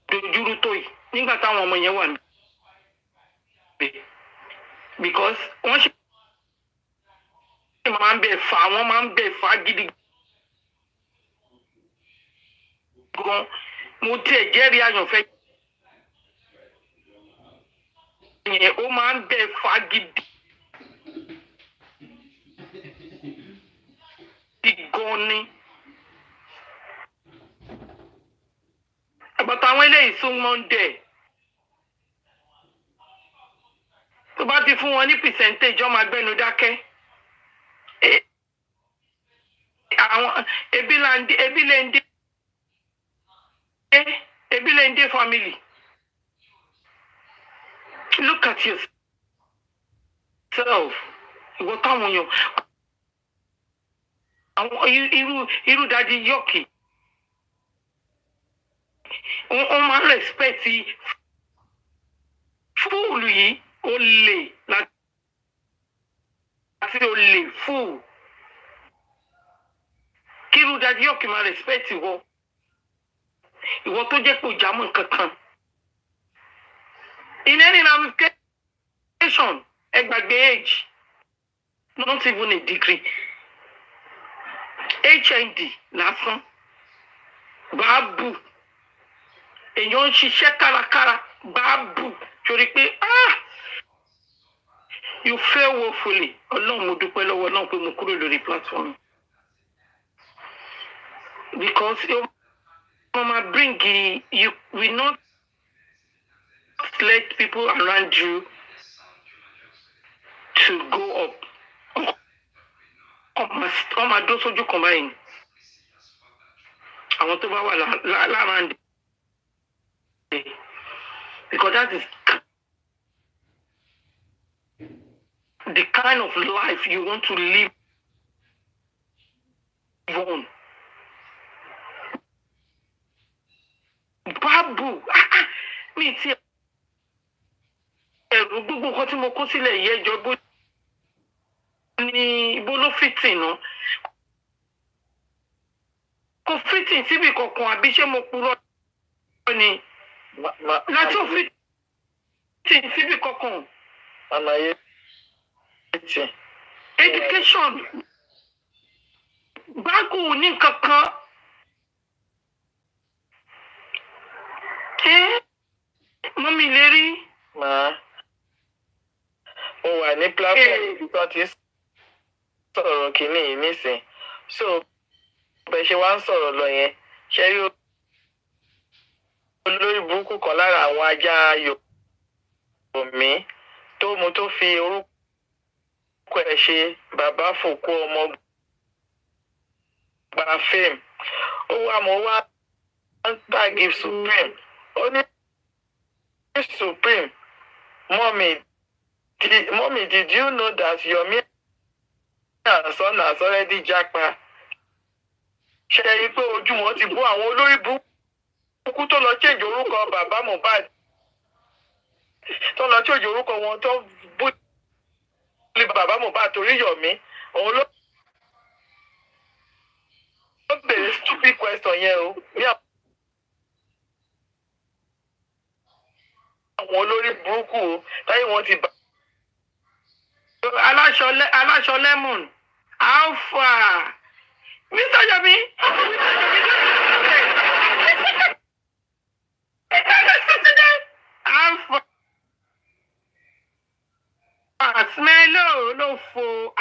dojúrú tó yìí nígbà táwọn ọmọ yẹn wà níbẹ̀ because wọ́n ṣe máa ń bẹ̀ fà wọ́n máa ń bẹ̀ fà gidi gan mo tiẹ̀ jẹ́rìí àyànfẹ́ yẹn ó máa ń bẹ̀ fà gidi gan ni àgbàtà àwọn eléyìí súnmọ́ ń dẹ̀ tó bá ti fún wọn ní percentage ọmọ agbẹnu dákẹ́ àwọn ebi lè ń dé family look at yourself ìwọ táwọn èèyàn àwọn irú dájú yọkì wọ́n máa ń respect fúùlù yìí ó lè láti ó lè fúùlù kí irú dájú yọkì máa respect ìwọ tó jẹ́ pé òjàmọ́ kankan in any ramification ẹ gbàgbé age not even a degree HND lásán báàbù èèyàn ń ṣiṣẹ́ kárakára báàbù torí pé you fail woefully ọlọ́run mo dúpẹ́ lọ́wọ́ náà pé mo kúrò lórí platform because mama bring you will not let people around you to go up ọmọ adó sójú kan báyìí àwọn tó bá wà lára ń dé because that is the kind of life you want to live on. Babu, mi ti ẹ̀rù gbogbo nǹkan tí mo kó sílẹ̀ yìí ẹjọ́ bó ní ibo ló fìtìn náà kò fìtìn síbi kankan àbí ṣé mo purọ́ ni láti ò fìtìn síbi kankan. Àlàyé education báàgù ní kankan mọ́mí lè rí. Màá mo wà ní platform tí wọ́n ti sọ̀rọ̀ kìíní yìí nísìn so bẹ́ẹ̀ ṣe wá ń sọ̀rọ̀ lọ yẹn ṣe rí olórí burúkú kan lára àwọn ajá Yomi tó fi orúkọ ẹ̀ ṣe bàbá fòkú ọmọ gba fame ó wà mọ́ wá ń tàgé Supreme ó ní Supreme mommy did you know that Yomi and son has already japa ṣe rí pé ojú wọn ti bú àwọn olórí burúkú tó lọ change orúkọ bàbá Mohbad tó lọ change orúkọ wọn tó bú ní bàbá Mohbad torí Yomi òun ló bèrè stupid question yẹn o ní àwọn olórí burúkú o táyé wọn ti bá. aláṣọ lemon alpha Mr. Yomi alpha smello ló fo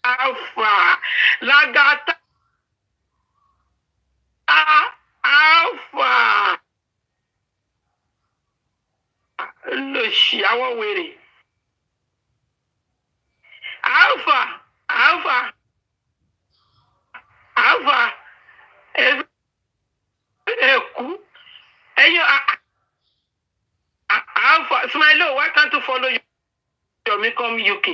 alpha lagata alpha lòṣì àwọn wèrè alpha ẹkú ẹyọ alpha Smilo, why can't you follow Yomi come UK?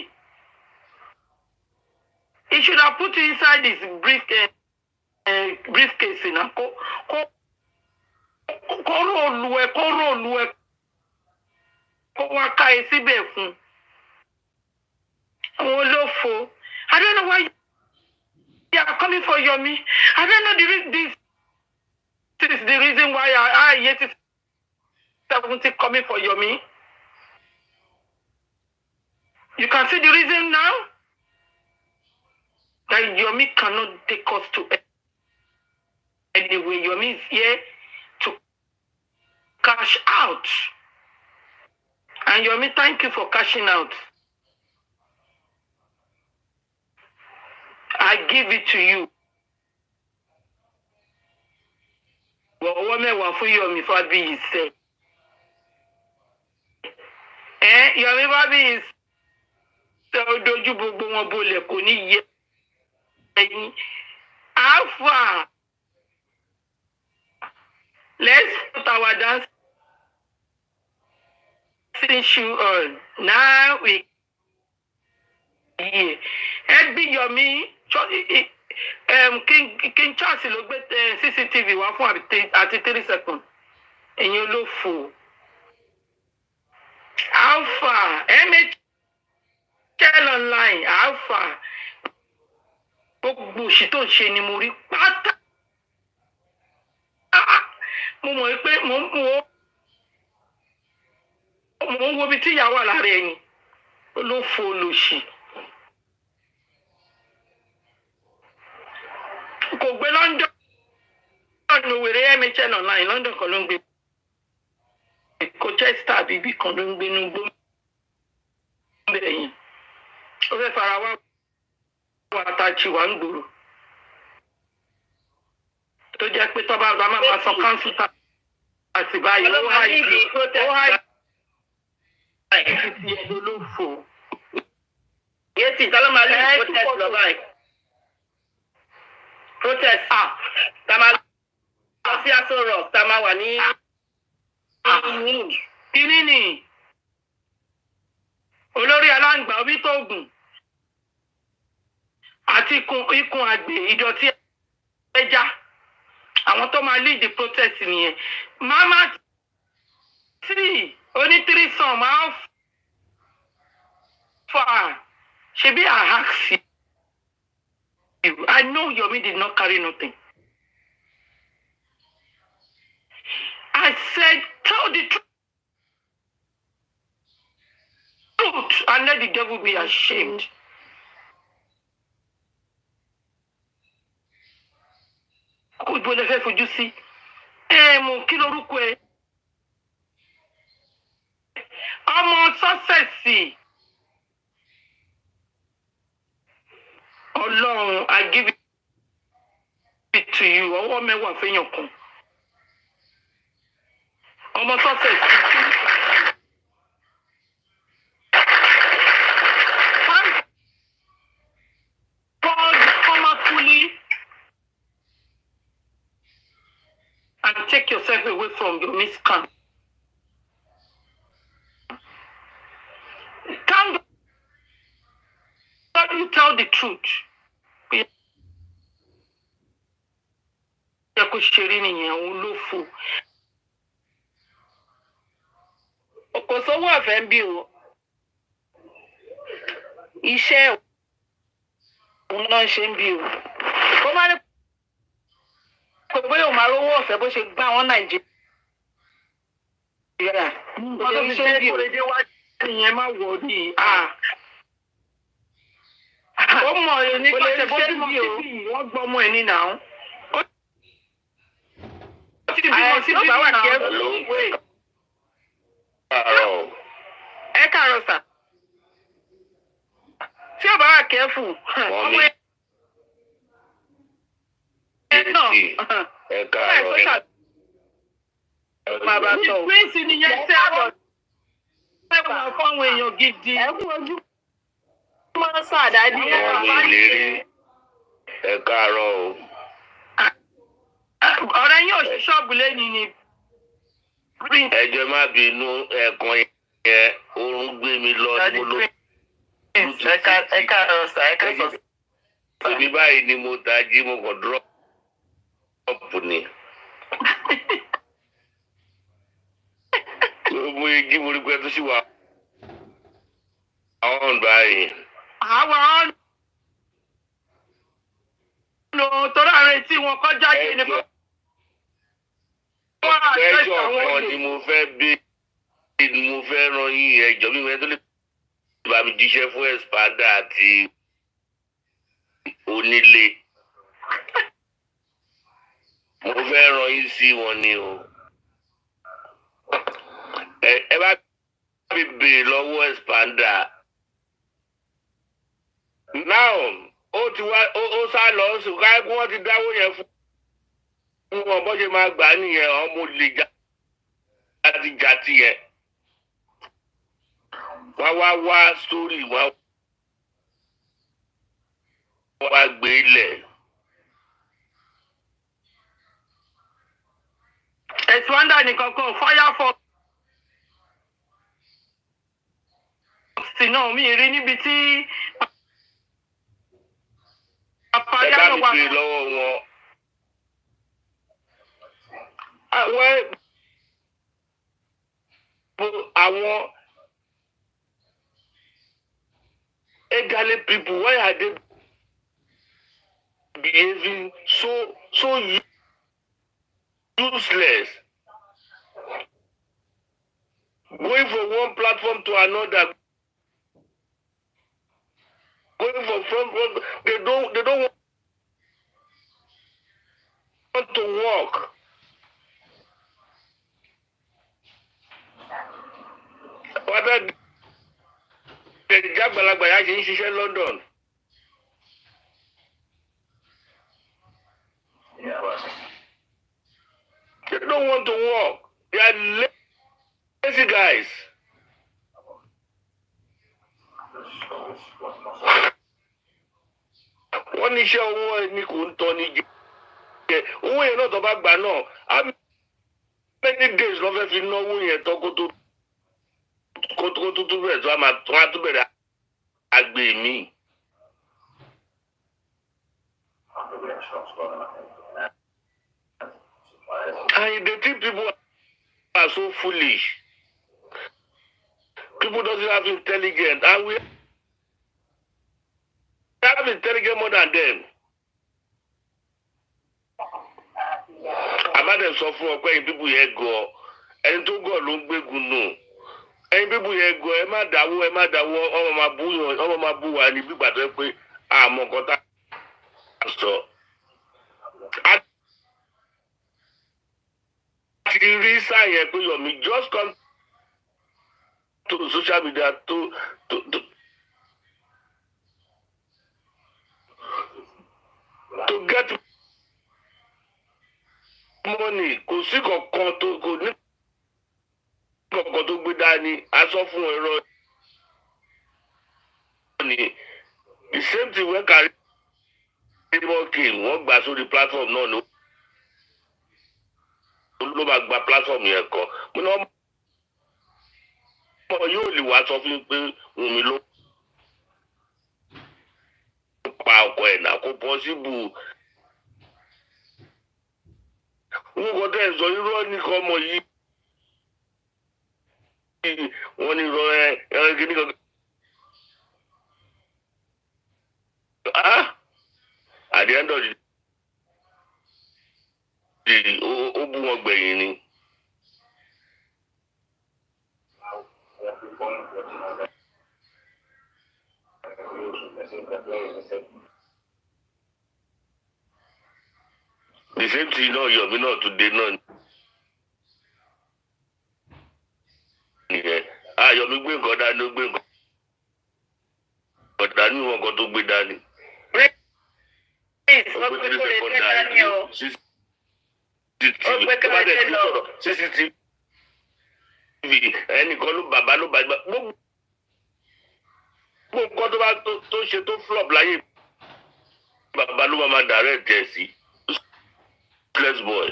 He should have put it inside his briefcase now. Kó ròlù ẹ, kó wá ká ẹ síbẹ̀ fún. Àwọn olófo. I don't know why you are coming for Yomi. I don't know this is the reason why I hate it. 70 coming for Yomi. You can see the reason now that Yomi cannot take us to anyway. Yomi is here to cash out. And Yomi, thank you for cashing out. I give it to you. What me want for Yomi Fabayi say? Yomi Fabayi is so dojú gbogbo wọn bolẹ̀ kò ní yẹ ẹ̀yin. Alpha. Let's put our dancing shoe on. Now we be Yomi. King Charles ló gbé CCTV wá fún àti 3 seconds. Ẹ̀yin olófò. Alpha. MHL online. Alpha. Gbogbo òṣì tó ń ṣe ni mo rí pátá. Mo mọ̀ pé mo ń wo bí tí ìyá wà lára ẹni. Olófò olóṣì. Kò gbé London wèrè MHL online. London kan ló ń gbé. Colchester bíbí kan ló ń gbé ní gbó bẹ̀yìn. Ó fẹ́ fara wá àtàjì wà ń gbòòrò. Tó jẹ́ pé tọ́ba àgbà máa sọ káńsù àti báyìí. Ó wá ìdí ẹ̀dọ́ ló fò. Yéètì tọ́lọ́ máa lè protest lọ báyìí. Protest. Tá máa lọ sí Aso Rock, tá máa wà ní Kíní ni olórí aláǹgbá orí tó gùn àti ikùn àgbè ìdọ̀tí ẹja. Àwọn tó máa lead the protest nìyẹn. Mama tí onítìrísàn máa ń fà ṣebí àhàksì. I know Yomi did not carry nothing. I said, tell the truth and let the devil be ashamed. Kò ibo lè fẹ́ fojú sí. Mo kí lorúkọ ẹ? Ọmọ sọ́sẹ̀sì. Ọlọ́run, I give it to you. Ọwọ́ mẹ́wàá fẹ́yàn kan. Ọmọ sọ́sẹ̀sì. And take yourself away from your misconception. Thank God you tell the truth. Kò ṣeré nìyẹn àwọn olófò. kò sówó ọ̀fẹ́ ń bí o. Iṣẹ́ òun náà ṣe ń bí o. Kó má ní kò bóyá òun máa rówó ọ̀fẹ́ bó ṣe gbá wọn Nàìjíríà. Ọdún mi ṣe bí o. Ìyẹn má wọ̀ ní. Ó mọ̀ ẹ́ ní pàṣẹ bó ti mọ̀ sí wọ́n gbọ́ ọmọ ẹ̀ ní náà. Ẹ káàárọ̀ sà. Tí ò bá wà kẹ́fù, ọmọ ẹ̀ náà. Ẹ káàárọ̀. Bàbá tó. Prince nìyẹn tí a bọ̀. Ẹ wà fún àwọn èèyàn gidi. Ẹ kú ojú. Mọ́ sàdádì. Wọ́n ní ìlérí. Ẹ káàárọ̀ o. Ọ̀rẹ́ yóò ṣí ṣọ́ọ̀bù lẹ́yìn ni. Ẹ jẹ́ má bínú ẹ̀kan yẹn oorun gbé mi lọ ní mo lọ. Ẹ káàárọ̀ sà, ẹ káàárọ̀ sà. èmi báyìí ni mo tají mo kàn drop ni. mo jí mo rí pé tó sì wà àwọn báyìí. àwọn ọ̀nà tó láàrin tí wọn kọ́ jáde ní kó. ẹjọ́ kan ni mo fẹ́ bí ni mo fẹ́ ràn yín ẹjọ́ mi wẹ́n tó lè bá mi jíṣẹ́ fún ẹ̀sìpádà àti onílé. mo fẹ́ ràn yín sí wọn ni o. ẹ bá mi béèrè lọ́wọ́ ẹ̀sìpádà. now ó ti wá ó sá lọ sí káyọ̀ kí wọ́n ti dáwó yẹn fún wọn bó ṣe máa gbà nìyẹn ọmọ olè jàti yẹn. wọ́n wá sórí wọ́n wá gbé ilẹ̀. ẹ̀sùn wáńdà nìkan kan firefox náà mi rí níbi tí ẹ bá mi béèrè lọ́wọ́ wọn. àwọn elderly people, why are they behaving so useless? Going from one platform to another, going from they don't want to work. What are ìjàgbàlagbà yà ṣe ń ṣiṣẹ́ London. They don't want to work. They are lazy guys. Wọ́n ní iṣẹ́ owó ẹni kò ń tọ́ ní jẹ́. Owó yẹn náà tó bá gbà náà, how many days ló fẹ́ fi náwó yẹn tán kó tó bẹ̀rẹ̀ tó a tó bẹ̀rẹ̀ àgbè mi. And they think people are so foolish. People doesn't have intelligence, and we have intelligence more than them. Àmàdé sọ fún ọ pé ẹ̀yin bíbù yẹn gọ̀ ẹni tó gọ̀ ló ń gbégun nù. Ẹ̀yin bíbù yẹn gọ̀ ẹ má dáwọ́ ọmọ máa bú wa ní gbígbà tó yẹ pé àmọ́ nǹkan tá a sọ. A ti rí sáyẹn pé Yomi just come to social media to get money. Kò sí kankan tó kò ní kankan tó gbé dání aṣọ fún ẹ̀rọ ni the same thing when carry king wọ́n gbà sórí platform náà ló máa gba platform yẹn kan mo ní ọmọ yóò lè wá sọ fún mi pé Wùnmí ló pa ọkọ ẹ̀ náà kó pọ́síbù. Wọ́n kọ́ tẹ́ ẹ̀ sọ irọ́ nìkan ọmọ yìí wọ́n ní irọ́ ẹ̀ kí nìkan. At the end of the day ó bú wọn gbẹ̀yìn ni. The same thing náà Yomi náà today náà nìyẹn. Yomi gbé nǹkan dání ó gbé nǹkan dání wọn kan tó gbé dání. CCTV ẹnìkan ló bàbá ló bàbá gbogbo nǹkan tó bá tó ṣe tó flop láyé bàbá ló máa direct ẹ̀ sí. Let's boy.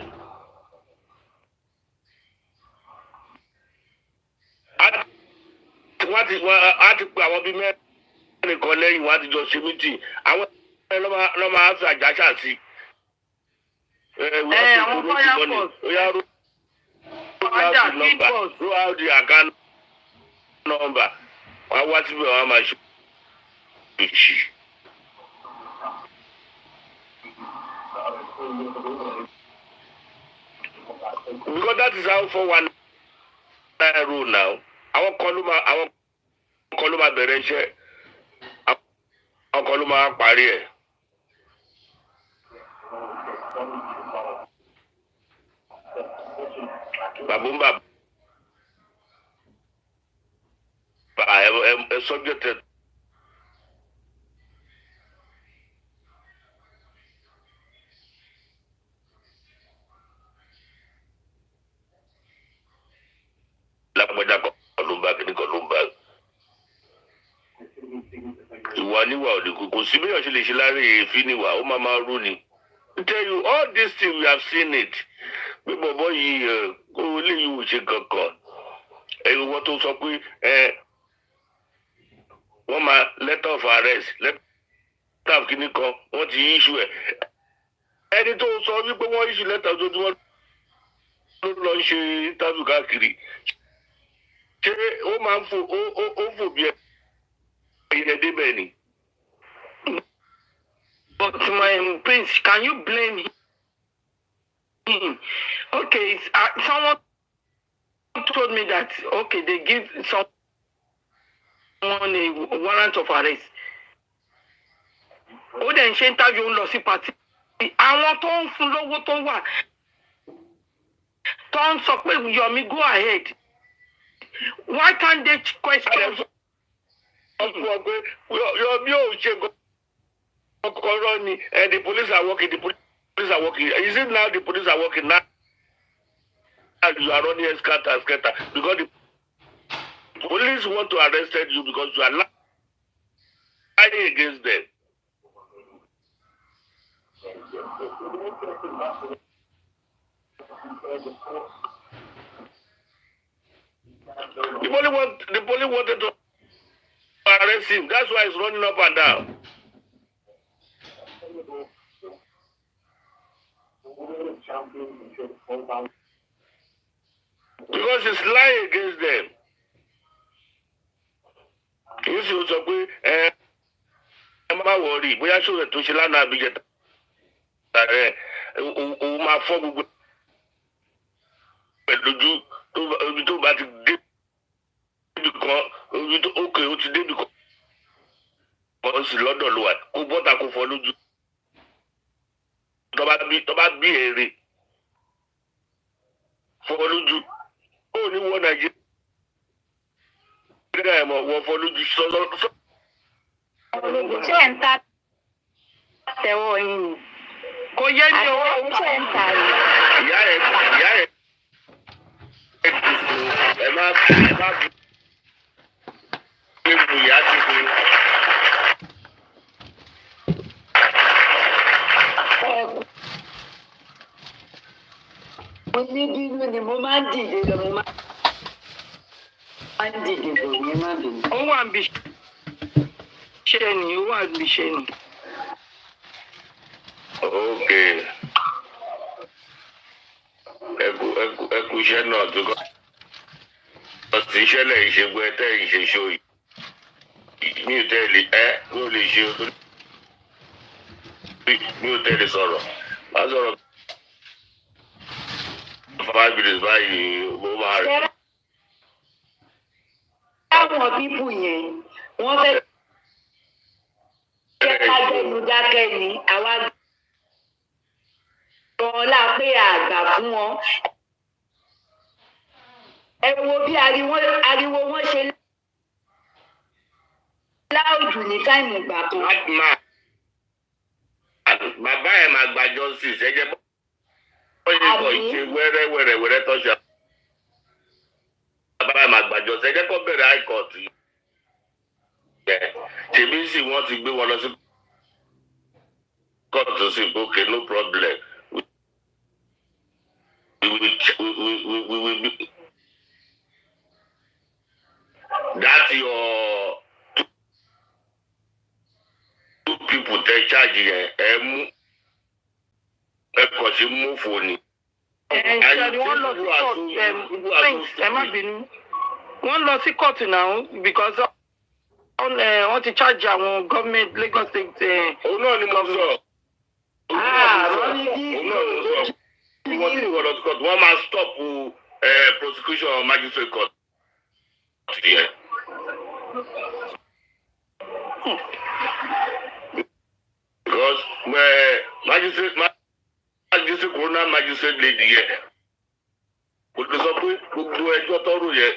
A ti pe àwọn bíi mẹ́rin kan lẹ́yìn wọ́n á ti jọ ṣe meeting. Àwọn lọ́ máa fi àjàṣà sí. àwọn fire force. Ọjà big boss. Throughout the account number. Wọ́n wá síbẹ̀ wọ́n máa ṣe òṣì. Because that is how 419 rule now. Àwọn kan ló máa bẹ̀rẹ̀ iṣẹ́. Àwọn kan ló máa parí ẹ̀. Bàbá ẹ subjected. Lápẹjà kan ló ń bá kíní kan ló ń bá. Ìwà níwà ò lè kò sí bí ọ̀ṣẹ́ lè ṣe láre èéfín níwà ó máa rú ni. I tell you all these things we have seen it. Bí bọ̀bọ̀ yìí kó léyìí ò ṣe kankan. Ẹ̀rù wọn tó sọ pé wọ́n máa letter of arrest letter of kíní kan wọ́n ti issue ẹ̀. Ẹni tó sọ wípé wọ́n issue letter tó tí wọ́n lọ ń ṣe interview káàkiri. Ṣé ó máa ń fò bí ẹ̀yẹ débẹ̀ ni? But my prince, can you blame him? Okay, someone told me that okay, they give someone a warrant of arrest. Ó dẹ̀ ń ṣe interview ń lọ sí party. Àwọn tó ń fún lówó tó wà tó ń sọ pé Yomi go ahead. Why can't they question? Yomi ò ṣe kọ́kọ́rọ́ ni the police are working. Is it now the police are working now? You are running scatter because the police want to arrest you because you are lying against them. The police wanted to arrest him. That's why he's running up and down. Because he's lying against them. You see, sọ pé ẹ má wọrí bóyá ṣòro tó ṣe lánàá àbíjẹ tààrẹ òun máa fọ́ gbogbo pẹ̀lú ojú tó bá ti débi kan ojú tó ókè ó ti débi kan wọ́n sì lọ́dọ̀ ló wà kó bọ́tà kó fọ́ lójú tó bá bí èrè fọ́ lójú ó ní wọ́n Nàìjíríà ẹ̀ mọ̀ wọ́n fọ́ lójú sọ́lọ́. Ṣé ẹ̀ ń ta tẹ̀wọ̀ yín ni? Kò yé mi o. Ṣé ẹ̀ ń ta ni? Ìyá ẹ̀ ẹ má fi ewu ìyá ti fi. Mo ní bínú ni mo máa ń dìde lọ, mo máa ń dìde bọ̀ ní má bínú. Ó wà ń bí ṣe ni, ó wà ń bí ṣe ni. Okay. Ẹ kú iṣẹ́ náà tó kọ́. Ọ̀sìn iṣẹ́ lẹ̀ ìṣègùn ẹ̀tẹ́ ìṣèṣò yìí. Mi ò lè ṣe o tó mi ò tẹ́lẹ̀ sọ̀rọ̀. Má sọ̀rọ̀ 5 minutes báyìí mo máa rẹ̀. Táwọn bíbù yẹn, wọ́n fẹ́ jẹ́ ká gbẹ́nu dákẹ́ ni, àwa gan-an la pé àgbà fún wọn. Ẹ wo bí ariwo wọn ṣe láòjù ní táìmù ìgbà kan. Bàbá ẹ̀ máa gba justice ẹ̀jẹ̀ bọ́ ìbọn ìṣe wẹ́rẹ́wẹ́rẹ́ tọ́ṣà. Bàbá ẹ̀ máa gba justice ẹ̀jẹ̀ kọ́ bẹ̀rẹ̀ high court yìí. Ṣèbí sì wọ́n ti gbé wọn lọ sí court tó sì gòkè no problem. That's your 2 p.m. people tẹ charge yẹn ẹ kàn sí mú fòní. Ṣé wọ́n lọ sí court ẹ má bínú. Wọ́n lọ sí court now because wọ́n ti charge àwọn government Lagos State. Òun náà ni mo sọ. Wọ́n máa stop prosecution magistrate court. Because magistrate corona magistrate lady yẹ kò tó sọ pé gbogbo ẹjọ́ tọ́rọ̀ yẹ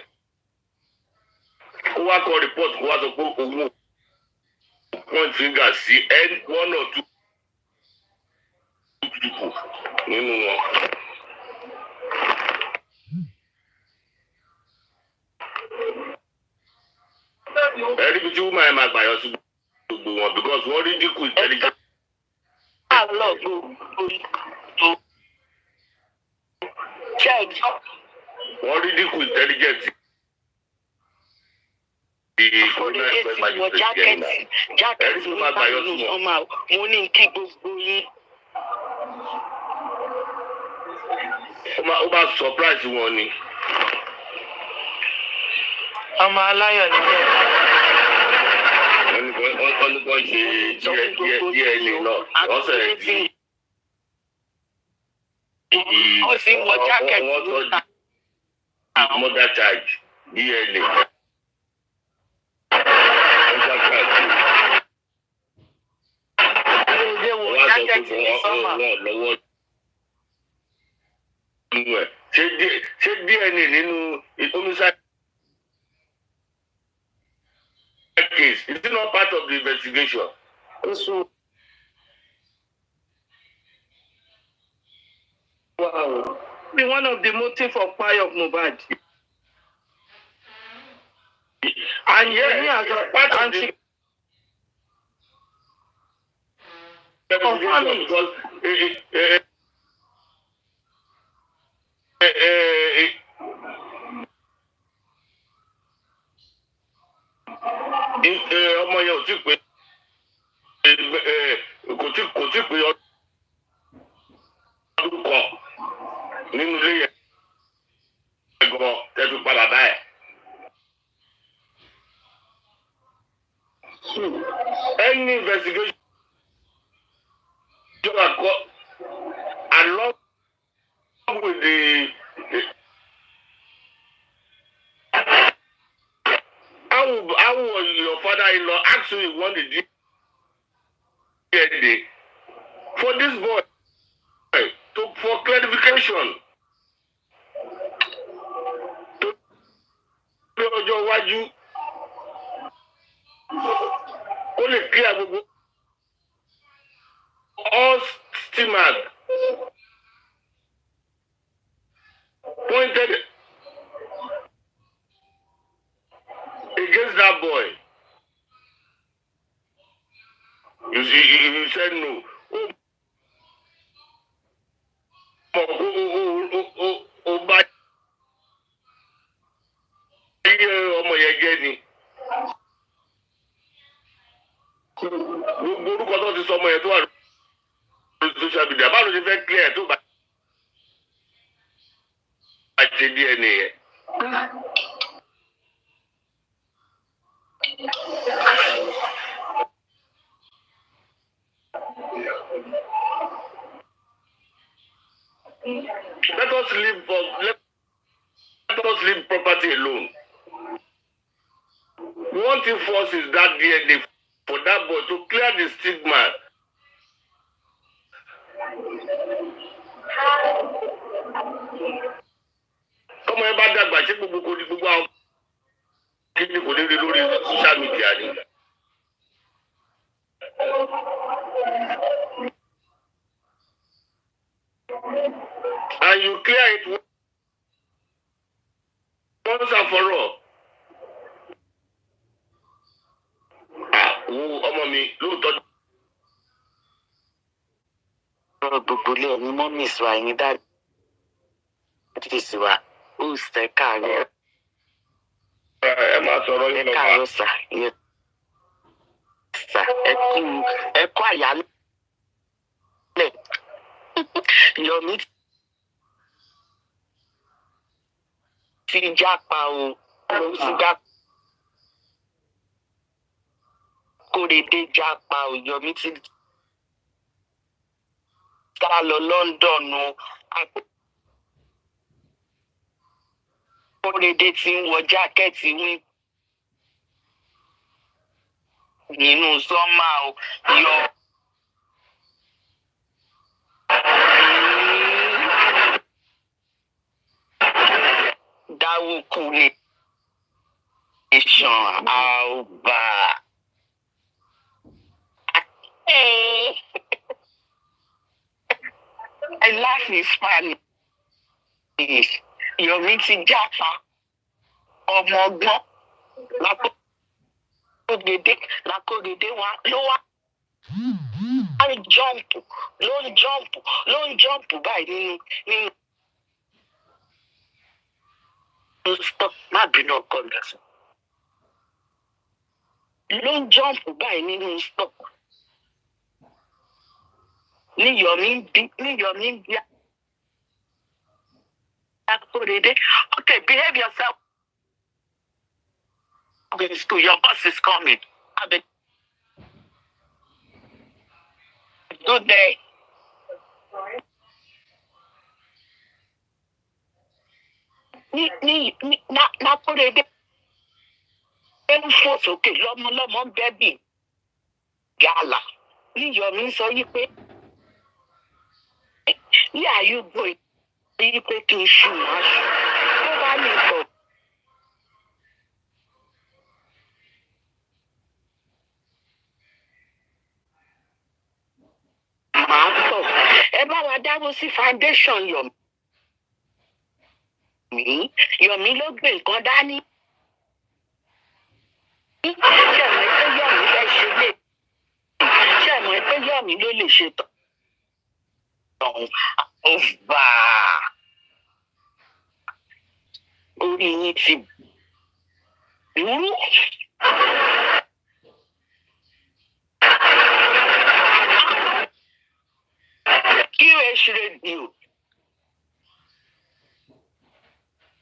kó wá kọ report kó wá sọ pé òun point finger sí one or two people nínú wọn. Ẹ̀rí bí tí wọ́n máa máa gbàyọ̀ sí gbogbo wọn because wọ́n rí dínkù intelligence. Wọ́n rí dínkù intelligence. Ẹ̀rí tí wọ́n máa gbàyọ̀ sí wọn. Mo ní kí gbogbo yín. Ó máa surprise wọn ni. Ọmọ aláyọ̀ ni bẹ́ẹ̀. Wọ́n ní kò ṣe DNA náà. Wọ́n sọ̀rọ̀ di. Wọ́n sì ń wọ jákẹ́tì ló ta. Mother charge DNA. Ṣé DNA nínú homicide case is it not part of the investigation? Wow. Be one of the motive of fire of Mohbad. And yes, as a part of the ọmọ yẹn ò tí pé kò tí pé ọdún kan nínú ilé yẹn gan tẹ́tù padà báyìí. Any investigation along with the how was your father-in-law actually won the DNA for this boy for clarification to ọjọ́ iwájú ó lè clear gbogbo all stigmas pointed against that boy. You see, you said no. Ọmọ yẹn jẹ́ ni. Gbogbo orúkọ tó ti sọ ọmọ yẹn tó wà lórí social media báwo ló ṣe fẹ́ clear tó bá ṣe DNA yẹn. Let us leave property alone. One thing first is that DNA for that boy to clear the stigma. Ọmọ ẹ bá dàgbà ṣé gbogbo kò ní gbogbo àwọn kíni kò ní rí lórí social media ni. And you clear it once and for all. Ọmọ mi lóòótọ́. Gbogbo ilé ẹni mọ́ mi sọ àyín dájú sí wa ó ṣe káàárọ̀. Ẹ máa sọ̀rọ̀ yín lọ́wọ́. Ẹ káàárọ̀ sà, ẹ kú fàyà lẹ̀. Yomi ti jápa o, ló ti já Kórèdé jápa o, Yomi ti sá lọ London o. Kórèdé ti ń wọ jákẹ́ẹ̀tì wí nínú sọ́mà o. Dáwùkú nation àwùbá. I laugh in Spanish. Yomi ti jápa ọmọ ọgbọ́n lákòrédé wa ló wá ló ń jọ́ǹpù báyìí nínú stop má bínú ọkọ mi. Ló ń jọ́ǹpù báyìí nínú stop. Ní Yomi ń bí Akórèdé. Okay, behave yourself. In school, your boss is coming. Have a good day. Akórèdé ń fò sókè lọ́mọ ń bẹ́bì gàlà. Ní Yomi sọ yí pé where are you going? Yí pé kí n ṣù wá ṣù. Tó bá lè bọ̀. Màá tọ̀. Ẹ bá wa dáwọ́ sí foundation Yomi. Yomi ló gbé nǹkan dání. Ṣé ẹ mọ̀ pé Yomi fẹ́ ṣe lè? Ṣé ẹ mọ̀ pé Yomi ló lè ṣe tán? Ọ̀fà. Orí yín ti burú. QH Radio.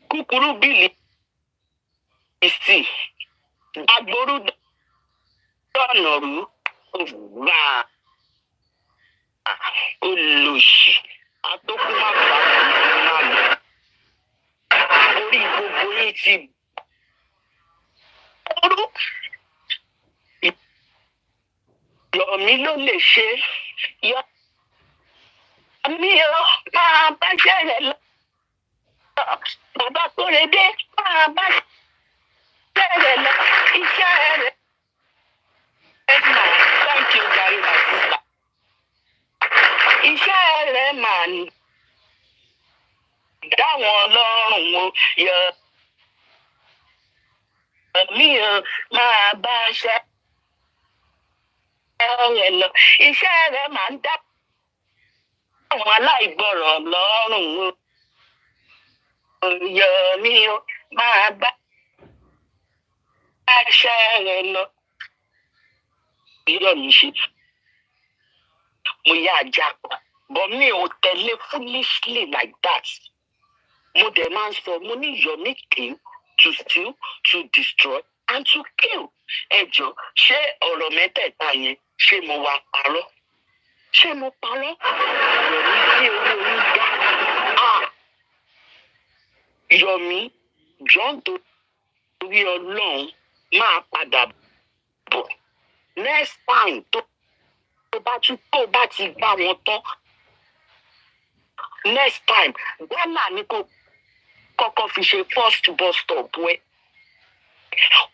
Kúkúrú bílì ìsì. Agboru dọ̀nà rú. Ọ̀fà. Olùsì. Atókùnmáfà náà lọ. Orí gbogbo yín ti burú. Yomi ló lè ṣe. Yomi o máa bá ṣẹlẹ̀ lọ. Bàbá Kórèdé máa bá ṣẹlẹ̀ lọ. Iṣẹ́ rẹ̀. Thank you very much, sister. Iṣẹ́ rẹ̀ máa ń dá wọn lọ́rùn o. Yomi o máa bá ṣẹlẹ̀ lọ. Iṣẹ́ rẹ̀ máa ń dá àwọn aláìgbọràn lọ́rùn o. Yomi o máa bá ṣẹlẹ̀ lọ. Yomi ṣe. Mo yá jápa. But mi ò tẹ̀lé foolishly like that. Mo dẹ̀ máa ń sọ, mo ní Yomi came to steal, to destroy, and to kill. Ẹ jọ̀ọ́, ṣé ọ̀rọ̀ mẹ́tẹ̀ẹ̀ta yẹn ṣé mo wá parọ́? Ṣé mo parọ́? Yomi gbé owó yín dá. Yomi, John torí Ọlọ́run máa padà bọ̀. Next time tó bá ti bá wọn tán. Next time, Ghana ni kò kọ́kọ́ fi ṣe first bus stop wẹ́.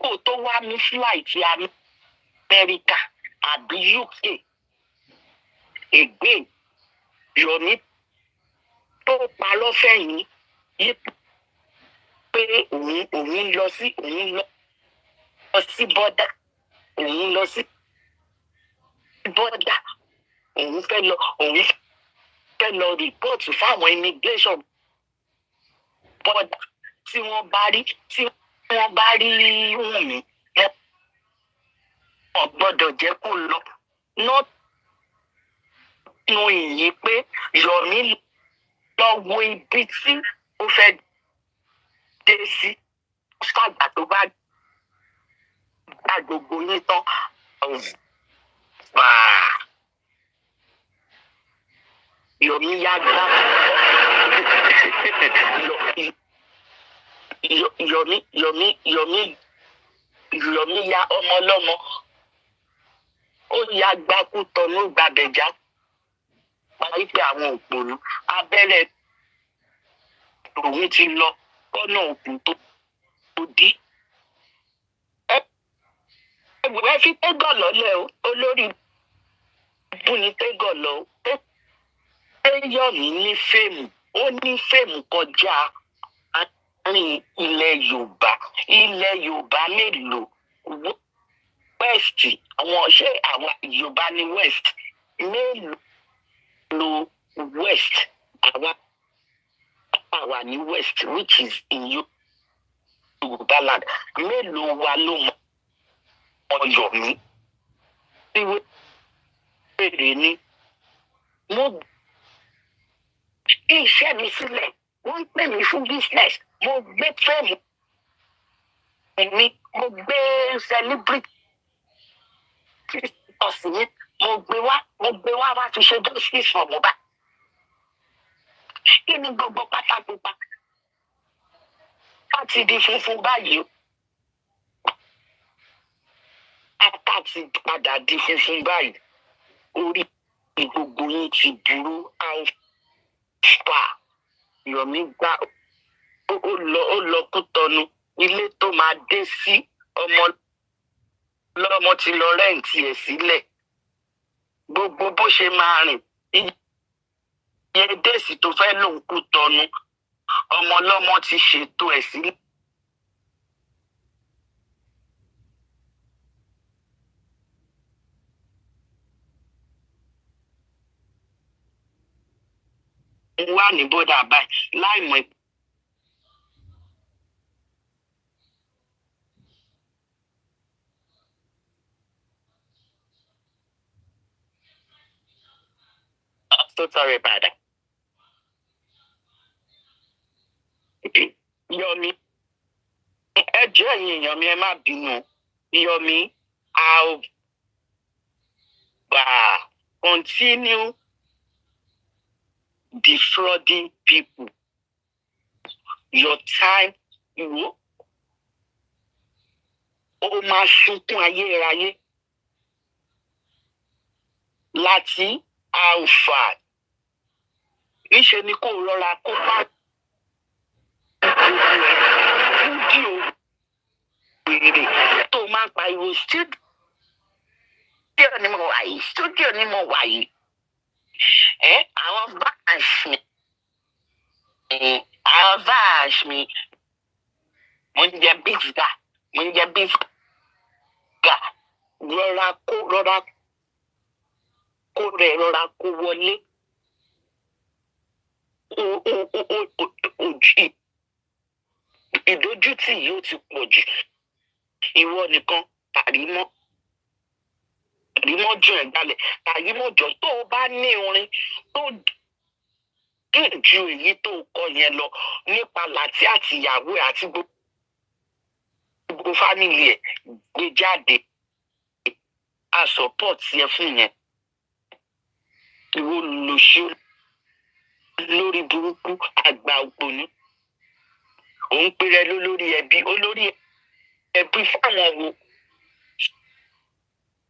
Kó tó wá ní flight Amẹ́ríkà àbí UK. Again, Yomi tó parọ́ fẹ̀yìn yí pé òun lọ sí bọ́dà. Òun lọ sí bọ́dà. Òun fẹ́ lọ rìpọ́ọ̀tù fáwọn immigration bọ́dà tí wọ́n bá rí Wùnmí. Wọ́n gbọ́dọ̀ jẹ́ kó lọ. Not nínú ìyí pé Yomi lọ wo ibi tí ó fẹ́ dé sí ṣàgbà tó bá gbà gbogbo yín tán. Yomi yá gbá Yomi ya ọmọ ọlọ́mọ ó ya gbákú tọnú gbàbẹ̀já parí pé àwọn òpònú abẹ́rẹ́ òun ti lọ kọ́nà òkun tó dí. ẹ fi tẹ́gọ̀ lọ́lẹ̀ o olórí ibú ni tẹ́gọ̀ lọ o. Yomi ní fèmù ó ní fèmù kọjá àárín ilẹ̀ Yorùbá mélòó west àwọn ọ̀ṣẹ́ àwọn Yorùbá ní west mélòó west àwa ní west which is in Yorùbá land mélòó wa ló mọ Yomi tí wèrè ni mo gbé iṣẹ́ mi sílẹ̀ wọ́n ń pè mí fún business mo gbé fẹ́ẹ̀mù mi mo gbé celebrity ọ̀sìn mi mo gbé wá wá fi ṣe justice for Mohbad. Kí ni gbogbo pátákópa láti di funfun báyìí o ata ti padà di funfun báyìí orí gbogbo yín ti burú alfa Yomi gbá ó lọ Kútọ̀nù ilé tó máa dé sí ọmọ lọ́mọ ti lọ rẹ́ǹtì ẹ̀ sílẹ̀ gbogbo bó ṣe máa rìn iye déèsì tó fẹ́ lòun Kútọ̀nù ọmọ lọ́mọ ti ṣètò ẹ̀ sílẹ̀. Wà ní bódà báyìí láì mọ̀ so sorry about that. Yomi ẹ jẹ́ ẹ̀yin èèyàn mi ẹ má bínú Yomi I'll continue defrauding people. Your time, ó máa sunkún ayérayé láti alpha. Níṣẹ́ ni kò rọra kó bá fúdíò wèrè tó máa ń pariwo studio ni mo wà yìí. Àwọn báàṣì mi mo ń jẹ bísgà rọra kó wọlé ìdójútì yóò ti pọ̀ jù ìwọ nìkan tàrímọ́ jù ẹ̀ gbalẹ̀ tàrímọ́ jọ tó o bá ní orin tó dùn ju èyí tó kọ yẹn lọ nípa Láti àti ìyàwó ẹ̀ àti gbogbo fámìlì ẹ̀ gbé jáde a support yẹ fún yẹn ìwọ lòṣù lórí burúkú àgbà òpònú òun péré olórí ẹbí fáwọn wo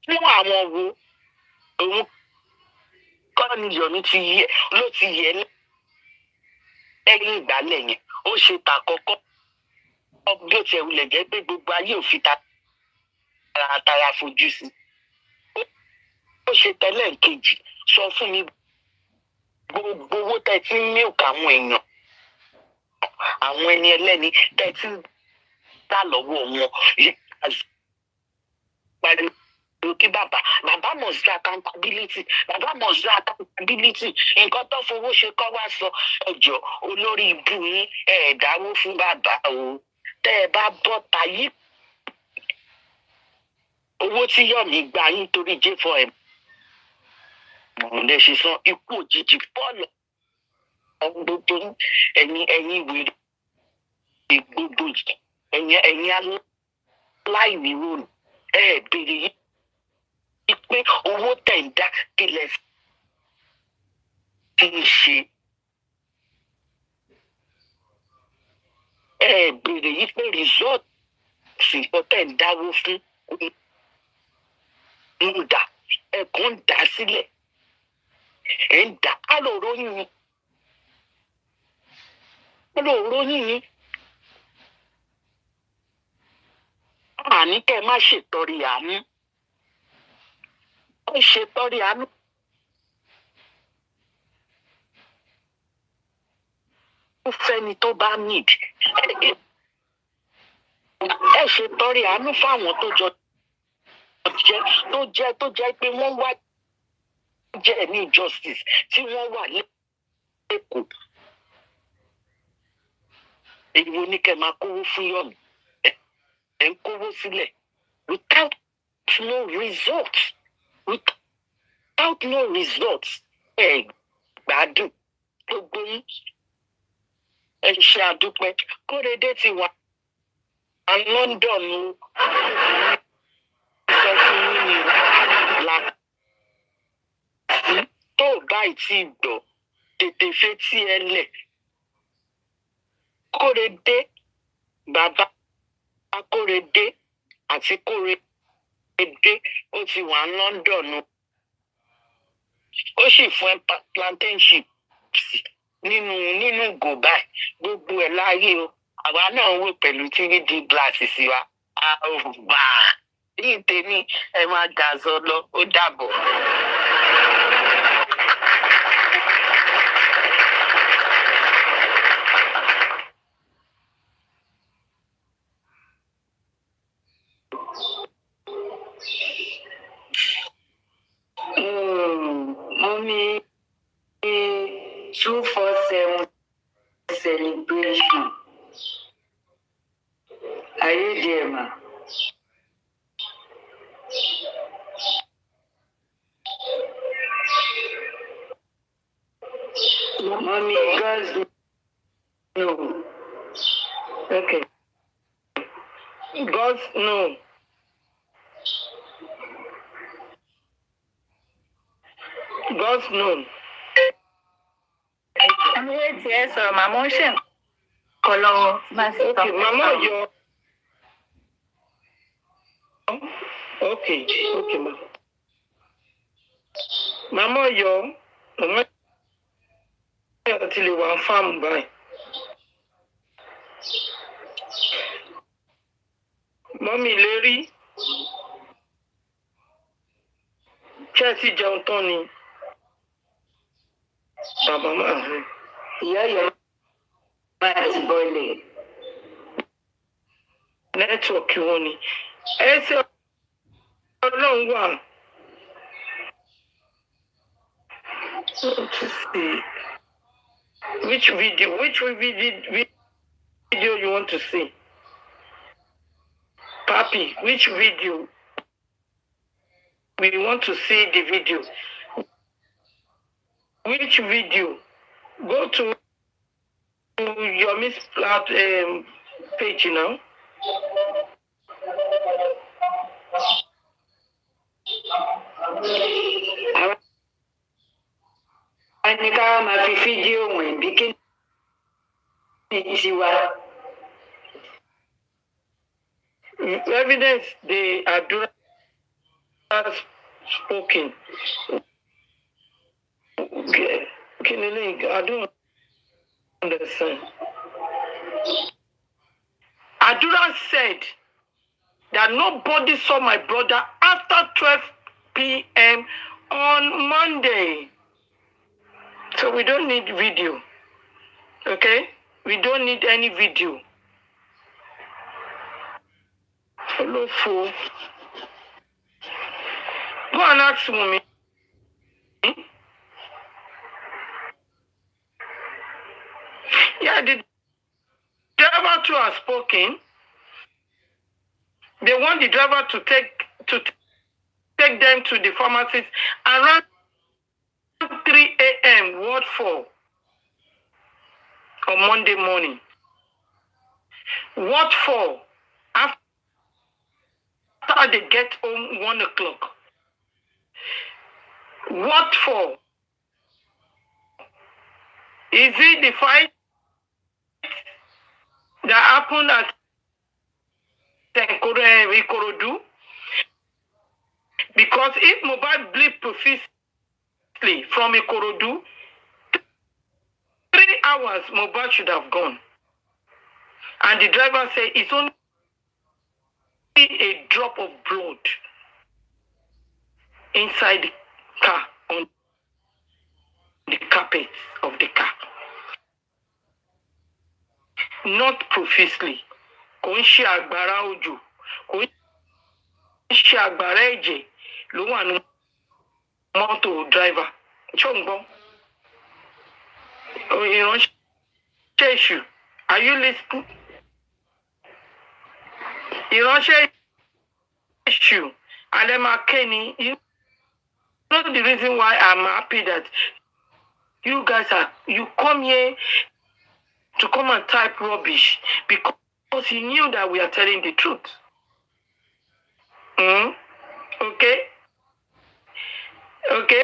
fún àwọn wo òun kọ́ ni Yomi ló ti yẹ lẹ́yìn ìgbálẹ̀ yẹn ó ṣe ta kọ́kọ́ bí ó tiẹ̀ wulẹ̀ jẹ́ pé gbogbo ayé ò fi tara fojú sí ó ṣe tẹ́lẹ̀ kejì sọ fún mi gbogbo owó tẹ́ tí ń milk àwọn èèyàn àwọn ẹni ẹlẹ́ni tẹ́ tí ń dá lọ́wọ́ wọn pariwo kí bàbá must do accountability nǹkan tó fowó ṣe kọ́ wá sọ ẹjọ́ olórí ibú yín dáwó fún bàbá o tẹ́ ẹ bá bọ́ tayí owó tí Yomi gbà yín torí J4M Ọ̀dẹ̀ ṣe sọ ikú òjijì fọ́ọ̀lù gbogbo ẹ̀yin wèrè gbogbo ẹ̀yin aláìníròònù béèrè yìí pé owó tẹ̀ ń dá kílẹ̀ fi ń ṣe. Béèrè yìí pé resort nǹkan tẹ̀ ń dáwó fún ń dà ẹ̀kọ́ ń dà sílẹ̀ ẹ̀ ń dà á lọ ròyìn ni. Àní kẹ́ ẹ má ṣètọrẹ àánú. Ẹ ṣètọrẹ àánú. Ó fẹ́ni tó bá need. Ẹ ṣètọrẹ àánú fáwọn tó jẹ́ pé wọ́n wá jẹ́ ní justice tí wọ́n wà lẹ́kọ̀ọ́. Èyí wo ni kẹ́ máa kówó fún Yomi? Ẹ ń kówó sílẹ̀ without no result. Without no result. Ẹ gbádùn gbogbo yín. Ẹ ṣe àdúpẹ́. Kórèdé ti wà ní London o. Sọ fún yín ni tó báyìí tí gbọ́ tètè fetí ẹ lẹ̀. Kórèdé bàbá Kórèdé àti Kórèdé ó ti wà ní London o. Ó sì fún ẹ plantain chips nínú ìgò báyìí gbogbo ẹ̀ láyé o. Àwa náà wò pẹ̀lú 3D glasses wa. Àwùbá yìí tèmi ẹ máa gàzọ lọ ó dàbọ̀. Mommy, 247 celebration. Are you there, ma? Mommy, girls, no. Okay. Girls, no. God's known. Àmì ètì ẹ sọ̀rọ̀ màmá ń ṣe nǹkan lọ́wọ́ bá ti tọ́. Okay, mama yọ. Okay, ma. Mama yọ. Mama yọ ti lè wà fáàmù báyìí. Mọ́mí lè rí. Ṣé ẹ ti jẹun tán ni? Bàbá máa ń rí. Ìyá máa ti bọ́lẹ̀. Nẹ́tíwọ̀kì wọn ni. Ẹ ṣe ọlọ́run wà. Which video you want to see? Papi, which video? We want to see the video. Which video? Go to Yomi's page now. Ẹni ká máa fi fídíò wọ̀nyí bí kí ni tiwa. Evidence they are doing spoken. Okay, I don't understand. Adura said that nobody saw my brother after 12 p.m. on Monday. So we don't need video. Okay? We don't need any video. Hello, fool. Go and ask me. Yeah, the driver too has spoken. They want the driver to take them to the pharmacist and run 3 a.m. Ward 4 on Monday morning. Ward 4 after they get home 1 o'clock. Ward 4 is it the fight that happened at Ikorodu? Because if Mohbad bleed profusely from Ikorodu, 3 hours Mohbad should have gone. And the driver said it's only a drop of blood inside the car, on the carpet of the car. Not profusely. Kò ń ṣe àgbàrá òjò, kò ń ṣe àgbàrá ẹ̀jẹ̀ ló wà ní mọ́tò driver. Ṣé o ń gbọ́? Ìránṣẹ́ èṣù, are you listening? Ìránṣẹ́ èṣù, Alẹ́mákẹ́ni, you know the reason why I'm happy that you guys you come here to come and type rubbish because you knew that we are telling the truth. Okay? Okay?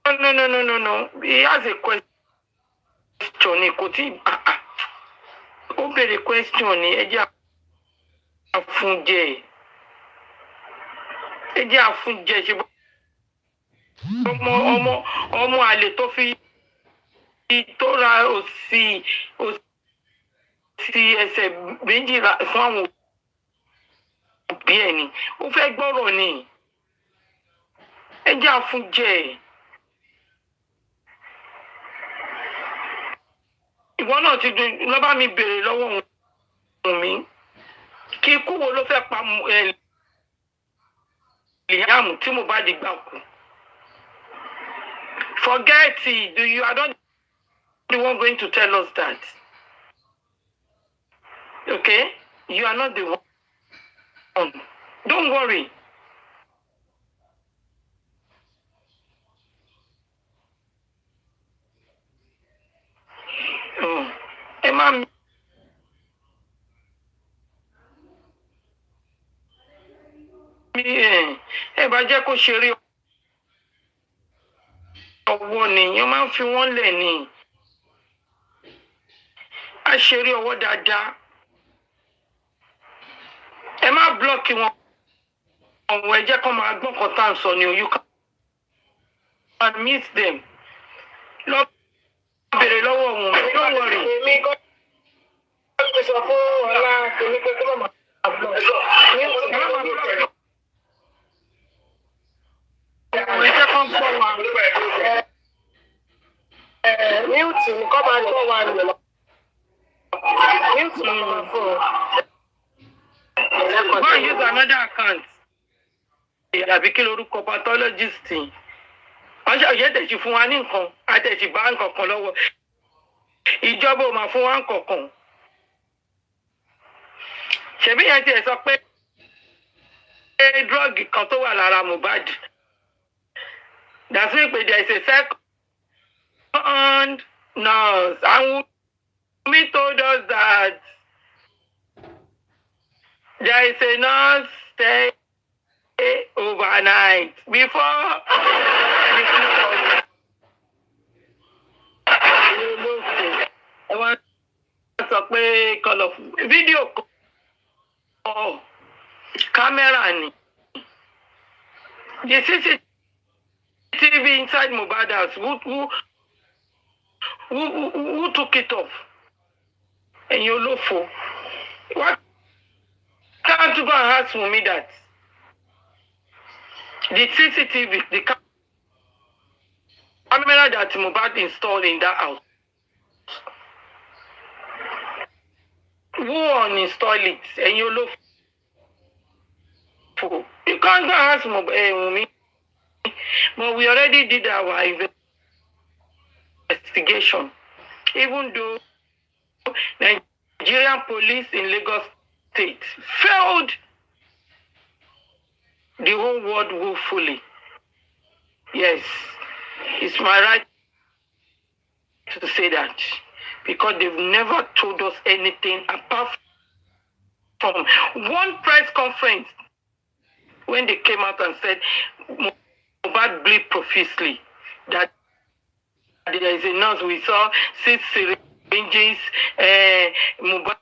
No. He has a question. Ó bèrè question ni ẹ jẹ́ àfúnjẹ. Ẹ jẹ́ àfúnjẹ ṣe ọmọ àlè tó fi tó ra òsì ẹsẹ̀ méjì fún àwọn òbí ẹ̀ ni. Ó fẹ́ gbọ́rọ̀ ni. Ẹ jẹ́ àfúnjẹ. Ìwọ náà ti lọ bá mi bèrè lọ́wọ́ mi. Kí ikú wo ló fẹ́ pa Liam tí mo bá di gbà kú? Forget it. You are not the one going to tell us that. Okay? You are not the one. Don't worry. Emma, ẹ bá jẹ́ kó ṣeré ọwọ́ ni èèyàn máa ń fi wọ́n lẹ̀ ni. A ṣeré ọwọ́ dáadáa. Ẹ má blọ́ọ̀kì wọn. Ọ̀wọ́ ẹ jẹ́ kó máa gbọ́n kan tá à ń sọ ni you can meet them. Lọ bèrè lọ́wọ́ wọn. Don't worry. Èmi kọ́ ẹ sọ fún ọlá tèmi pé kí wọ́n máa blọ́ọ̀kì. Ẹ jẹ́ kó gbọ́ wa. Milton kọ́ máa gbọ́ wa nù. Milton máa fọ́. Go and use another account. Àbí kí lorúkọ pathologist. Wọ́n ṣe ọ̀yẹ́ tẹ̀sí fún wa ní nǹkan, àtẹ̀sí bá nǹkan kan lọ́wọ́. Ìjọba ò máa fún wa nǹkan kan. Ṣèbí yẹn tiẹ̀ sọ pé drug kan tó wà lára Mohbad. That's why there is a second nurse. And we told us that there is a nurse stay overnight before the people. I want to play call of video call camera ni. The CCTV inside Mohbad house. Who took it off? And you look for what? Can't you go and ask for me that? The CCTV, the camera that Mohbad installed in that house. Who uninstall it? And you look for. You can't go and ask me. But we already did our investigation. Even though Nigerian police in Lagos State failed the whole world woefully. Yes. It's my right to say that because they've never told us anything apart from one press conference when they came out and said Mohbad bleed profusely, that there is a nurse. We saw 6 syringes. Mohbad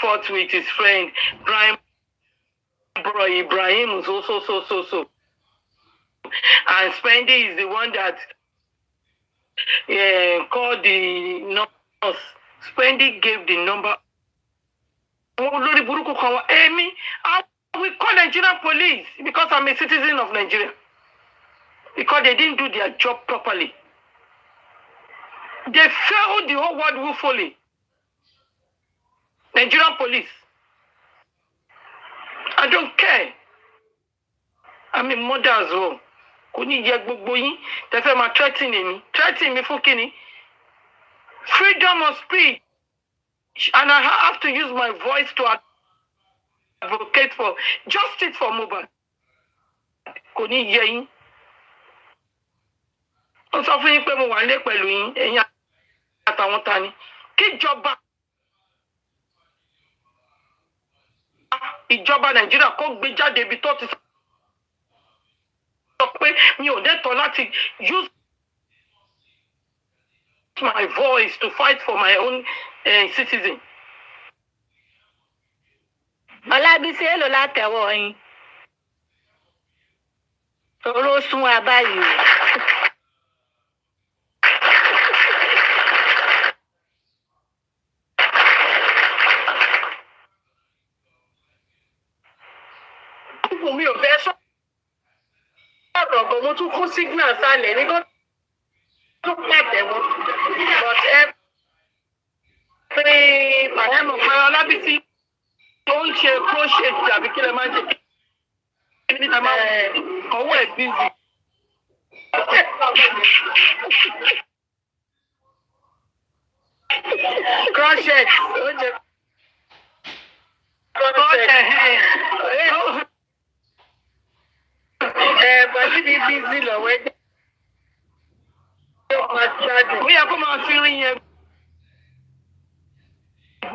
fought with his friend Ibrahim was also so. And Spendy is the one that called the nurse. Spendy gave the number. I will call Nigerian police because I'm a citizen of Nigeria. Because they didn't do their job properly. They failed the whole world woefully. Nigerian police. I don't care. I'm a mother as well. Threatening me for kini. Freedom of speech. And I have to use my voice to advocate for justice for Mohbad. Kò ní yé yín. Ó sọ fún yín pé mo wà nílé pẹ̀lú yín, ẹ̀yin àtàwọn ta ni. Ìjọba Nàìjíríà kó gbé jáde ibi tó ti sọ pé mi ò dẹ́tọ̀ láti use my voice to fight for my own citizen. Olabisi èlò látẹ̀wọ́ yín. Oró sún wa báyìí. Fún mi ò fẹ́ sọ ọ̀rọ̀ gan mo tún fún signal sálẹ̀ ní kó tún pàtẹ́wọ́. But màdámù pé Ọlábísí tó ń ṣe crochet tàbí kí lè máa ṣe kí ní ta máa ọwọ́ ẹ̀ busy. Crochet ó jẹ bọ́dí ní busy lọ́wọ́ ẹgbẹ́. Ó yẹ kó máa fi rin yẹn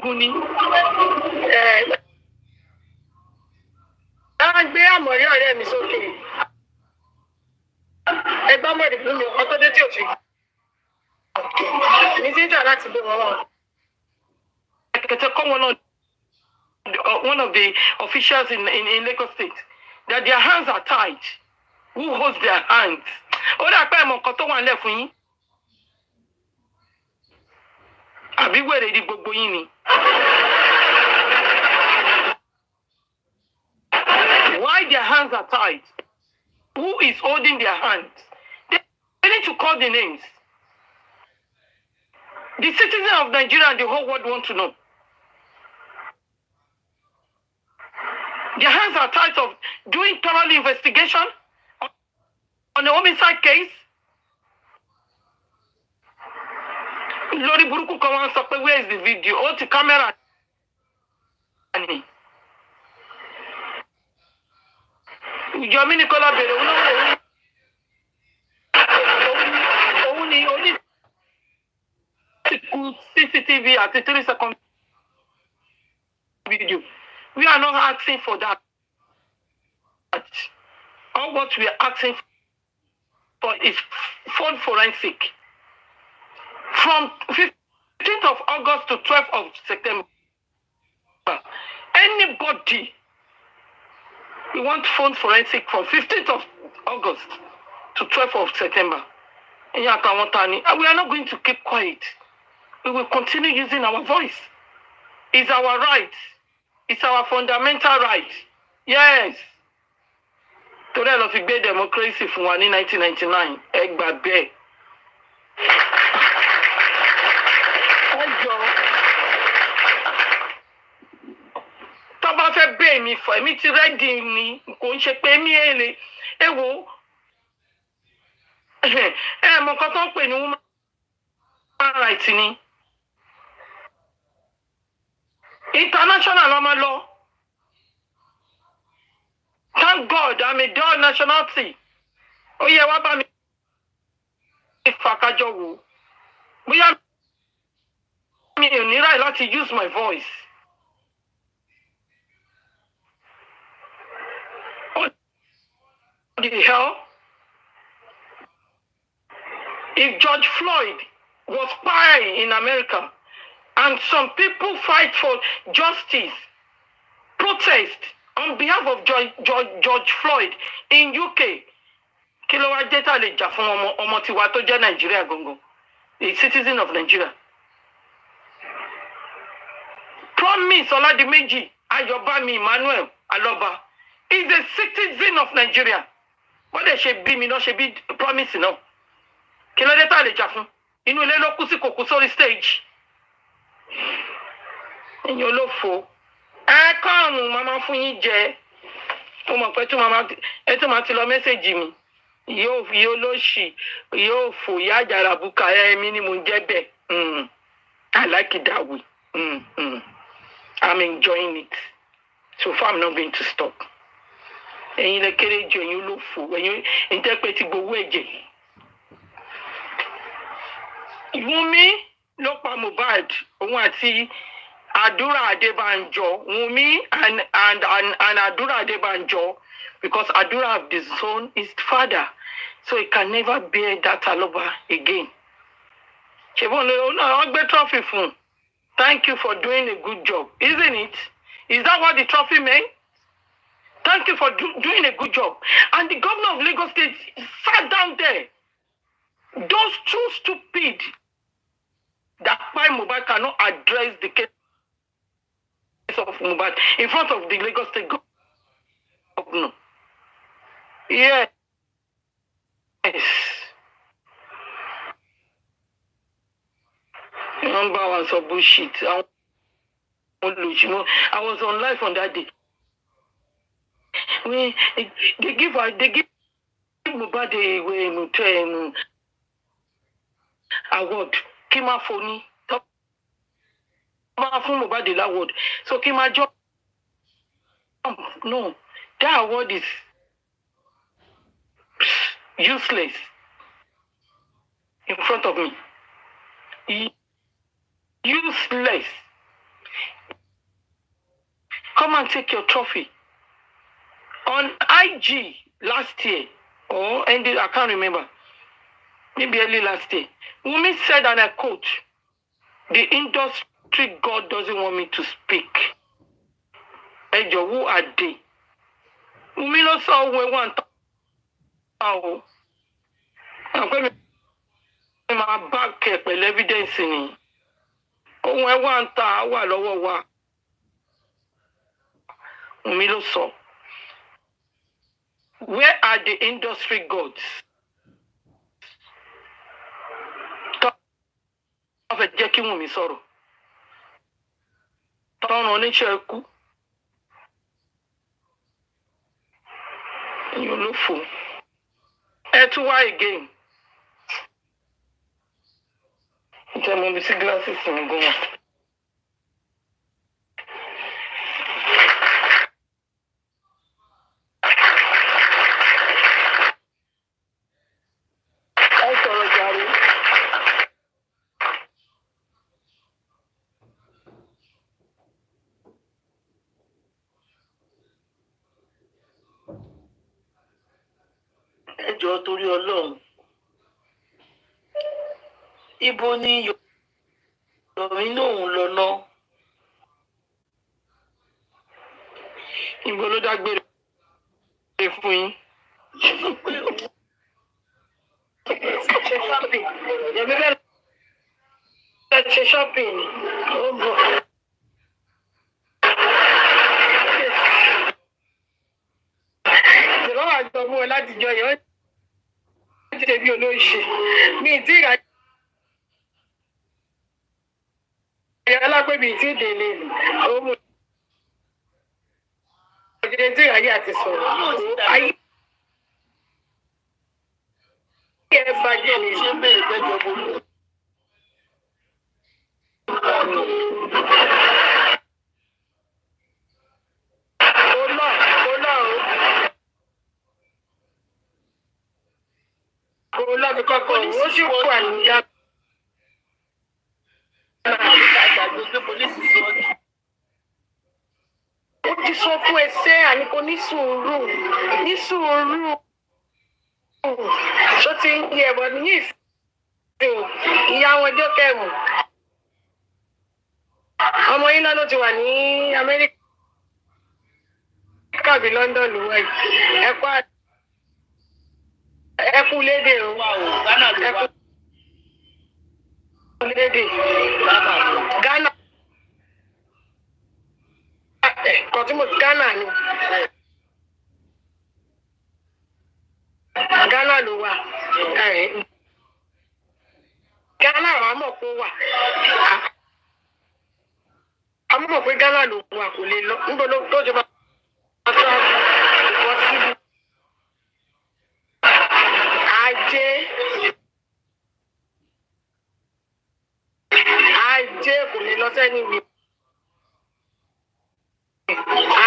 gún ni. Á gbé àmọ̀rí ọ̀rẹ́ mi sókè. Ẹgbẹ́ mọ̀dì fún mi, ọkọ̀ tó dé tí ò fi. Mi ti ń jà láti gbé wọn wọn. Kẹ̀kẹ́ kọ́ wọn náà, one of the officials in Lagos State, that their hands are tied. Who holds their hands? Ó dà pé ẹ̀mọ̀ nǹkan tó wà nílẹ̀ fún yín. Àbí wèrè di gbogbo yín ni. Why their hands are tied? Who is holding their hands? They need to call the names. The citizens of Nigeria and the whole world want to know. Their hands are tied of doing thorough investigation on a homicide case. Lórí burúkú kan wọ́n sọ pé where is the video? Ó ti camera ni. Yomi ní kọ́lá bèrè òun ni oní CCTV àti 3-second video. We are not asking for that. All what we are asking for is phone forensic. From 15th of August to 12th of September. Anybody, we want phone forensic from 15th of August to 12th of September. And we are not going to keep quiet. We will continue using our voice. It's our right. It's our fundamental right. Yes. Torí ẹ lọ fi gbé democracy fún wa ní 1999. Ẹ gbà bẹ́ẹ̀. Tó bá fẹ́ bẹ́ẹ̀ mi fọ, èmi ti rẹ́dì ni, kò ń ṣe pé mi èlé. Ẹ wo. Mọ̀ nǹkan tó ń pè ní woman right ni. International ọmọ lọ. Thank God I'm a dual nationality. Ó yẹ wá bá mi fàkájọ wò bóyá mi ò ní ráì láti use my voice. What the hell? If George Floyd was spying in America and some people fight for justice, protest on behalf of George Floyd in UK, kí ló wá dé tá lè jà fún ọmọ tiwa tó jẹ́ Nàìjíríà gangan, a citizen of Nigeria. Promise Oladimeji Ayobami Emmanuel Aloba is a citizen of Nigeria. Wọ́n lè ṣe bí mi náà ṣe bí promise náà. Kí ló dé tá lè jà fún? Inú ilé ló kú sí kòkó sórí stage. Ẹ̀yin olófo. Ẹ kọ́ọ̀nù màmá fún yín jẹ. Mo mọ̀ pé ẹ tún máa ti lọ mẹ́sẹ̀jì mi. Yóò lóṣì, yóò fò, yá àjàrà bùkà ẹ̀mí ni mo ń jẹ́ bẹ́ẹ̀. I like it that way. I'm enjoying it. So far, I'm not going to stop. Ẹ̀yin lẹ kéré jù, ẹ̀yin olófo, ẹ̀yin ìtẹ́pẹ́ ti gbowó ẹ̀jẹ̀. Wunmi ló pa Mohbad, òun àti Adura Adebanjo. Wunmi and Adura Adebanjo, because Adura have disowned his father, so he can never bear that Aloba again. Trophy fún. Thank you for doing a good job, isn't it? Is that what the trophy meant? Thank you for doing a good job. And the governor of Lagos State sat down there. Those two stupid that why Mohbad cannot address the case of Mohbad in front of the Lagos State governor. Yes. Number one so bullshit. I was on live on that day. They give Mohbad a award. Kima Foni. Mohbad the award. So Kima job. No, that award is useless in front of me. Useless. Come and take your trophy. On IG last year, or ended, I can't remember, maybe early last year, Wunmi said, and I quote, the industry God doesn't want me to speak. Ejo, who are they? Wunmi no saw when one time. I'm going to my back with evidence in it. Oh, I want to Wunmi no saw. Where are the industry gods? Of a Jackie Wunmi sorrow. Turn on it, Cheku. You look fool. Why again? Tell me, see glasses and go on. Torí Ọlọ́run. Ibo ni Yomi náà lọ ná? Ibo ló dágbére fún yín? Yomi bẹ́ẹ̀ ṣe shopping ni. Ó bọ̀. Ìjọba àjọ mú ẹ láti jọ yọ. Bí olóṣè mi tí ìrà alápẹ̀bí tí ìdèlè ọmọ ìdílé tí ìrà yìí àti sọ̀rọ̀ ayé ẹ̀ bàjẹ́ lè ṣe bẹ́ẹ̀ gbẹ́jọ gbogbo. lọ́bi kọ́kọ́ ó sì wà ní Ghana. Ó ti sọ fún ẹsẹ̀ àníkó ní sùúrù ṣó ti ń yẹ ẹ̀bọ̀ ní ìsìn ìyá wọn jókèmù ọmọ yín náà ló ti wà ní Amẹ́ríkà bí London ló wáyé ẹkú lédè o ẹkú lédè Ghana kọtúmọ̀ Ghana ni Ghana ló wà Ghana àwọn àmọ̀ kó wà àmọ̀ pé Ghana ló wà kò lè lọ níbo ló tó jọba wọ́n síbi ajé kò lè lọ sẹ́ni wí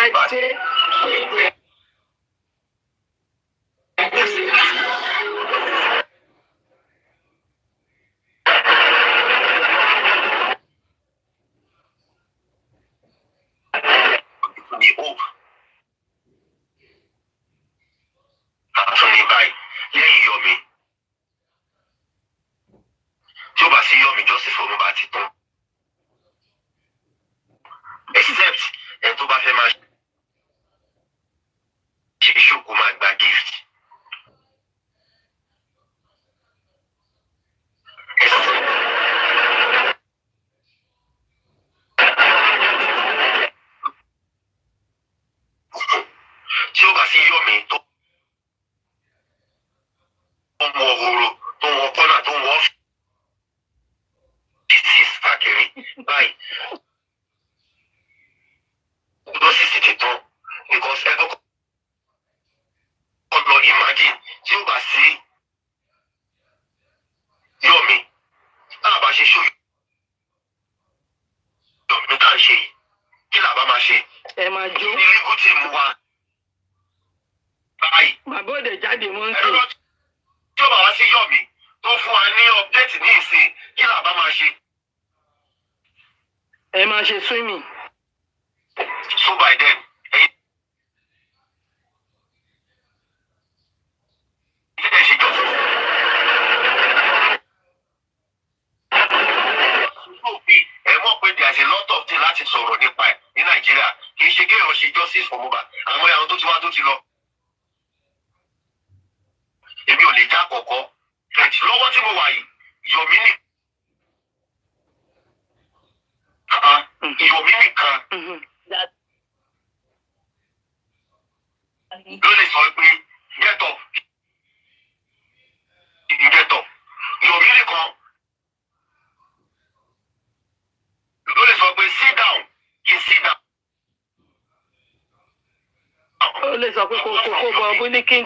ajé. The hope. Àtúnní báyìí lẹ́yìn Yomi. Tí ó bá sí Yomi Joseph Olúbá ti tán. Except ẹni tó bá fẹ́ máa ṣe ṣòkò máa gba gift. Tí ó bá sí Yomi tó ń wọ horo, tó ń wọ kọ́nà, tó ń wọ ọ́fíìsì káàkiri báyìí. Lọ́sísì ti tán because ẹgbẹ́ kọ́ lọ imagine tí ó bá sí Yomi náà bá ṣe ṣó Yomi tá à ń ṣe yìí kí làbá máa ṣe. Ẹ máa jó. Ní legal team wa báyìí. Bàbá òde jáde mọ́ sí. Ẹ̀rọ tí ó bá wá sí Yomi tó fún wa ní update ní ìsìn kí làbá máa ṣe. Ẹ máa ṣe swimming. So by then ẹ̀yin ilé ṣe jọ. Ẹ mọ̀ pé there is a lot of things láti sọ̀rọ̀ nípa ẹ̀ ní Nàìjíríà kì í ṣe kéèyàn ṣe justice for Mohbad àwọn ẹ̀yàn tó ti wá tó ti lọ. Èmi ò lè já kọ̀kọ́ lọ́wọ́ tí mo wà yìí Yomi nìkan ló lè sọ pé get up Yomi nìkan ló lè sọ pé sit down kí n sit down. Ó lè sọ pé kò bọ̀ bílíkì.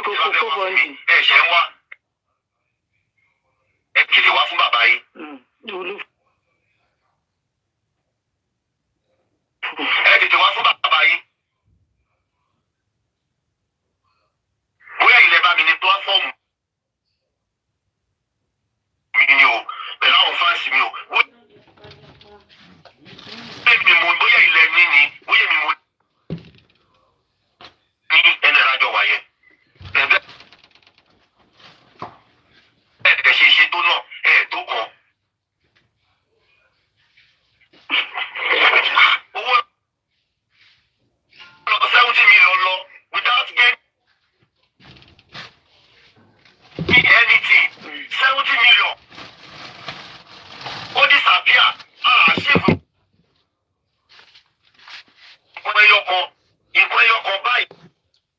Kókó bọ̀ ní. Ẹ̀ṣẹ̀ ń wá ẹ kìlì wá fún bàbá yìí. Ẹ tètè wá fún bàbá yìí. Bóyá ilẹ̀ bá mi ní pílátọ́ọ̀mù mi ni o pẹ̀lú àwọn fáǹsì mi o. Bóyá ilẹ̀ mi ni bóyá mi mo ní ẹni ìrájọ wáyé. Ẹ ṣe tó náà tó kàn. Owó lọ 70 million lọ without getting anything 70 million. Ó disappear. Ṣéèfù nǹkan ẹyọ kan báyìí.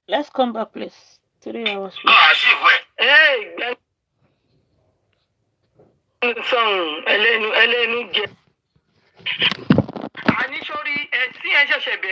Let's come back, please. 3 hours. Ṣéèfù ẹ̀. Sọ̀rùn ẹlẹ́nu jẹ. Àní sórí ẹ̀ tí ẹ ṣẹ̀ṣẹ̀ bẹ̀rẹ̀.